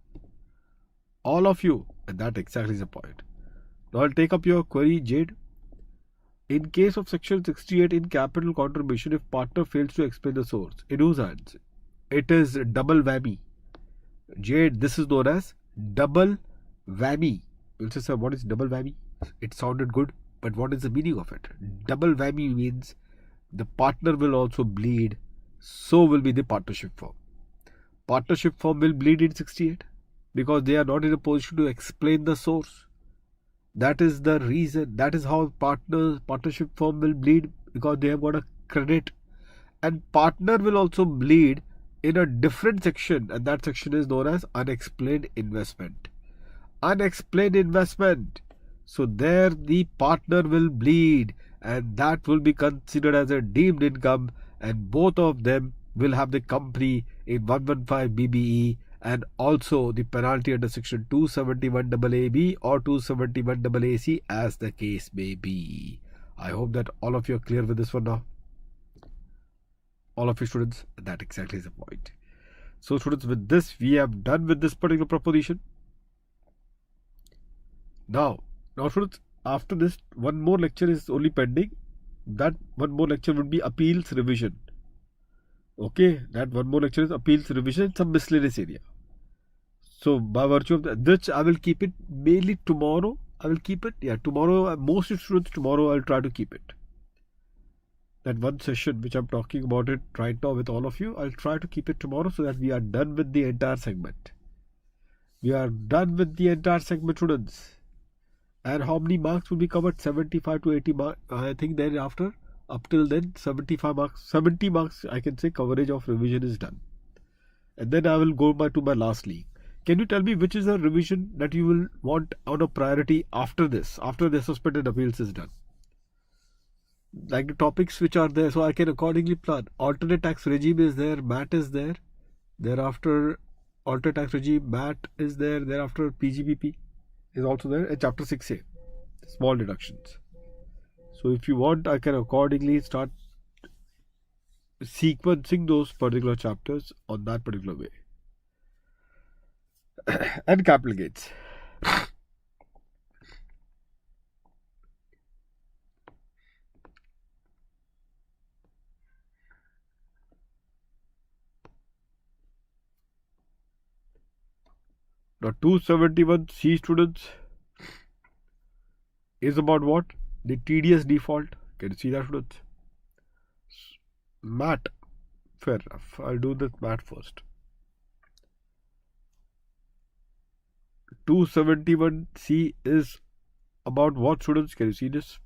All of you. And that exactly is the point. Now I'll take up your query, Jade. In case of section 68 in capital contribution, if partner fails to explain the source, in whose hands? It is double whammy. Jade, this is known as double whammy. You'll say, sir, what is double whammy? It sounded good, but what is the meaning of it? Double whammy means the partner will also bleed, so will be the partnership firm. Partnership firm will bleed in 68 because they are not in a position to explain the source. That is the reason. That is how partnership firm will bleed, because they have got a credit. And partner will also bleed in a different section, and that section is known as unexplained investment. Unexplained investment. So there the partner will bleed, and that will be considered as a deemed income, and both of them will have the company in 115 BBE, and also the penalty under section 271 AB or 271 AC as the case may be. I hope that all of you are clear with this one now. All of you students, that exactly is the point. So students, with this we have done with this particular proposition. Now students, after this one more lecture is only pending. That one more lecture would be appeals revision. Okay, that one more lecture is appeals revision, some miscellaneous area. So by virtue of that, this I will keep it mainly tomorrow. I will keep it, tomorrow. Most students tomorrow I'll try to keep it. That one session which I'm talking about it right now with all of you, I'll try to keep it tomorrow so that we are done with the entire segment. We are done with the entire segment, students. And how many marks will be covered? 75 to 80 marks. I think then after, up till then, 75 marks, 70 marks, I can say coverage of revision is done. And then I will go to my last league. Can you tell me which is the revision that you will want on a priority after this, after the assessment and appeals is done? Like the topics which are there, so I can accordingly plan. Alternate tax regime is there, MAT is there. Thereafter, alternate tax regime, MAT is there. Thereafter, PGBP is also there, and chapter 6A, small deductions. So if you want, I can accordingly start sequencing those particular chapters on that particular way. And capital gains. Now 271C students is about what? The TDS default. Can you see that, students? MAT. Fair enough. I'll do the MAT first. 271C is about what, students? Can you see this?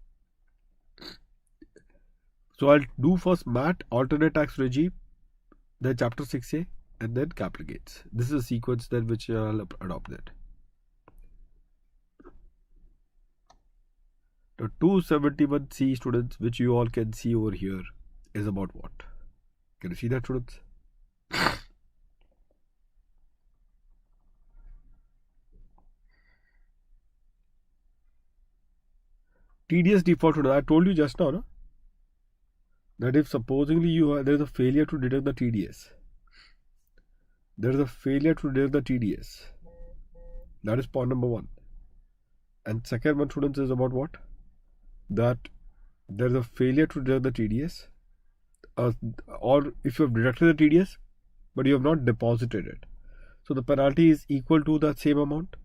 So I'll do first MAT, alternate tax regime, then chapter 6A, and then capital gains. This is a sequence then which I'll adopt that. The 271C students, which you all can see over here, is about what? Can you see that, students? TDS default, I told you just now, no? That if supposedly there is a failure to deduct the TDS. There is a failure to deduct the TDS. That is point number 1. And second one, students, is about what? That there is a failure to deduct the TDS, or if you have deducted the TDS but you have not deposited it, so the penalty is equal to the same amount.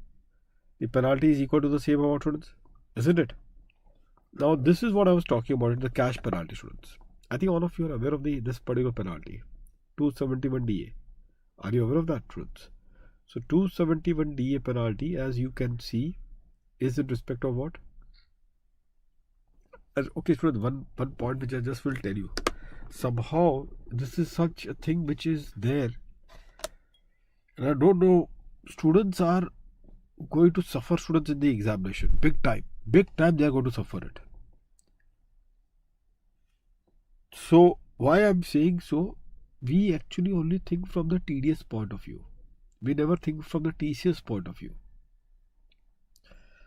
The penalty is equal to the same amount, students, isn't it? Now this is what I was talking about, the cash penalty, students. I think all of you are aware of this particular penalty, 271DA. Are you aware of that, students? So 271DA penalty, as you can see, is in respect of what? Okay, students, one point which I just will tell you. Somehow this is such a thing which is there, and I don't know, students are going to suffer, students, in the examination. Big time they are going to suffer it. So why I'm saying so, we actually only think from the TDS point of view. We never think from the TCS point of view.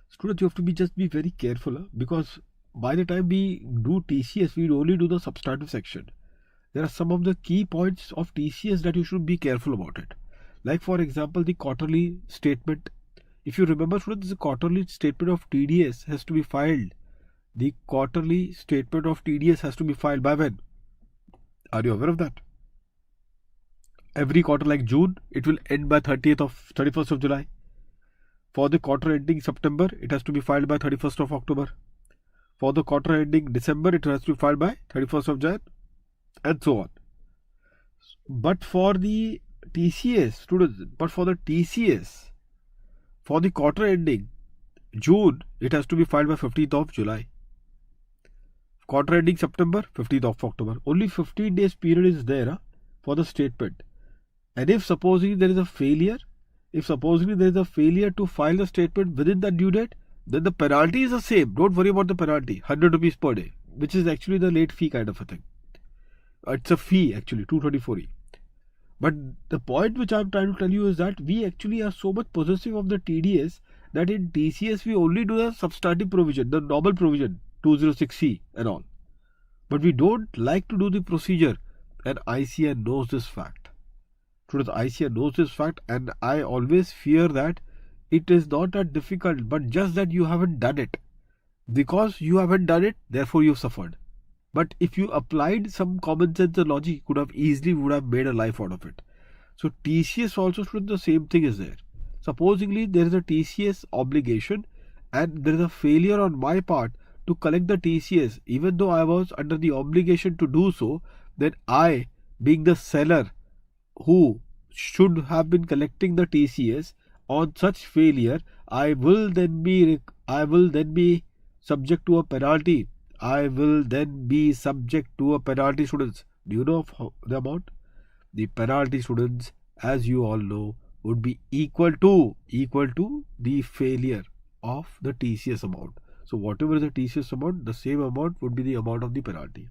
Students, you have to just be very careful, because by the time we do TCS, we only do the substantive section. There are some of the key points of TCS that you should be careful about it. Like for example, the quarterly statement. If you remember, students, the quarterly statement of TDS has to be filed. The quarterly statement of TDS has to be filed by when? Are you aware of that? Every quarter, like June, it will end by 31st of July. For the quarter ending September, it has to be filed by 31st of October. For the quarter ending December, it has to be filed by 31st of Jan, and so on. But for the TCS, students, for the quarter ending June, it has to be filed by 15th of July. Quarter ending September, 15th of October. Only 15 days period is there for the statement. And if supposedly there is a failure, to file the statement within the due date, then the penalty is the same. Don't worry about the penalty. 100 rupees per day, which is actually the late fee kind of a thing. It's a fee actually, 224E. But the point which I'm trying to tell you is that we actually are so much possessive of the TDS that in TCS we only do the substantive provision, the normal provision, 206C and all. But we don't like to do the procedure, and ICN knows this fact. Students, ICN knows this fact, and I always fear that it is not that difficult, but just that you haven't done it. Because you haven't done it, therefore you've suffered. But if you applied some common sense and logic, would have made a life out of it. So TCS also, students, the same thing is there. Supposingly there is a TCS obligation and there is a failure on my part to collect the TCS, even though I was under the obligation to do so, then I, being the seller who should have been collecting the TCS, on such failure, I will then be subject to a penalty. I will then be subject to a penalty, students. Do you know the amount? The penalty, students, as you all know, would be equal to the failure of the TCS amount. So whatever is the TCS amount, the same amount would be the amount of the penalty.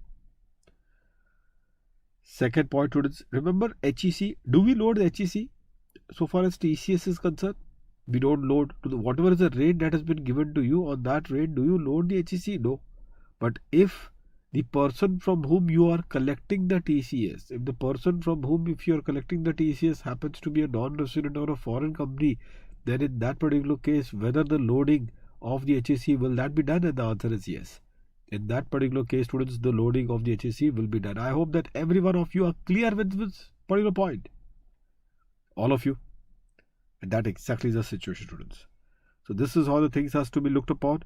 Second point, students, remember HEC. Do we load the HEC? So far as TCS is concerned, we don't load to the whatever is the rate that has been given to you. On that rate, do you load the HEC? No. But if the person from whom you are collecting the TCS, if you are collecting the TCS happens to be a non-resident or a foreign company, then in that particular case, whether the loading of the HEC will that be done? And the answer is yes. In that particular case, students, the loading of the HEC will be done. I hope that every one of you are clear with this particular point. All of you. And that exactly is the situation, students. So this is how the things has to be looked upon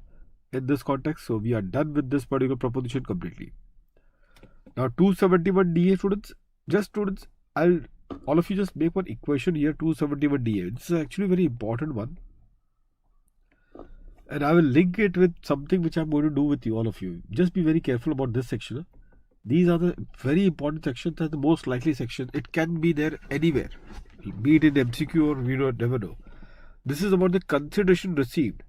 in this context. So we are done with this particular proposition completely. Now 271DA, students, all of you just make one equation here, 271DA. This is actually a very important one. And I will link it with something which I'm going to do with you, all of you. Just be very careful about this section. These are the very important sections and the most likely section. It can be there anywhere, be it in MCQ or we don't never know. This is about the consideration received.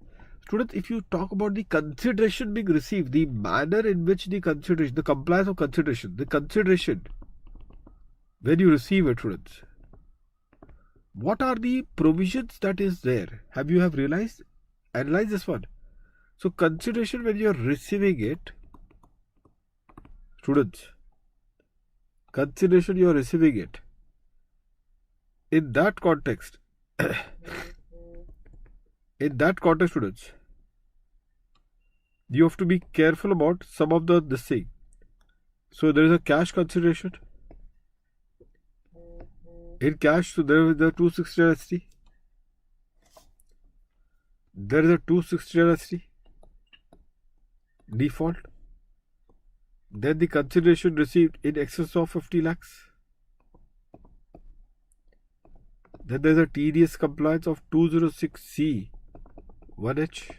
Students, if you talk about the consideration being received, the manner in which the consideration, the compliance of consideration, the consideration, when you receive it, students, what are the provisions that is there? Have you realized? Analyze this one. So consideration when you are receiving it, students, consideration you are receiving it. In that context, students, you have to be careful about some of this thing. So there is a cash consideration. In cash, so there is the 260 ST. There is a 260 ST default. Then the consideration received in excess of 50 lakhs. Then there is a TDS compliance of 206C 1H.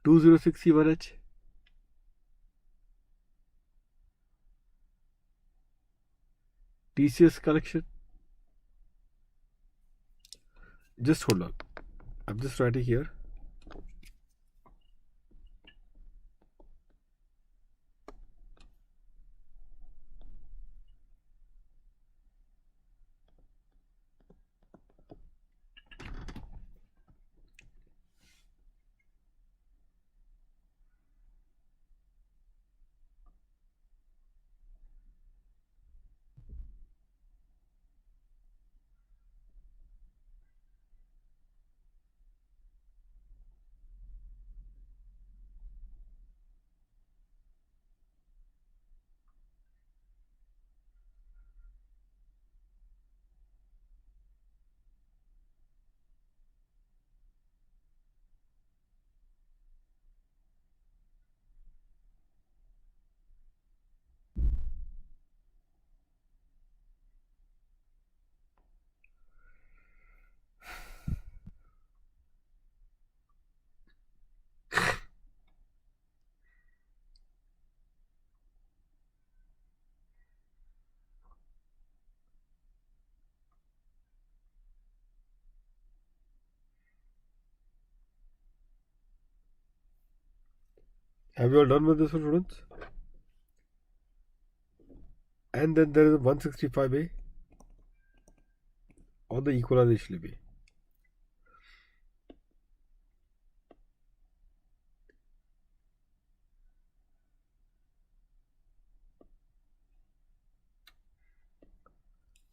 206C 1H. TCS collection. Just hold on. I'm just writing here. Have you all done with this one, students? And then there is a 165A on the equalization levy.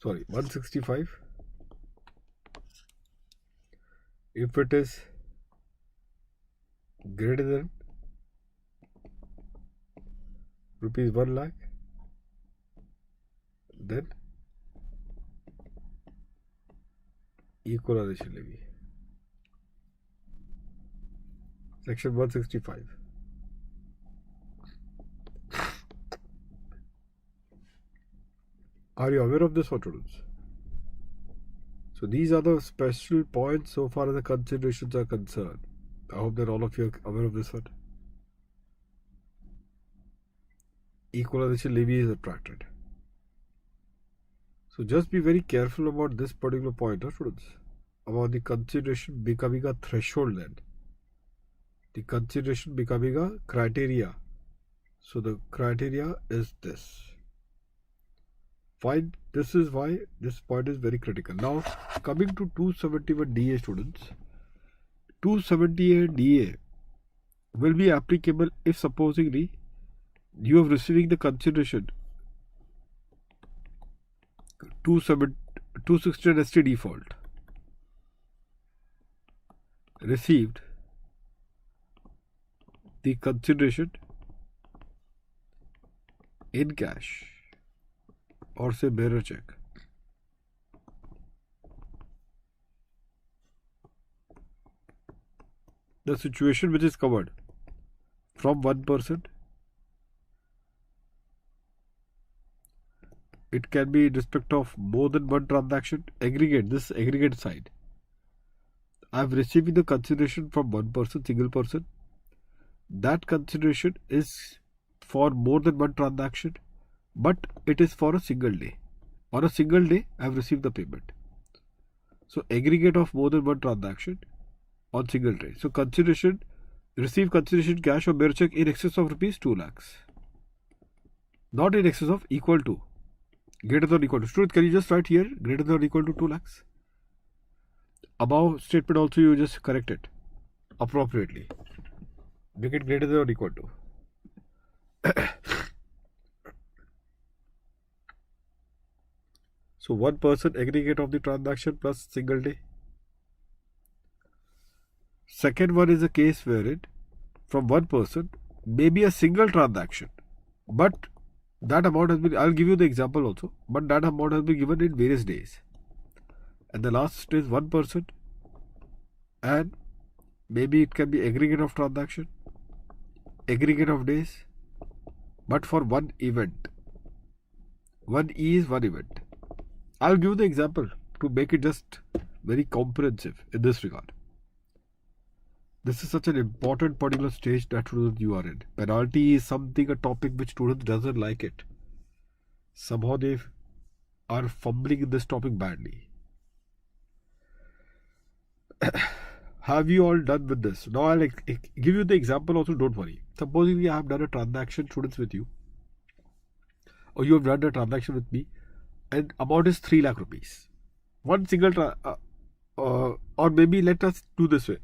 Sorry, 165. If it is greater than rupees 1 lakh, then equalization levy. Section 165. Are you aware of this, students? So these are the special points so far as the considerations are concerned. I hope that all of you are aware of this one. Equalization levy is attracted. So just be very careful about this particular point, students, about the consideration becoming a threshold then. The consideration becoming a criteria. So the criteria is this. Fine, this is why this point is very critical. Now, coming to 271 DA, students, 278 DA will be applicable if supposingly you are receiving the consideration 269 ST default received the consideration in cash or say bearer check. The situation which is covered from 1%, it can be in respect of more than one transaction. Aggregate, this aggregate side. I have received the consideration from one person, single person. That consideration is for more than one transaction, but it is for a single day. On a single day, I have received the payment. So aggregate of more than one transaction on single day. So consideration, receive consideration cash or bearer check in excess of rupees 2 lakhs. Not in excess of, equal to, greater than or equal to. Student, can you just write here greater than or equal to 2 lakhs? Above statement also you just correct it appropriately. Make it greater than or equal to. So 1% aggregate of the transaction plus single day. Second one is a case wherein from 1% maybe a single transaction, but that amount has been, I'll give you the example also, but that amount has been given in various days. And the last is 1% and maybe it can be aggregate of transaction, aggregate of days, but for one event. One E is one event. I'll give you the example to make it just very comprehensive in this regard. This is such an important particular stage that you are in. Penalty is something, a topic which students doesn't like it. Somehow they are fumbling in this topic badly. Have you all done with this? Now I'll give you the example also, don't worry. Supposing I have done a transaction, students, with you, or you have done a transaction with me, and amount is 3 lakh rupees. One single, or maybe let us do this way.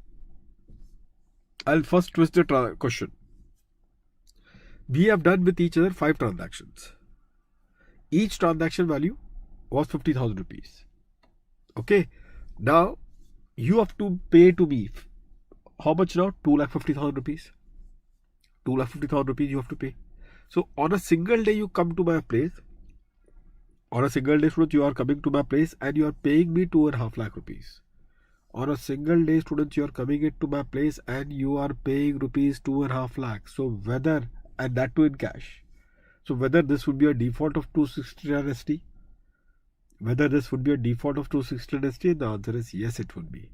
I'll first twist the question. We have done with each other 5 transactions. Each transaction value was 50,000 rupees. Okay. Now, you have to pay to me. How much now? 2,50,000 rupees. 2,50,000 rupees you have to pay. So, on a single day, you come to my place. On a single day, students, you are coming to my place and you are paying me 2.5 lakh rupees. On a single day, students, you are coming into my place and you are paying rupees 2.5 lakhs. So whether, and that too in cash. So whether this would be a default of 269 ST, whether this would be a default of 269 ST, the answer is yes, it would be.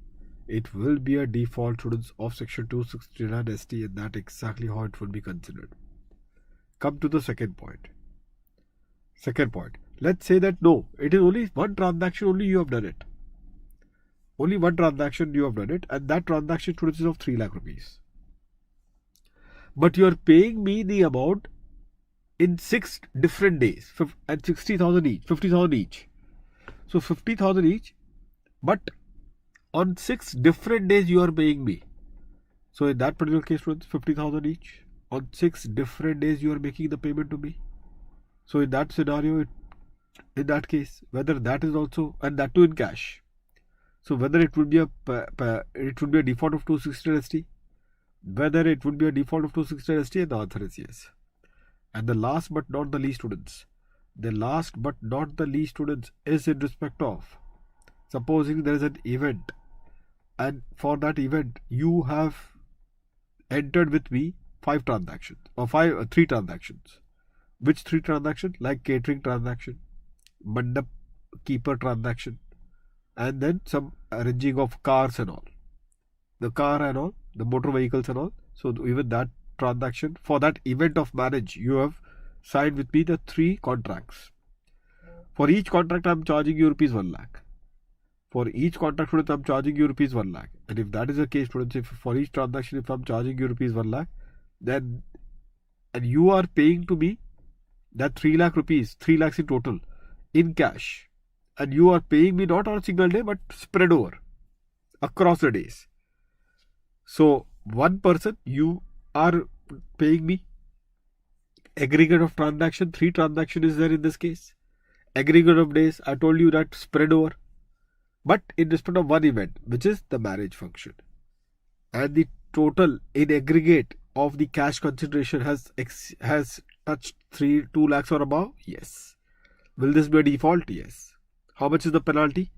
It will be a default, students, of section 269 ST, and that exactly how it would be considered. Come to the second point. Second point. Let's say that no, it is only one transaction, only you have done it. Only one transaction you have done it, and that transaction, students, is of 3 lakh rupees. but you are paying me the amount in 6 different days at 60,000 each, 50,000 each. So 50,000 each, but on 6 different days you are paying me. So in that particular case, 50,000 each. On 6 different days you are making the payment to me. So in that scenario, in that case, whether that is also, and that too in cash. So whether it would be a default of 260 ST, whether it would be a default of 260 ST, and the answer is yes. And the last but not the least, students, is in respect of, supposing there is an event, and for that event you have entered with me 5 transactions or 3 transactions. Which 3 transactions? Like catering transaction, mandap keeper transaction, and then some arranging of cars and all. The car and all, the motor vehicles and all. So even that transaction, for that event of marriage, you have signed with me the 3 contracts. For each contract, I am charging you rupees 1 lakh. For each contract, students, I am charging you rupees 1 lakh. And if that is the case, students, if for each transaction, if I am charging you rupees 1 lakh, then, and you are paying to me that 3 lakh rupees, 3 lakhs in total, in cash. And you are paying me not on a single day, but spread over across the days. So, one person, you are paying me aggregate of transaction, 3 transaction is there in this case. Aggregate of days, I told you that spread over. But in respect of one event, which is the marriage function. And the total in aggregate of the cash consideration has touched 2 lakhs or above? Yes. Will this be a default? Yes. How much is the penalty?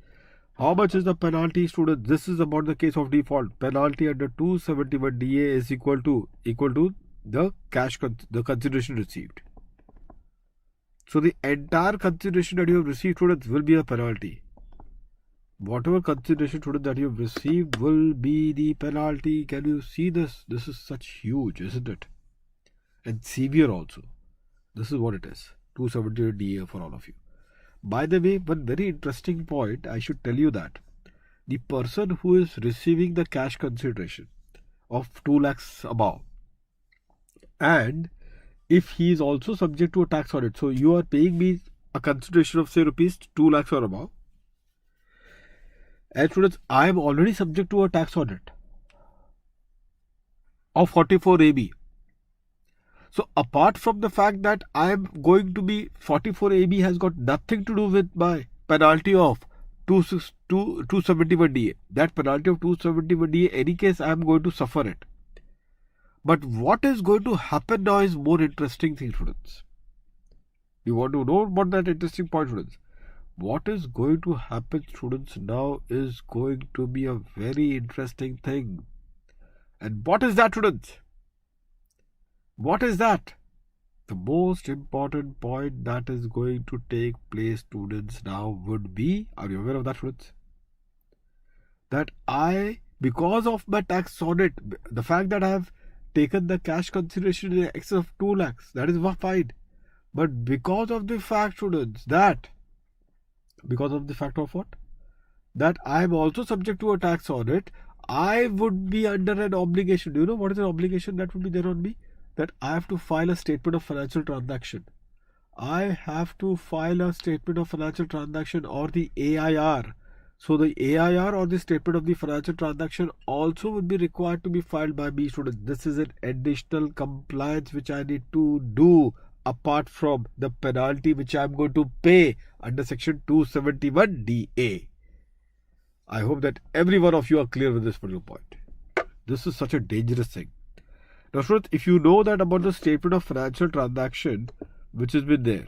How much is the penalty, students? This is about the case of default. Penalty under 271 DA is equal to the cash the consideration received. So the entire consideration that you have received, students, will be a penalty. Whatever consideration, students, that you have received will be the penalty. Can you see this? This is such huge, isn't it? And severe also. This is what it is. 270 DA for all of you. By the way, one very interesting point, I should tell you that the person who is receiving the cash consideration of 2 lakhs above, and if he is also subject to a tax audit, so you are paying me a consideration of say rupees 2 lakhs or above, and students, I am already subject to a tax audit of 44 AB. So apart from the fact that I am going to be 44 AB has got nothing to do with my penalty of 271 DA. That penalty of 271 DA, any case, I am going to suffer it. But what is going to happen now is more interesting thing, students. You want to know about that interesting point, students? What is going to happen, students, now is going to be a very interesting thing. And what is that, students? What is that? The most important point that is going to take place, students, now would be, are you aware of that, students? That because of my tax audit, the fact that I have taken the cash consideration in excess of 2 lakhs, that is fine. But because of the fact, students, because of the fact of what? That I am also subject to a tax audit, I would be under an obligation. Do you know what is an obligation that would be there on me? That I have to file a statement of financial transaction. I have to file a statement of financial transaction or the AIR. So the AIR or the statement of the financial transaction also would be required to be filed by me, students. This is an additional compliance which I need to do apart from the penalty which I am going to pay under section 271 DA. I hope that every one of you are clear with this particular point. This is such a dangerous thing. Now, students, if you know that about the statement of financial transaction which has been there,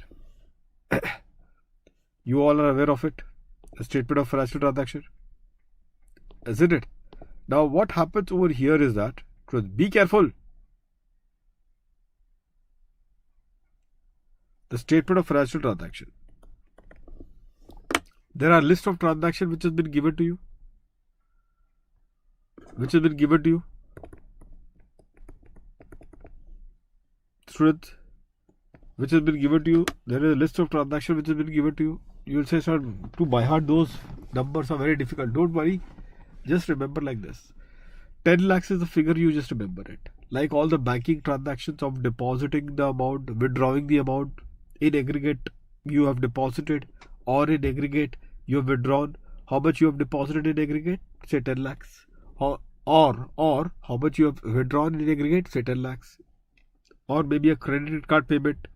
you all are aware of it, the statement of financial transaction, isn't it? Now, what happens over here is that, be careful. The statement of financial transaction. There are list of transactions which has been given to you. Students, which has been given to you. There is a list of transactions which has been given to you. You will say, sir, to by heart those numbers are very difficult. Don't worry. Just remember like this. 10 lakhs is the figure, you just remember it. Like all the banking transactions of depositing the amount, withdrawing the amount, in aggregate you have deposited, or in aggregate you have withdrawn. How much you have deposited in aggregate? Say 10 lakhs. Or how much you have withdrawn in aggregate? Say 10 lakhs. Or maybe a credit card payment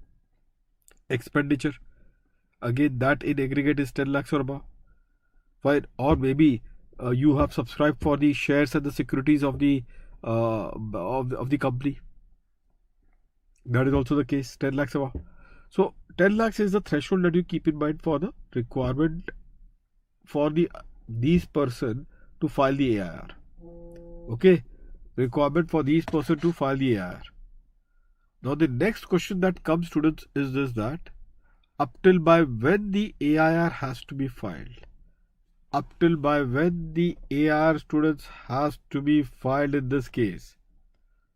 expenditure. Again, that in aggregate is 10 lakhs or above. Fine. Or maybe you have subscribed for the shares and the securities of the company. That is also the case, 10 lakhs above. So 10 lakhs is the threshold that you keep in mind for the requirement for these person to file the AIR. Okay, requirement for these person to file the AIR. Now the next question that comes, students, is this: that up till by when the AIR has to be filed. Up till by when the AIR, students, has to be filed in this case.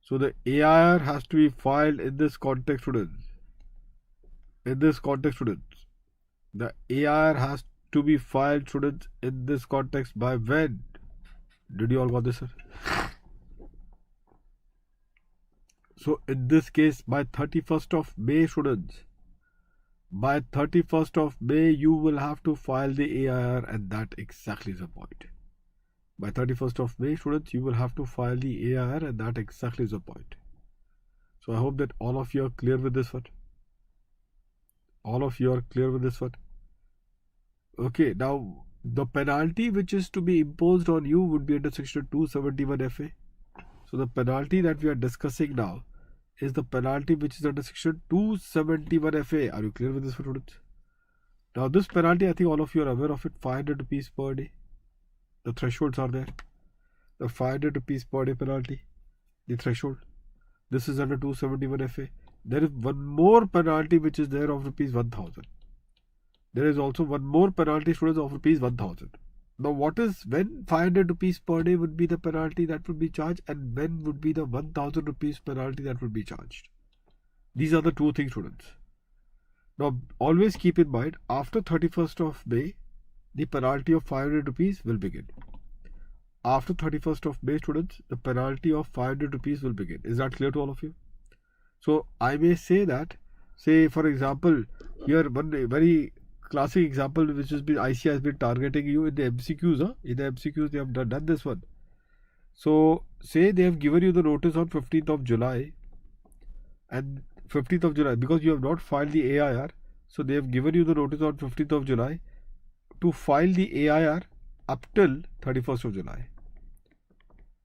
So the AIR has to be filed in this context, students. In this context, students, the AIR has to be filed, students, in this context by when? Did you all got this, sir? So in this case, by 31st of May, students. By 31st of May, you will have to file the AIR, and that exactly is the point. By 31st of May, students, you will have to file the AIR, and that exactly is the point. So I hope that all of you are clear with this one. All of you are clear with this one. Okay, now the penalty which is to be imposed on you would be under section 271 FA. So the penalty that we are discussing now is the penalty which is under section 271 FA. Are you clear with this, students? Now this penalty, I think all of you are aware of it, 500 rupees per day. The thresholds are there. The 500 rupees per day penalty, the threshold. This is under 271 FA. There is one more penalty which is there of rupees 1000. There is also one more penalty, students, of rupees 1000. Now when 500 rupees per day would be the penalty that would be charged, and when would be the 1000 rupees penalty that would be charged? These are the two things, students. Now always keep in mind, after 31st of May, the penalty of 500 rupees will begin. After 31st of May, students, the penalty of 500 rupees will begin. Is that clear to all of you? So I may say that, say for example, here one very classic example which has been ICI has been targeting you in the MCQs. In the MCQs they have done this one. So say they have given you the notice on 15th of July, and 15th of July, because you have not filed the AIR, so they have given you the notice on 15th of July to file the AIR up till 31st of July.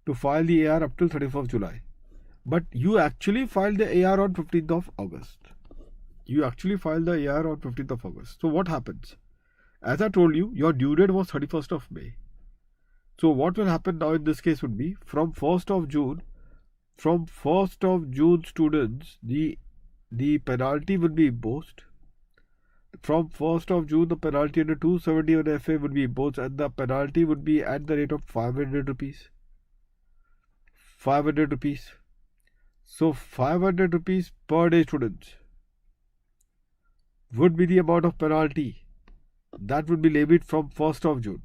To file the AIR up till 31st of July. But you actually filed the AIR on 15th of August. You actually filed the AIR on 15th of August. So what happens? As I told you, your due date was 31st of May. So what will happen now in this case would be, from 1st of June, students, the penalty would be imposed. From 1st of June, the penalty under 271 FA would be imposed, and the penalty would be at the rate of 500 rupees. 500 rupees. So 500 rupees per day, students, would be the amount of penalty that would be levied from 1st of June.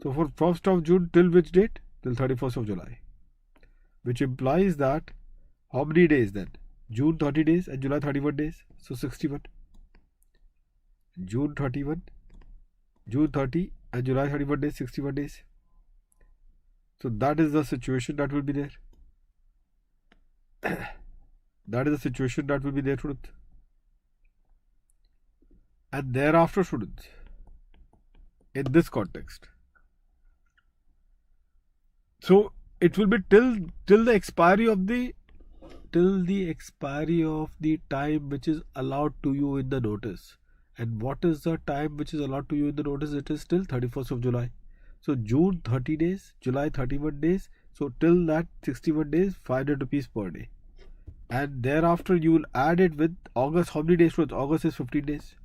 So for 1st of June till which date? Till 31st of July. Which implies that how many days then? June 30 days and July 31 days. So 61. June 30 and July 31 days, 61 days. So that is the situation that will be there. That is the situation that will be there, students. And thereafter, students, in this context, so it will be till the expiry of the time which is allowed to you in the notice. And what is the time which is allowed to you in the notice? It is till 31st of July. So June 30 days, July 31 days. So till that 61 days, 500 rupees per day. And thereafter you will add it with August. How many days? August is 15 days.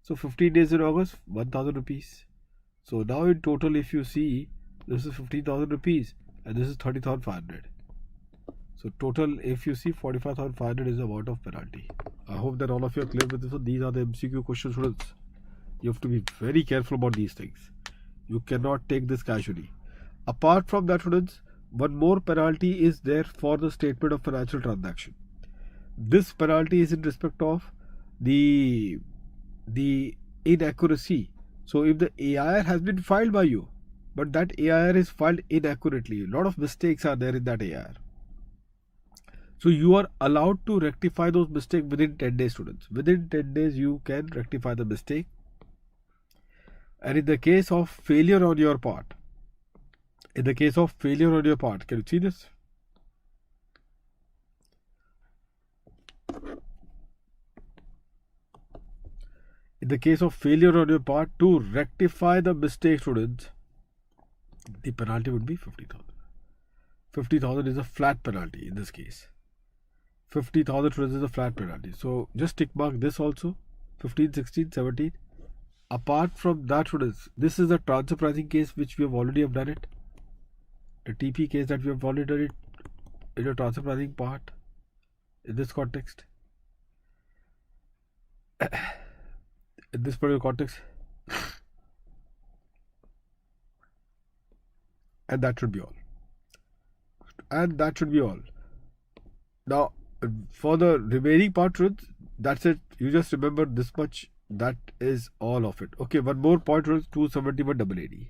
So 15 days in August, 1000 rupees. So now in total, if you see, this is 15,000 rupees and this is 30,500. So total, if you see, 45,500 is the amount of penalty. I hope that all of you are clear with this. So these are the MCQ questions, students. You have to be very careful about these things. You cannot take this casually. Apart from that, students, one more penalty is there for the statement of financial transaction. This penalty is in respect of the inaccuracy. So if the AIR has been filed by you, but that AIR is filed inaccurately, a lot of mistakes are there in that AIR. So you are allowed to rectify those mistakes within 10 days, students. Within 10 days you can rectify the mistake. And in the case of failure on your part, can you see this? In the case of failure on your part to rectify the mistake, students, the penalty would be 50,000. 50,000 is a flat penalty in this case. 50,000 students is a flat penalty. So just tick mark this also. 15, 16, 17. Apart from that, students, this is a transfer pricing case which we have already done it. The TP case that we have already done it in a transfer pricing part in this context. In this particular context. And that should be all. Now, for the remaining part, that's it. You just remember this much. That is all of it. Okay, one more point was 271 AAD.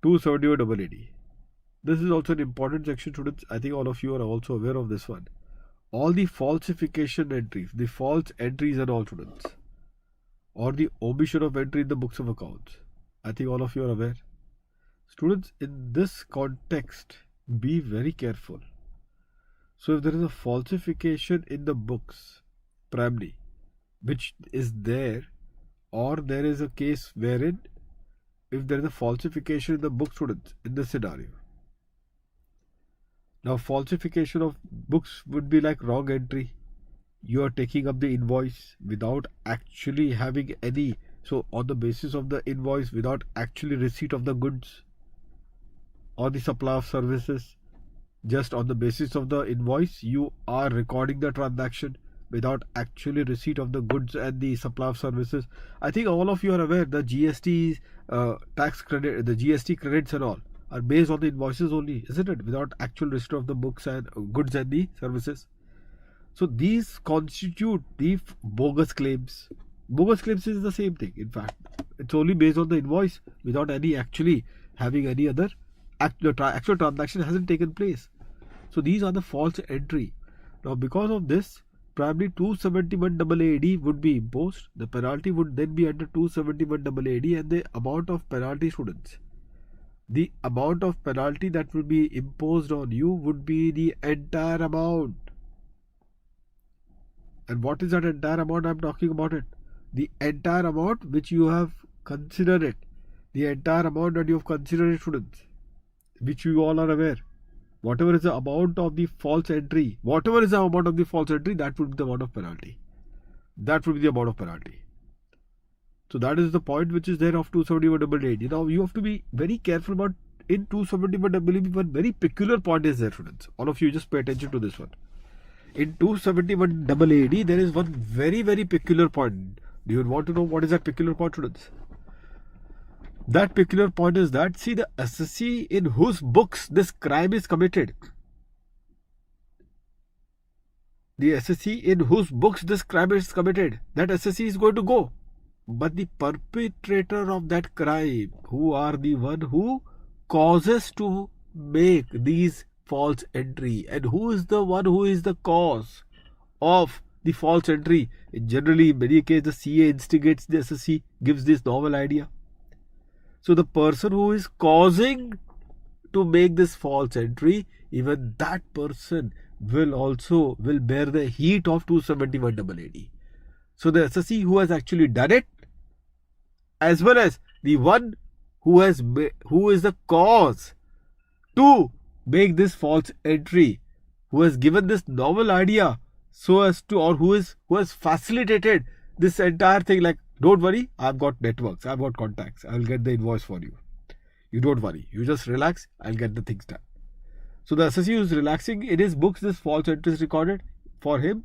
271 AAD. This is also an important section, students. I think all of you are also aware of this one. All the falsification entries, the false entries and all, students, or the omission of entry in the books of accounts. I think all of you are aware. Students, in this context, be very careful. So if there is a falsification in the books, primarily, which is there, or there is a case wherein if there is a falsification in the book, students, in this scenario. Now, falsification of books would be like wrong entry. You are taking up the invoice without actually having any, so on the basis of the invoice without actually receipt of the goods or the supply of services. Just on the basis of the invoice, you are recording the transaction without actually receipt of the goods and the supply of services. I think all of you are aware the GST tax credit, the GST credits and all are based on the invoices only, isn't it? Without actual receipt of the books and goods and the services. So these constitute the bogus claims. Bogus claims is the same thing. In fact, it's only based on the invoice without any actually having any other actual transaction hasn't taken place. So these are the false entry. Now because of this, probably 271 AAD would be imposed. The penalty would then be under 271 AAD, and the amount of penalty, students, the amount of penalty that will be imposed on you would be the entire amount. And what is that entire amount? I am talking about it. The entire amount which you have considered it. The entire amount that you have considered it, students, which you all are aware. Whatever is the amount of the false entry, that would be the amount of penalty. That would be the amount of penalty. So that is the point which is there of 271 AAD. Now you have to be very careful about in 271 AAD. One very peculiar point is there, students. All of you just pay attention to this one. In 271 AAD, there is one very, very peculiar point. Do you want to know what is that peculiar point, students? That peculiar point is that, see, the assessee in whose books this crime is committed. The assessee in whose books this crime is committed, that assessee is going to go. But the perpetrator of that crime, who are the one who causes to make these false entry, and who is the one who is the cause of the false entry? Generally, in many cases, the CA instigates the assessee, gives this novel idea. So the person who is causing to make this false entry, even that person will bear the heat of 271 AAD. So the assessee who has actually done it, as well as the one who is the cause to make this false entry, who has given this novel idea, so as to, or who has facilitated this entire thing, like, don't worry, I've got networks, I've got contacts, I'll get the invoice for you. You don't worry, you just relax, I'll get the things done. So the assessee who is relaxing, in his books this false entry is recorded. For him,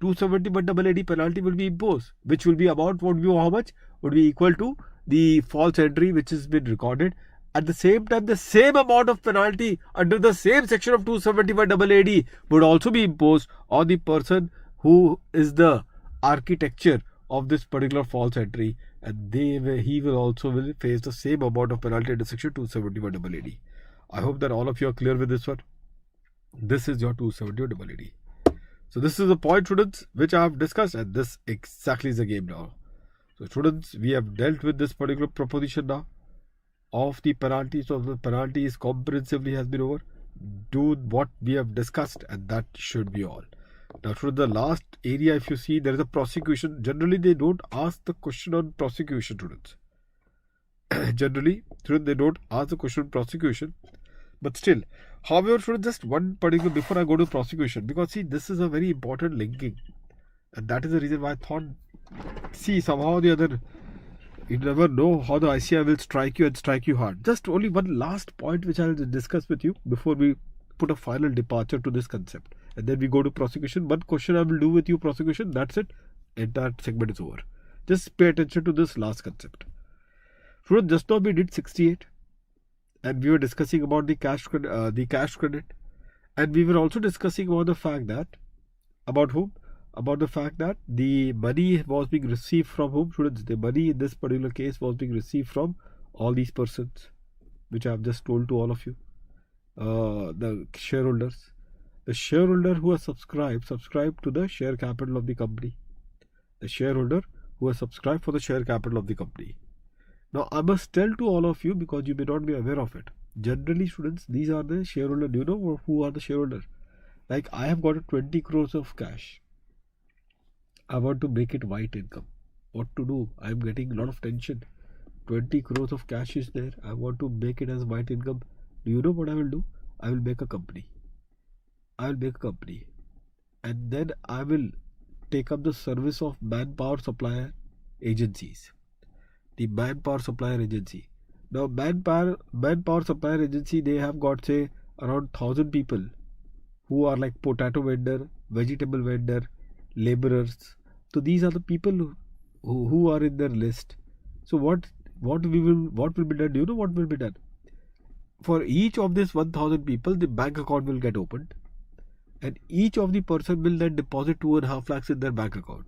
271 AAD penalty will be imposed, which will be about, would be how much? Would be equal to the false entry which has been recorded, At the same time, the same amount of penalty under the same section of 271 AAD would also be imposed on the person who is the architecture of this particular false entry, and he will also face the same amount of penalty under section 271 AAD. I hope that all of you are clear with this one. This is your 271 AAD. So this is the point, students, which I have discussed, and this exactly is the game now. So students, we have dealt with this particular proposition now of the penalties. So the penalties comprehensively has been over. Do what we have discussed, and that should be all. Now for the last area, if you see, there is a prosecution. Generally, they don't ask the question on prosecution, students. Generally, students, they don't ask the question on prosecution. But still, however, students, just one particular, before I go to prosecution, because see, this is a very important linking. And that is the reason why I thought, see, somehow or the other, you never know how the ICI will strike you and strike you hard. Just only one last point which I will discuss with you before we put a final departure to this concept. And then we go to prosecution. One question I will do with you, prosecution, that's it. And that segment is over. Just pay attention to this last concept. So just now we did 68. And we were discussing about the cash credit. And we were also discussing about the fact that, about whom? About the fact that the money was being received from whom? Students, the money in this particular case was being received from all these persons, which I have just told to all of you. The shareholders. The shareholder who has subscribed to the share capital of the company. The shareholder who has subscribed for the share capital of the company. Now, I must tell to all of you, because you may not be aware of it. Generally, students, these are the shareholders. Do you know who are the shareholders? Like, I have got 20 crores of cash. I want to make it white income. What to do? I am getting a lot of tension. 20 crores of cash is there. I want to make it as white income. Do you know what I will do? I will make a company. And then I will take up the service of manpower supplier agencies. The manpower supplier agency. Now, manpower supplier agency, they have got, say, around 1,000 people who are like potato vendor, vegetable vendor, laborers. So these are the people who are in their list. So what will be done? Do you know what will be done? For each of these 1,000 people, the bank account will get opened, and each of the person will then deposit 2.5 lakhs in their bank account.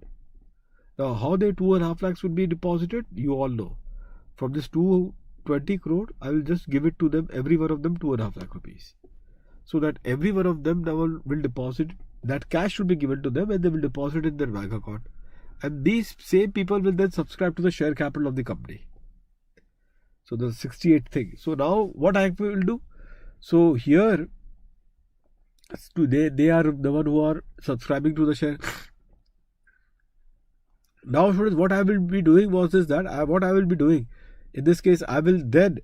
Now, how the 2.5 lakhs would be deposited, you all know. From this 220 crore, I will just give it to them, every one of them 2.5 lakh rupees. So that every one of them now will deposit, that cash should be given to them and they will deposit in their bank account. And these same people will then subscribe to the share capital of the company. So the 68 thing. So now what I will do? So here, they are the one who are subscribing to the share. Now, students, what I will be doing what I will be doing in this case, I will then,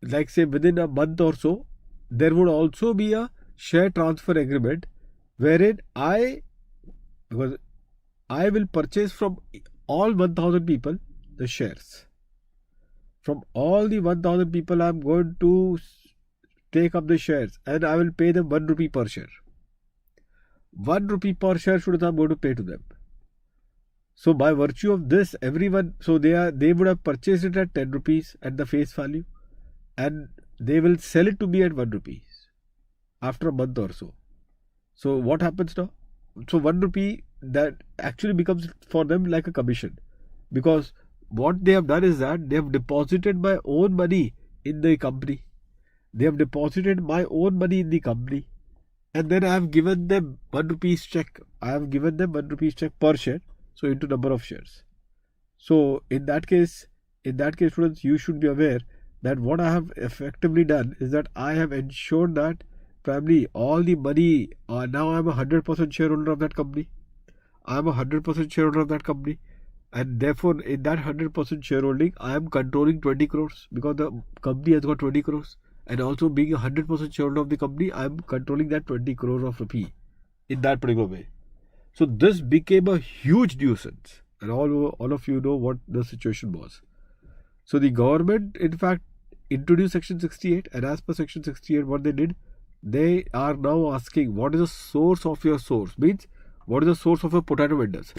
like say within a month or so, there would also be a share transfer agreement wherein because I will purchase from all 1,000 people the shares. From all the 1,000 people, I am going to take up the shares and I will pay them 1 rupee per share. 1 rupee per share, students, I am going to pay to them. So by virtue of this, everyone, so they would have purchased it at 10 rupees at the face value, and they will sell it to me at 1 rupees after a month or so. So what happens now? So 1 rupee that actually becomes for them like a commission, because what they have done is that they have deposited my own money in the company. They have deposited my own money in the company, and then I have given them 1 rupees check. I have given them 1 rupees check per share. So into number of shares. So in that case, students, you should be aware that what I have effectively done is that I have ensured that primarily all the money, now I am a 100% shareholder of that company. I am a 100% shareholder of that company, and therefore in that 100% shareholding, I am controlling 20 crores because the company has got 20 crores, and also being a 100% shareholder of the company, I am controlling that 20 crores of rupee in that particular way. So this became a huge nuisance, and all of you know what the situation was. So the government, in fact, introduced Section 68, and as per Section 68, what they did, they are now asking, what is the source of your source? Means, what is the source of your potato vendors?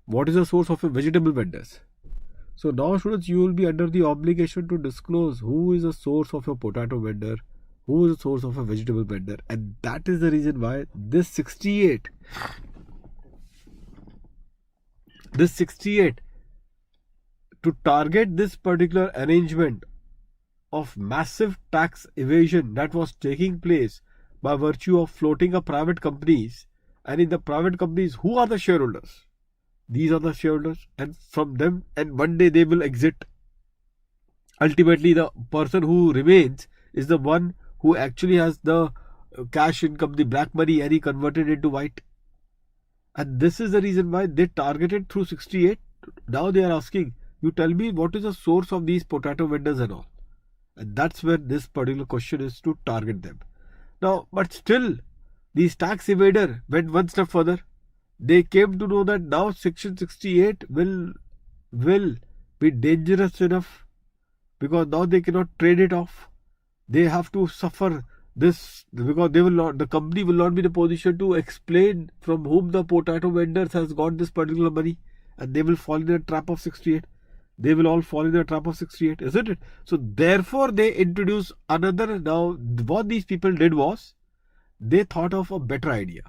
What is the source of your vegetable vendors? So now students, you will be under the obligation to disclose who is the source of your potato vendor, who is the source of a vegetable vendor, and that is the reason why this 68 to target this particular arrangement of massive tax evasion that was taking place by virtue of floating up private companies, and in the private companies, who are the shareholders? These are the shareholders, and from them, and one day they will exit. Ultimately, the person who remains is the one who actually has the cash income, the black money, and he converted into white. And this is the reason why they targeted through 68. Now they are asking, you tell me what is the source of these potato vendors and all. And that's where this particular question is, to target them. Now, but still, these tax evader went one step further. They came to know that now section 68 will be dangerous enough, because now they cannot trade it off. They have to suffer this, because the company will not be in a position to explain from whom the potato vendors has got this particular money, and they will fall in the trap of 68. They will all fall in the trap of 68, isn't it? So therefore they introduce another. Now what these people did was, they thought of a better idea.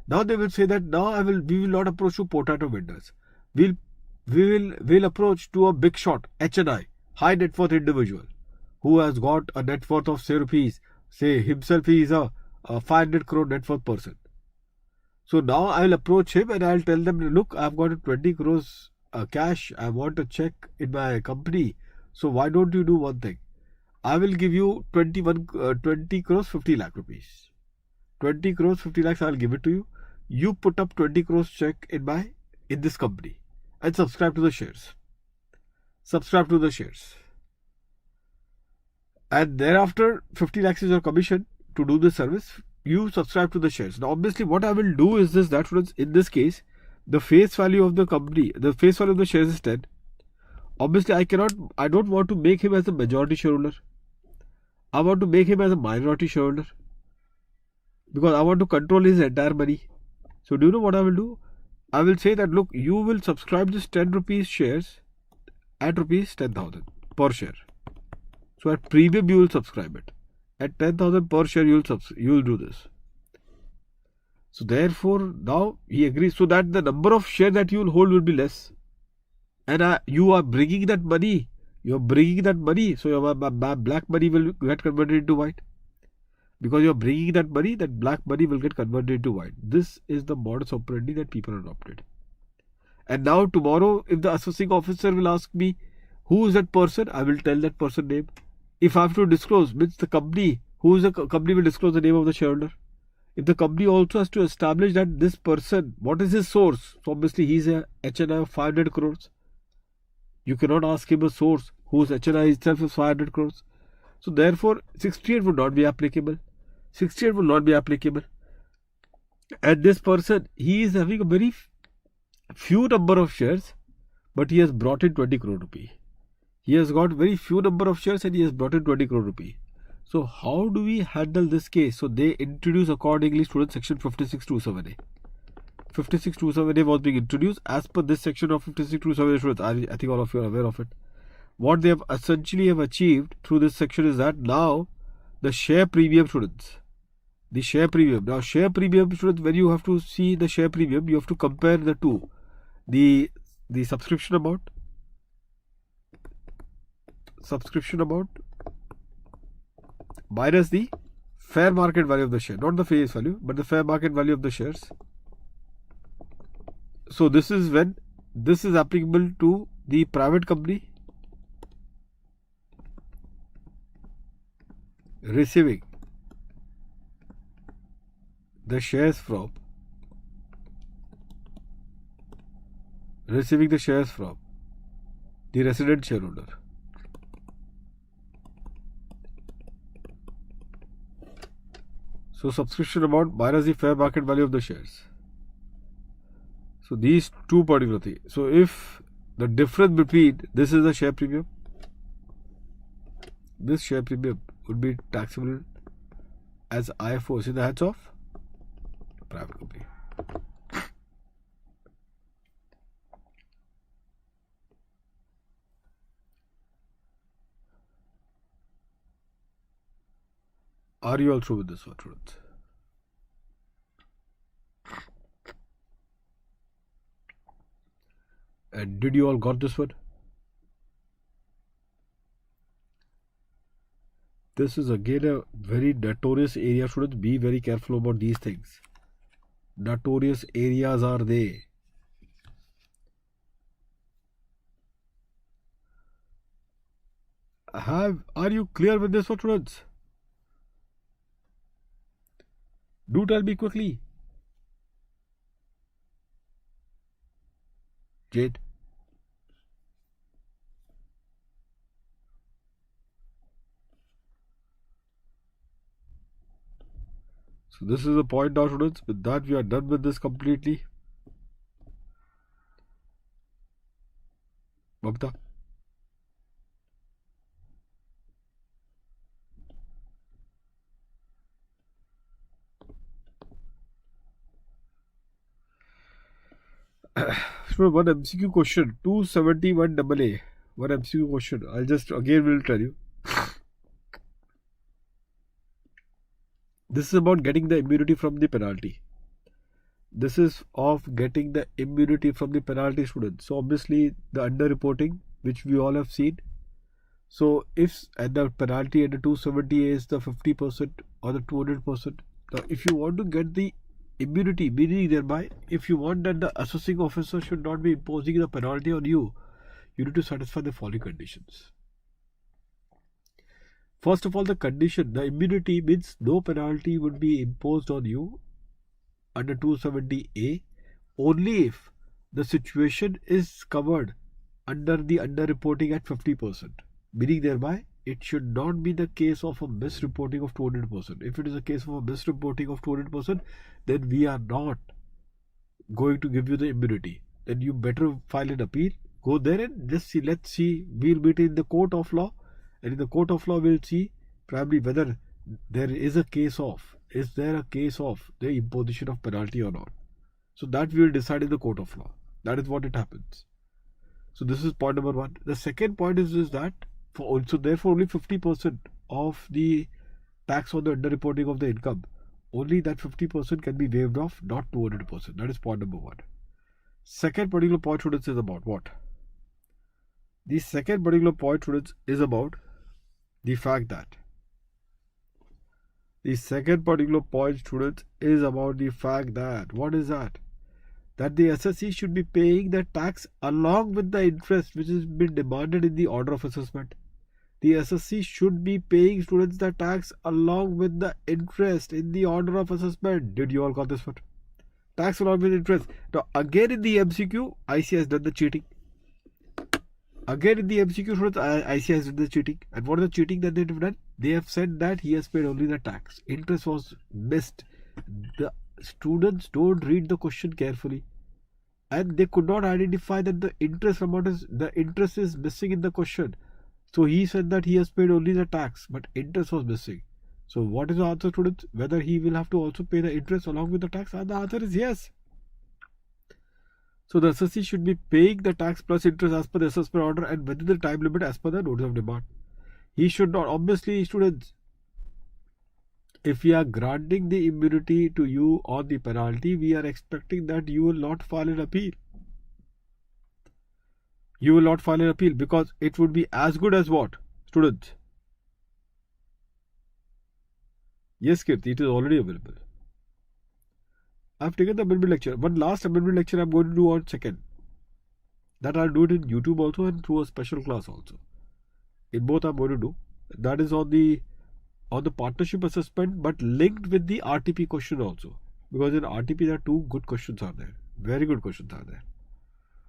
Now they will say that now we will not approach to potato vendors. We will approach to a big shot, HNI, high net worth individual, who has got a net worth of say rupees. Say himself he is a 500 crore net worth person. So now I will approach him and I will tell them, look, I have got a 20 crores cash. I want a check in my company. So why don't you do one thing? I will give you 20 crores 50 lakh rupees. 20 crores 50 lakhs I will give it to you. You put up 20 crores check in this company and subscribe to the shares. Subscribe to the shares. And thereafter 50 lakhs is your commission to do this service. You subscribe to the shares. Now obviously what I will do is this, that in this case, the face value of the company, the face value of the shares is 10. Obviously I don't want to make him as a majority shareholder. I want to make him as a minority shareholder, because I want to control his entire money. So do you know what I will do? I will say that, look, you will subscribe this 10 rupees shares at rupees 10,000 per share. So at premium you will subscribe it. At 10,000 per share you will do this. So therefore now he agrees, so that the number of shares that you will hold will be less. And you are bringing that money. You are bringing that money. So your black money will get converted into white. Because you are bringing that money, that black money will get converted into white. This is the modus operandi that people adopted. And now tomorrow, if the assessing officer will ask me, who is that person? I will tell that person name. If I have to disclose, means the company, who is the company will disclose the name of the shareholder. If the company also has to establish that this person, what is his source? So obviously he is a HNI of 500 crores. You cannot ask him a source whose HNI itself is 500 crores. So therefore 68 would not be applicable. 68 will not be applicable. And this person, he is having a very few number of shares, but he has brought in 20 crore rupee. He has got very few number of shares and he has brought in 20 crore rupee. So how do we handle this case? So they introduce accordingly, student, section 5627A. 5627A was being introduced as per this section of 5627A. Students, I think all of you are aware of it. What they have essentially achieved through this section is that now the share premium, students, the share premium. Now share premium, students, when you have to see the share premium, you have to compare the two. The subscription amount minus the fair market value of the share, not the face value, but the fair market value of the shares. So this is when this is applicable to the private company receiving the shares from the resident shareholder. So subscription amount minus the fair market value of the shares. So these two particular things. So if the difference between this is the share premium, this share premium would be taxable as IFOs in the hands of private company. Are you all through with this one, students? And did you all got this one? This is again a very notorious area, students. Be very careful about these things. Notorious areas are they. Are you clear with this one, students? Do tell me quickly. Jade. So this is the point now, students. With that, we are done with this completely. Mamta. So one MCQ question, 271 AA. One MCQ question. I'll just again will tell you. This is about getting the immunity from the penalty. This is of getting the immunity from the penalty, students. So obviously the underreporting, which we all have seen. So if and the penalty at the 270 is the 50% or the 200%. Now if you want to get the immunity, meaning thereby, if you want that the assessing officer should not be imposing the penalty on you, you need to satisfy the following conditions. First of all, the condition, the immunity means no penalty would be imposed on you under 270A only if the situation is covered under the underreporting at 50%. Meaning thereby, it should not be the case of a misreporting of 200%. If it is a case of a misreporting of 200%, then we are not going to give you the immunity. Then you better file an appeal. Go there and just see. Let's see. We'll meet in the court of law, and in the court of law, we'll see probably whether there is a case of. Is there a case of the imposition of penalty or not? So that we will decide in the court of law. That is what it happens. So this is point number one. The second point is that therefore only 50% of the tax on the underreporting of the income, only that 50% can be waived off, not 200%. That is point number one. Second particular point, students, is about what? The second particular point, students, is about the fact that what is that? That the SSE should be paying the tax along with the interest which has been demanded in the order of assessment. The SSE should be paying, students, the tax along with the interest in the order of assessment. Did you all got this one? Tax along with interest. Now again in the MCQ, IC has done the cheating. Again in the MCQ, students, IC has done the cheating. And what is the cheating that they have done? They have said that he has paid only the tax. Interest was missed. The students don't read the question carefully, and they could not identify that the interest is missing in the question. So he said that he has paid only the tax, but interest was missing. So what is the answer, students? Whether he will have to also pay the interest along with the tax? And the answer is yes. So the SSE should be paying the tax plus interest as per the assessment order and within the time limit as per the notice of demand. He should not. Obviously, students, if we are granting the immunity to you on the penalty, we are expecting that you will not file an appeal. You will not file an appeal because it would be as good as what? Students. Yes, Kirti, it is already available. I have taken the amendment lecture. One last amendment lecture I am going to do on 2nd. That I will do it in YouTube also and through a special class also. In both I am going to do. That is on the partnership assessment, but linked with the RTP question also. Because in RTP there are two good questions are there. Very good questions are there.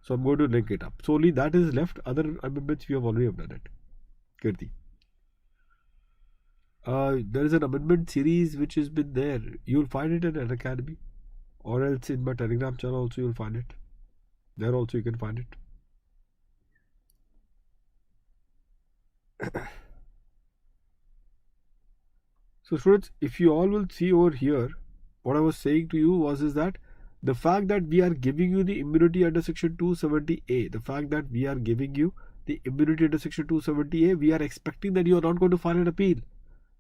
So I'm going to link it up. So only that is left. Other amendments we have already done it. Kirti. There is an amendment series which has been there. You will find it in an academy. Or else in my Telegram channel also you will find it. There also you can find it. So students, if you all will see over here, what I was saying to you is that the fact that we are giving you the immunity under section 270A, the fact that we are giving you the immunity under section 270A, we are expecting that you are not going to file an appeal.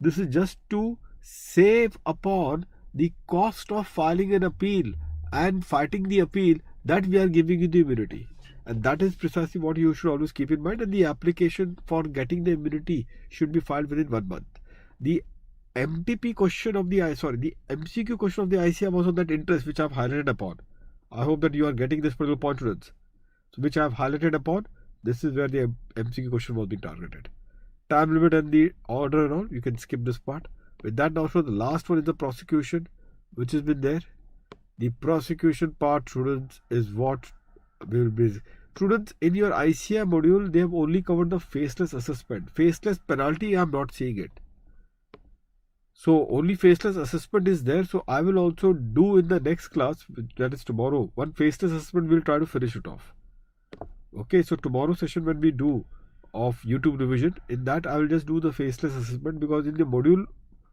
This is just to save upon the cost of filing an appeal and fighting the appeal, that we are giving you the immunity. And that is precisely what you should always keep in mind. And the application for getting the immunity should be filed within 1 month. The MTP question of the the MCQ question of the ICM was on that interest, which I have highlighted upon. I hope that you are getting this particular point, students. So which I have highlighted upon. This is where the MCQ question was being targeted. Time limit and the order and all, you can skip this part. With that, now, so the last one is the prosecution, which has been there. The prosecution part, students, is what will be. Students, in your ICI module, they have only covered the faceless assessment. Faceless penalty, I am not seeing it. So only faceless assessment is there. So I will also do in the next class, that is tomorrow, one faceless assessment. We'll try to finish it off. Okay, so tomorrow session when we do of YouTube revision, in that I will just do the faceless assessment, because in the module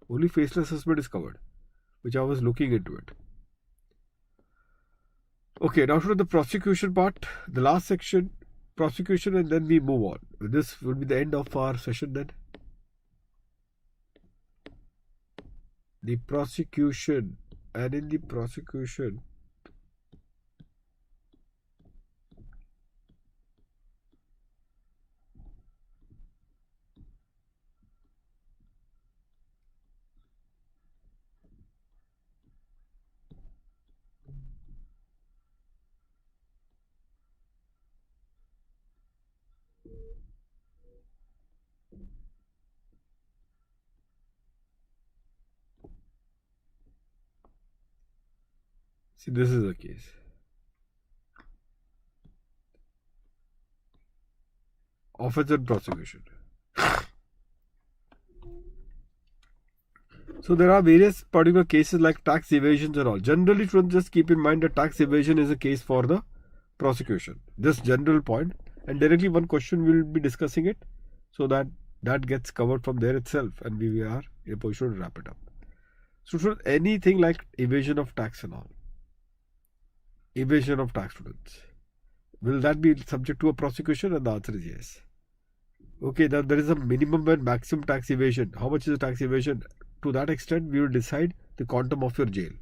only faceless assessment is covered, which I was looking into it. Okay, now for the prosecution part, the last section, prosecution, and then we move on. This will be the end of our session then. The prosecution, and in the prosecution, see, this is the case. Offense and prosecution. So there are various particular cases like tax evasions and all. Generally, students, just keep in mind that tax evasion is a case for the prosecution. Just general point, and directly one question we will be discussing it, so that gets covered from there itself, and we are in a position to wrap it up. So anything like evasion of tax and all, evasion of tax, students, will that be subject to a prosecution? And the answer is yes. Okay, now there is a minimum and maximum tax evasion. How much is the tax evasion? To that extent, we will decide the quantum of your jail.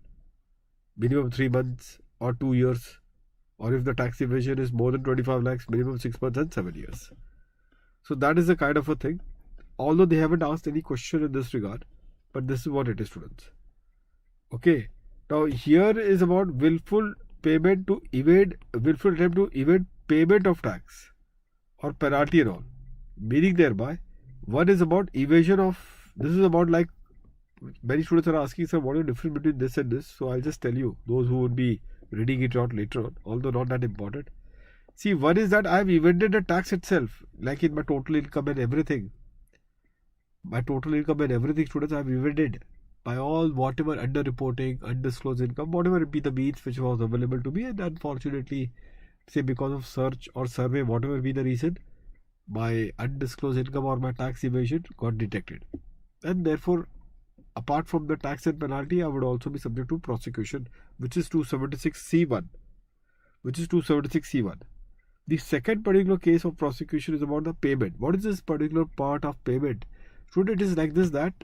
Minimum 3 months or 2 years. Or if the tax evasion is more than 25 lakhs, minimum 6 months and 7 years. So that is the kind of a thing. Although they haven't asked any question in this regard, but this is what it is, students. Okay. Now here is about willful payment to evade, willful attempt to evade payment of tax or penalty and all. Meaning thereby, one is about evasion of, this is about, like, many students are asking, sir, what is the difference between this and this? So I'll just tell you, those who would be reading it out later on, although not that important. See, one is that I have evaded the tax itself, like in my total income and everything. My total income and everything, students, I have evaded by all whatever underreporting, undisclosed income, whatever be the means which was available to me, and unfortunately, say because of search or survey, whatever be the reason, my undisclosed income or my tax evasion got detected, and therefore, apart from the tax and penalty, I would also be subject to prosecution, which is 276C1. The second particular case of prosecution is about the payment. What is this particular part of payment? Student, it is like this, that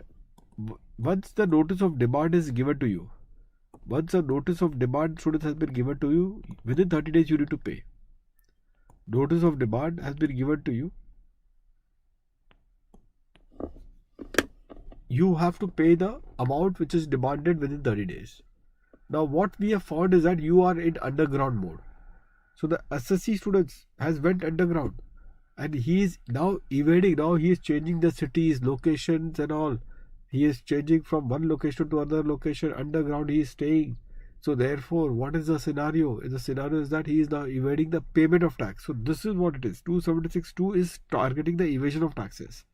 once the notice of demand is given to you, once a notice of demand, students, has been given to you, within 30 days you need to pay. Notice of demand has been given to you. You have to pay the amount which is demanded within 30 days. Now what we have found is that you are in underground mode. So the SSC students has went underground, and he is now evading. Now he is changing the cities, locations and all. He is changing from one location to another location. Underground he is staying. So therefore, what is the scenario? The scenario is that he is now evading the payment of tax. So this is what it is. 276(2) is targeting the evasion of taxes.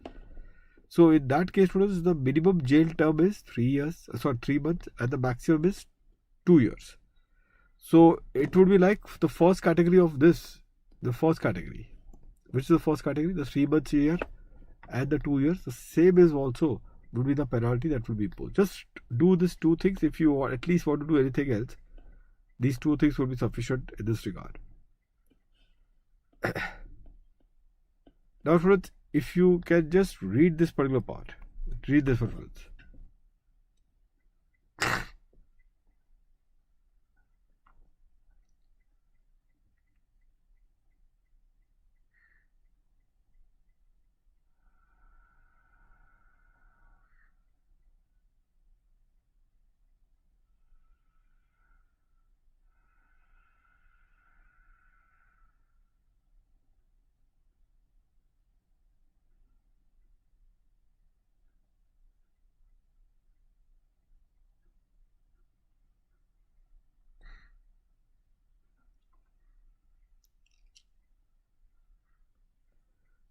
So in that case, students, the minimum jail term is 3 months, and the maximum is 2 years. So it would be like the first category of this, the first category. Which is the first category? The 3 months a year and the 2 years. The same is also would be the penalty that will be imposed. Just do these two things. If you at least want to do anything else, these two things will be sufficient in this regard. Now, friends, if you can just read this particular part, read this, friends.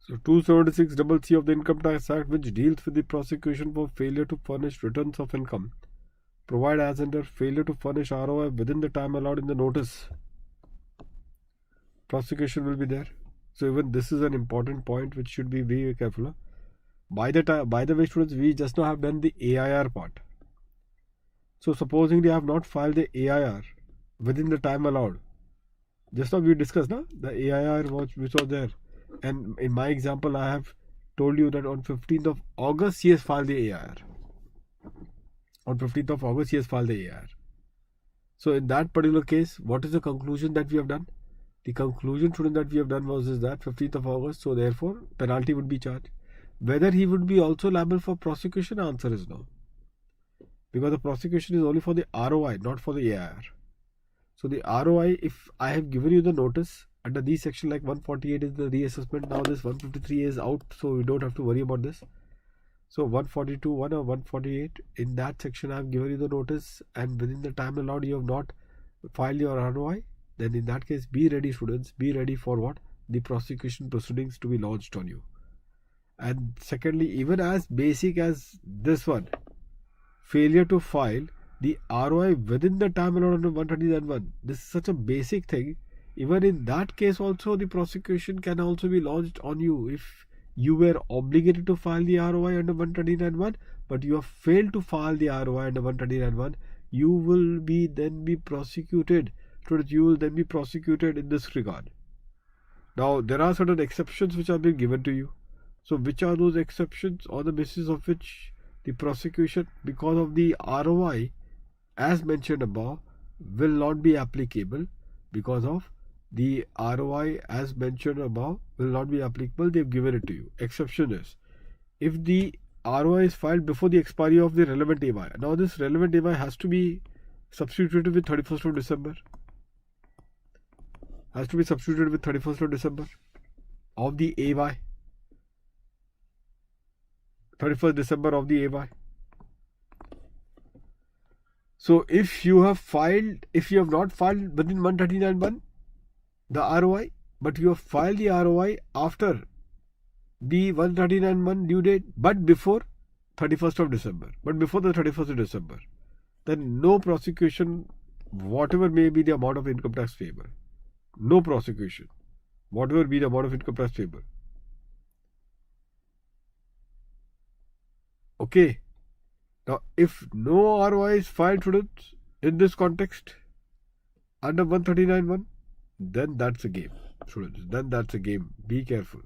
So 276CC of the Income Tax Act, which deals with the prosecution for failure to furnish returns of income, provide as under failure to furnish ROI within the time allowed in the notice. Prosecution will be there. So even this is an important point which should be very careful. By the way, students, we just now have done the AIR part. So supposing they have not filed the AIR within the time allowed. Just now we discussed the AIR which was there. And in my example, I have told you that on 15th of August, he has filed the AIR. On 15th of August, he has filed the AIR. So in that particular case, what is the conclusion that we have done? The conclusion, student, that we have done was that 15th of August, so therefore penalty would be charged. Whether he would be also liable for prosecution, answer is no. Because the prosecution is only for the ROI, not for the AIR. So the ROI, if I have given you the notice, under these section like 148 is the reassessment, now this 153 is out, so we don't have to worry about this. So 142.1 or 148, in that section I have given you the notice and within the time allowed you have not filed your ROI, then in that case be ready, students, be ready for what? The prosecution proceedings to be launched on you. And secondly, even as basic as this one, failure to file the ROI within the time allowed under 139.1, this is such a basic thing. Even in that case also the prosecution can also be launched on you if you were obligated to file the ROI under 139.1 but you have failed to file the ROI under 139.1, you will then be prosecuted. You will then be prosecuted in this regard. Now there are certain exceptions which have been given to you. So which are those exceptions on the basis of which the prosecution because of the ROI as mentioned above will not be applicable? Because of the ROI as mentioned above will not be applicable, they have given it to you. Exception is if the ROI is filed before the expiry of the relevant AY. Now this relevant AY has to be substituted with 31st of December. Has to be substituted with 31st of December of the AY. 31st December of the AY. So if you have not filed within 139.1 the ROI, but you have filed the ROI after the 139.1 due date, but before 31st of December, then no prosecution, whatever may be the amount of income tax payable. No prosecution, whatever be the amount of income tax payable. Okay. Now, if no ROI is filed, students, in this context, under 139.1, then that's a game, students. Then that's a game. Be careful.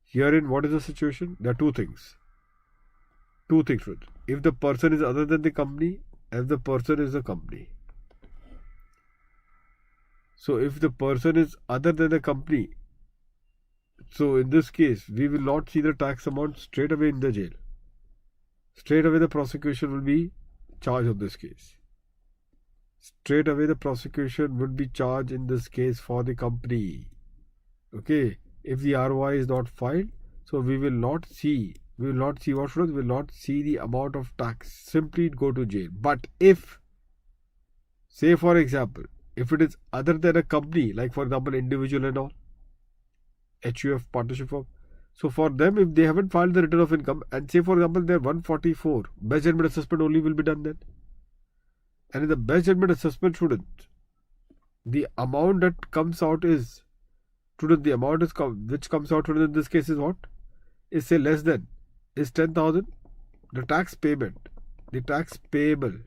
Herein, what is the situation? There are two things. Students. If the person is other than the company, if the person is the company. So, if the person is other than the company, so in this case, we will not see the tax amount straight away in the jail. Straight away the prosecution will be charged on this case. Straight away the prosecution would be charged in this case for the company. Okay. If the ROI is not filed, so we will not see what students? We will not see the amount of tax. Simply go to jail. But if, say for example, if it is other than a company, like for example individual and all, HUF partnership firm, so for them, if they haven't filed the return of income, and say for example they're 144, best judgment assessment only will be done then. And in the best judgment assessment, student, the amount that comes out is, student, the amount is which comes out in this case is what? Is say less than, is 10,000. The tax payment, the tax payable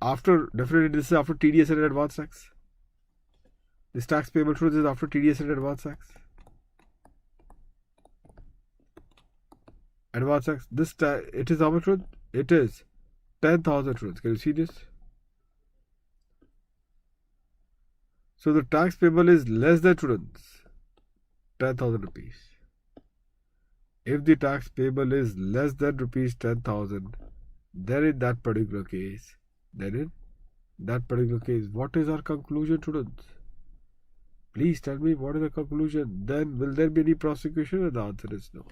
after, definitely this is after TDS and advance tax. This tax payable truth is after TDS and advance tax. Advance tax. It is how much truth? It is 10,000 truths. Can you see this? So the tax payable is less than students 10,000 rupees. If the tax payable is less than rupees 10,000, then in that particular case, what is our conclusion, students? Please tell me what is the conclusion. Then will there be any prosecution? And the answer is no.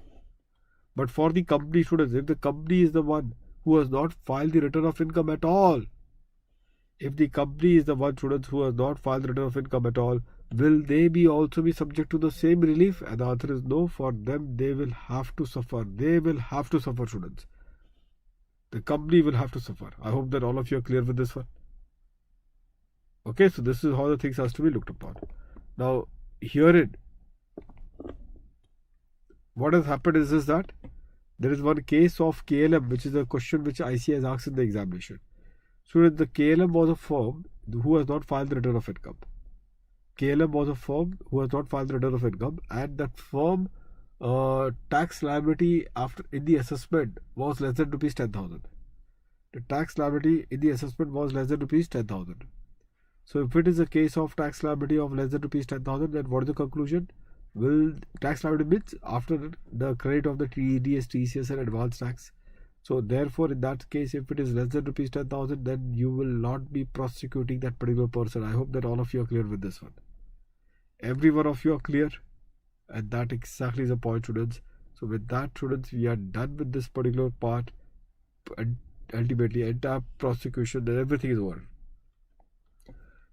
But for the company, students, if the company is the one who has not filed the return of income at all, if the company is the one, students, who has not filed the return of income at all, will they be also be subject to the same relief? And the answer is no. For them, they will have to suffer. They will have to suffer, students. The company will have to suffer. I hope that all of you are clear with this one. Okay, so this is how the things has to be looked upon. Now, herein, what has happened is that there is one case of KLM, which is a question which IC has asked in the examination. So the KLM was a firm who has not filed the return of income. KLM was a firm who has not filed the return of income, and that firm tax liability after in the assessment was less than rupees 10,000. The tax liability in the assessment was less than rupees 10,000. So if it is a case of tax liability of less than rupees 10,000, then what is the conclusion? Will tax liability means after the credit of the TDS, TCS and advance tax. So therefore, in that case, if it is less than rupees 10,000, then you will not be prosecuting that particular person. I hope that all of you are clear with this one. Every one of you are clear, and that exactly is the point, students. So with that, students, we are done with this particular part, and ultimately entire prosecution, then everything is over.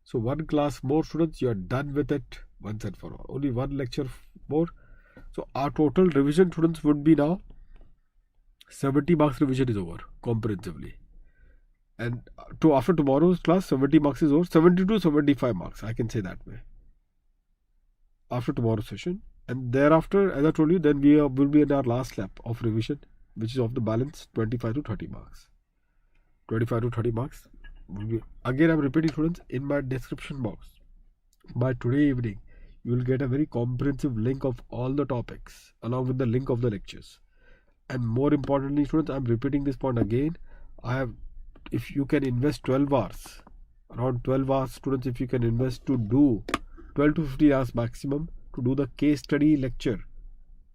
So one class more, students, you are done with it once and for all. Only one lecture more. So our total revision, students, would be now 70 marks revision is over comprehensively. And after tomorrow's class, 70 marks is over. 70 to 75 marks, I can say that way. After tomorrow's session. And thereafter, as I told you, then we will be in our last lap of revision, which is of the balance 25 to 30 marks. 25 to 30 marks. Again, I'm repeating, students, in my description box, by today evening, you will get a very comprehensive link of all the topics along with the link of the lectures. And more importantly, students, I'm repeating this point again. If you can invest 12 hours, around 12 hours, students, if you can invest to do 12 to 15 hours maximum to do the case study lecture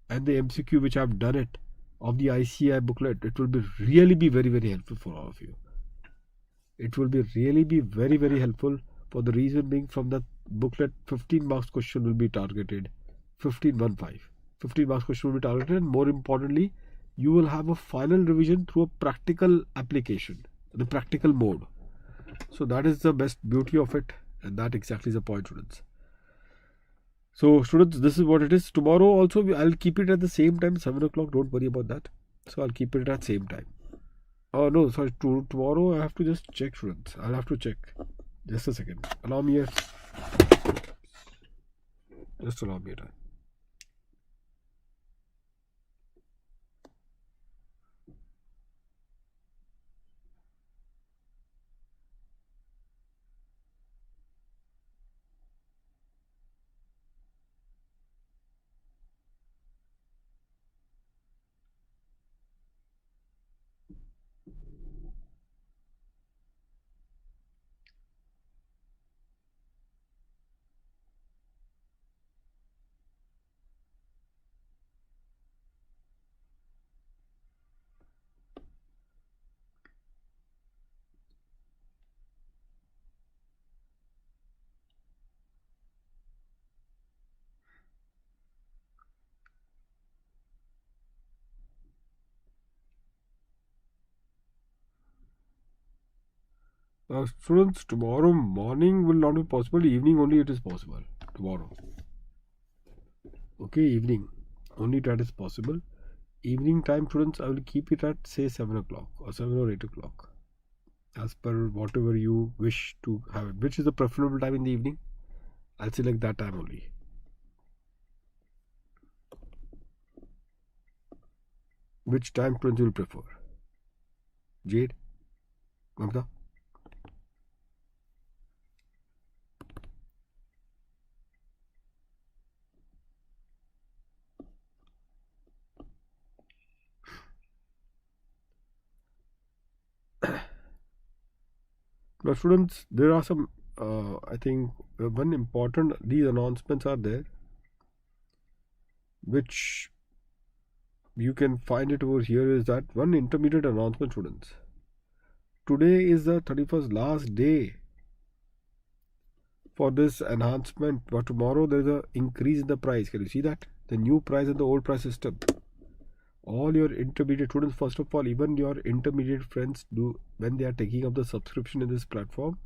and the MCQ, which I've done it, of the ICI booklet, it will really be very, very helpful for all of you. It will really be very, very helpful, for the reason being, from the booklet, 15 marks question will be targeted. 15 marks question will be targeted, and more importantly, you will have a final revision through a practical application, the practical mode. So that is the best beauty of it, and that exactly is the point, students. So students, this is what it is. Tomorrow also I'll keep it at the same time, 7 o'clock. Don't worry about that. So I'll keep it at the same time. Oh no, sorry, tomorrow I have to just check, students. I'll have to check. Just a second. Allow me a... Just allow me a time. Students, tomorrow morning will not be possible. Evening only it is possible. Tomorrow. Okay, evening. Only that is possible. Evening time, students, I will keep it at, say, 7 o'clock or 7 or 8 o'clock. As per whatever you wish to have it. Which is the preferable time in the evening? I'll select that time only. Which time, students, you will prefer? Jade? Mamta? Now, students, there are some, I think, one important, these announcements are there, which you can find it over here, is that one intermediate announcement, students. Today is the 31st last day for this enhancement, but tomorrow there is an increase in the price. Can you see that? The new price and the old price system. All your intermediate students, first of all, even your intermediate friends, do, when they are taking up the subscription in this platform,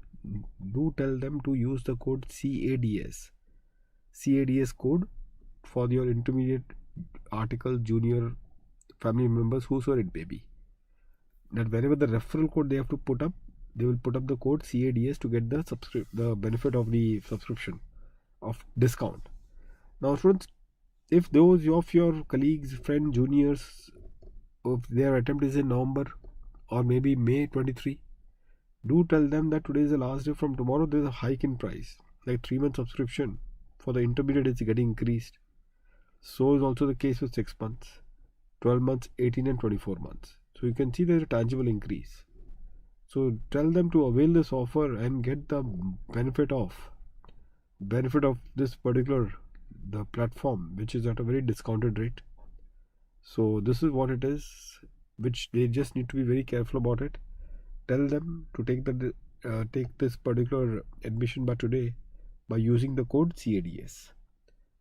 do tell them to use the code CADS code for your intermediate, article, junior, family members, whosoever it may be. That whenever the referral code they have to put up, they will put up the code CADS to get the benefit of the subscription of discount. Now students, if those of your colleagues, friends, juniors, if their attempt is in November or maybe May 23, do tell them that today is the last day. From tomorrow there is a hike in price, like 3-month subscription for the intermediate is getting increased. So is also the case with 6 months, 12 months, 18 and 24 months. So you can see there is a tangible increase. So tell them to avail this offer and get the benefit of this particular the platform, which is at a very discounted rate. So this is what it is, which they just need to be very careful about it. Tell them to take this particular admission by today by using the code CADS.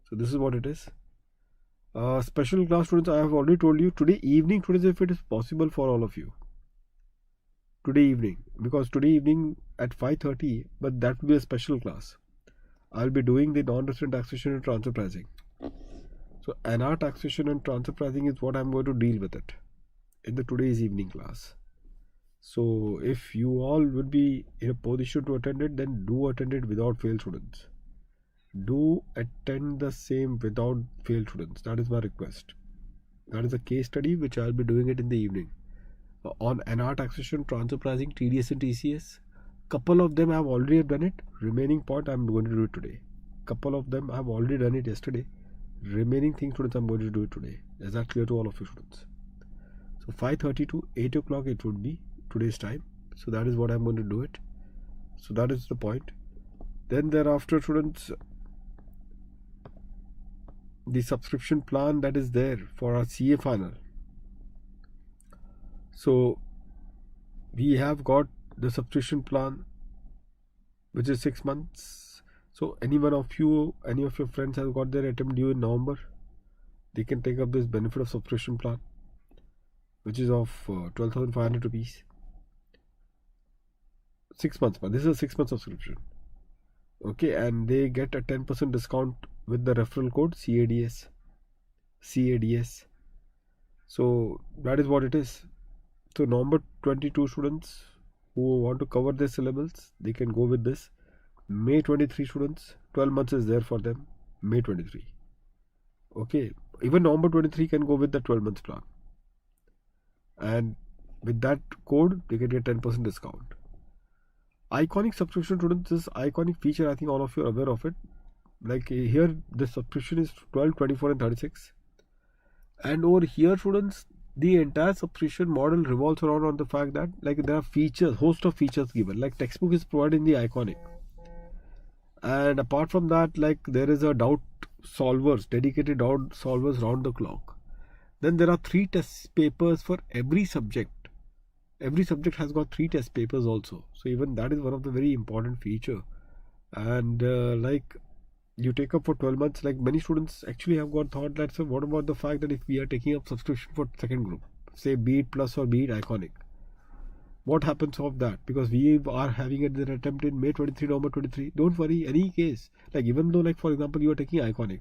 So this is what it is. Special class students, I have already told you today evening, if it is possible for all of you. Today evening, because today evening at 5:30, but that will be a special class. I'll be doing the non-resident taxation and transfer pricing. So NR taxation and transfer pricing is what I'm going to deal with it in the today's evening class. So if you all would be in a position to attend it, then do attend it without fail, students. Do attend the same without fail, students. That is my request. That is a case study which I'll be doing it in the evening on NR taxation, transfer pricing, TDS and TCS. Couple of them have already done it. Remaining part I'm going to do it today. Couple of them have already done it yesterday. Remaining things, students, I'm going to do it today. Is that clear to all of you, students? So 5:30 to 8 o'clock it would be today's time. So that is what I'm going to do it. So that is the point. Then thereafter, students, the subscription plan that is there for our CA final. So we have got the subscription plan, which is 6 months. So any of your friends has got their attempt due in November, they can take up this benefit of subscription plan, which is of 12,500 rupees. 6 months, but this is a 6-month subscription. Okay, and they get a 10% discount with the referral code CADS. So that is what it is. So November 22 students who want to cover their syllables, they can go with this. May 23 students, 12 months is there for them. May 23. Okay, even November 23 can go with the 12 months plan. And with that code, they can get 10% discount. Iconic subscription, students, this iconic feature, I think all of you are aware of it. Like here, the subscription is 12, 24 and 36. And over here, students, the entire subscription model revolves around on the fact that like there are features, host of features given. Like textbook is provided in the iconic. And apart from that, like there is a doubt solvers, dedicated doubt solvers round the clock. Then there are 3 test papers for every subject. Every subject has got 3 test papers also. So even that is one of the very important feature. And like you take up for 12 months, like many students actually have got thought that, so what about the fact that if we are taking up subscription for second group, say be it plus or be it iconic, what happens of that? Because we are having an attempt in May 23, November 23. Don't worry, any case, like even though like for example you are taking iconic,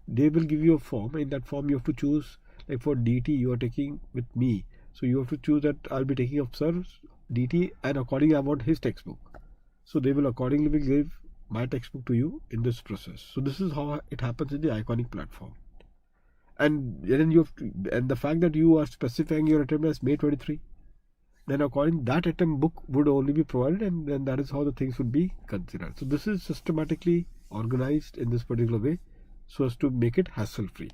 they will give you a form. In that form you have to choose, like for DT you are taking with me, so you have to choose that I'll be taking up sir's DT and accordingly I want his textbook. So they will accordingly give my textbook to you in this process. So this is how it happens in the iconic platform. And then you have to, and the fact that you are specifying your attempt as May 23, then according that attempt book would only be provided, and then that is how the things would be considered. So this is systematically organized in this particular way so as to make it hassle free.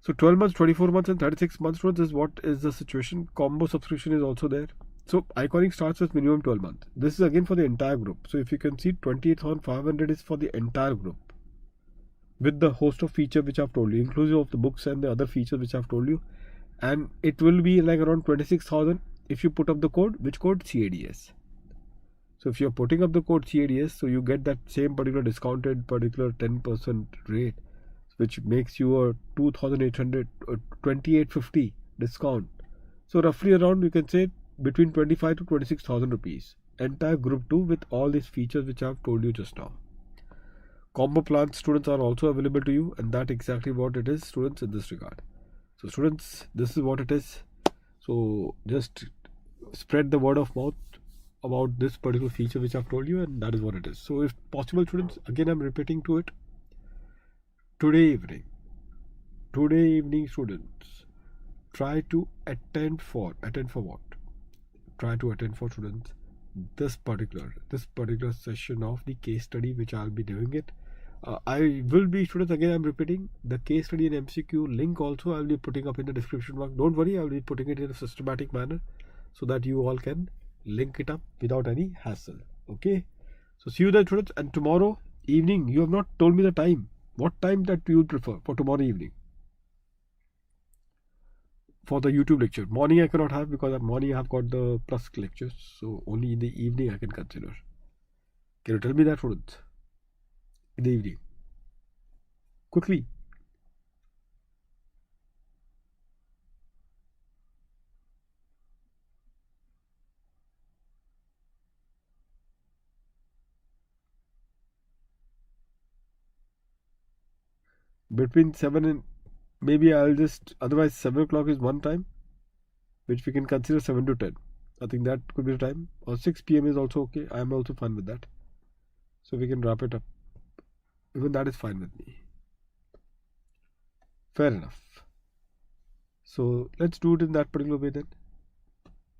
So 12 months, 24 months and 36 months, this is what is the situation. Combo subscription is also there. So iconic starts with minimum 12 months. This is again for the entire group. So if you can see, 28,500 is for the entire group with the host of feature which I've told you, inclusive of the books and the other features which I've told you. And it will be like around 26,000 if you put up the code. Which code? CADS. So if you're putting up the code CADS, so you get that same particular discounted particular 10% rate, which makes you a 2,800 or 2,850 discount. So roughly around, you can say between 25 to 26,000 rupees entire group 2 with all these features which I have told you just now. Combo plans, students, are also available to you, and that's exactly what it is, students, in this regard. So students, this is what it is. So just spread the word of mouth about this particular feature which I've told you, and that is what it is. So if possible, students, again I'm repeating to it, today evening, students, try to attend for what? Try to attend for, students, this particular session of the case study which I'll be doing it. I will be, students, again I'm repeating, the case study and MCQ link also I'll be putting up in the description box. Don't worry, I'll be putting it in a systematic manner so that you all can link it up without any hassle. Okay, so see you then, students. And tomorrow evening, you have not told me the time. What time that you would prefer for tomorrow evening for the YouTube lecture? Morning I cannot have because at morning I have got the plus lectures, so only in the evening I can consider. Can you tell me that, students? In the evening, quickly. Between 7 and maybe I'll just, otherwise 7 o'clock is one time which we can consider, 7 to 10. I think that could be the time, or 6 p.m. is also okay. I am also fine with that. So we can wrap it up. Even that is fine with me. Fair enough. So let's do it in that particular way then,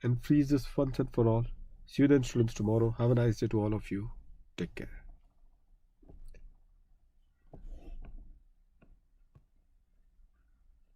and freeze this once and for all. See you then, students, tomorrow. Have a nice day to all of you. Take care.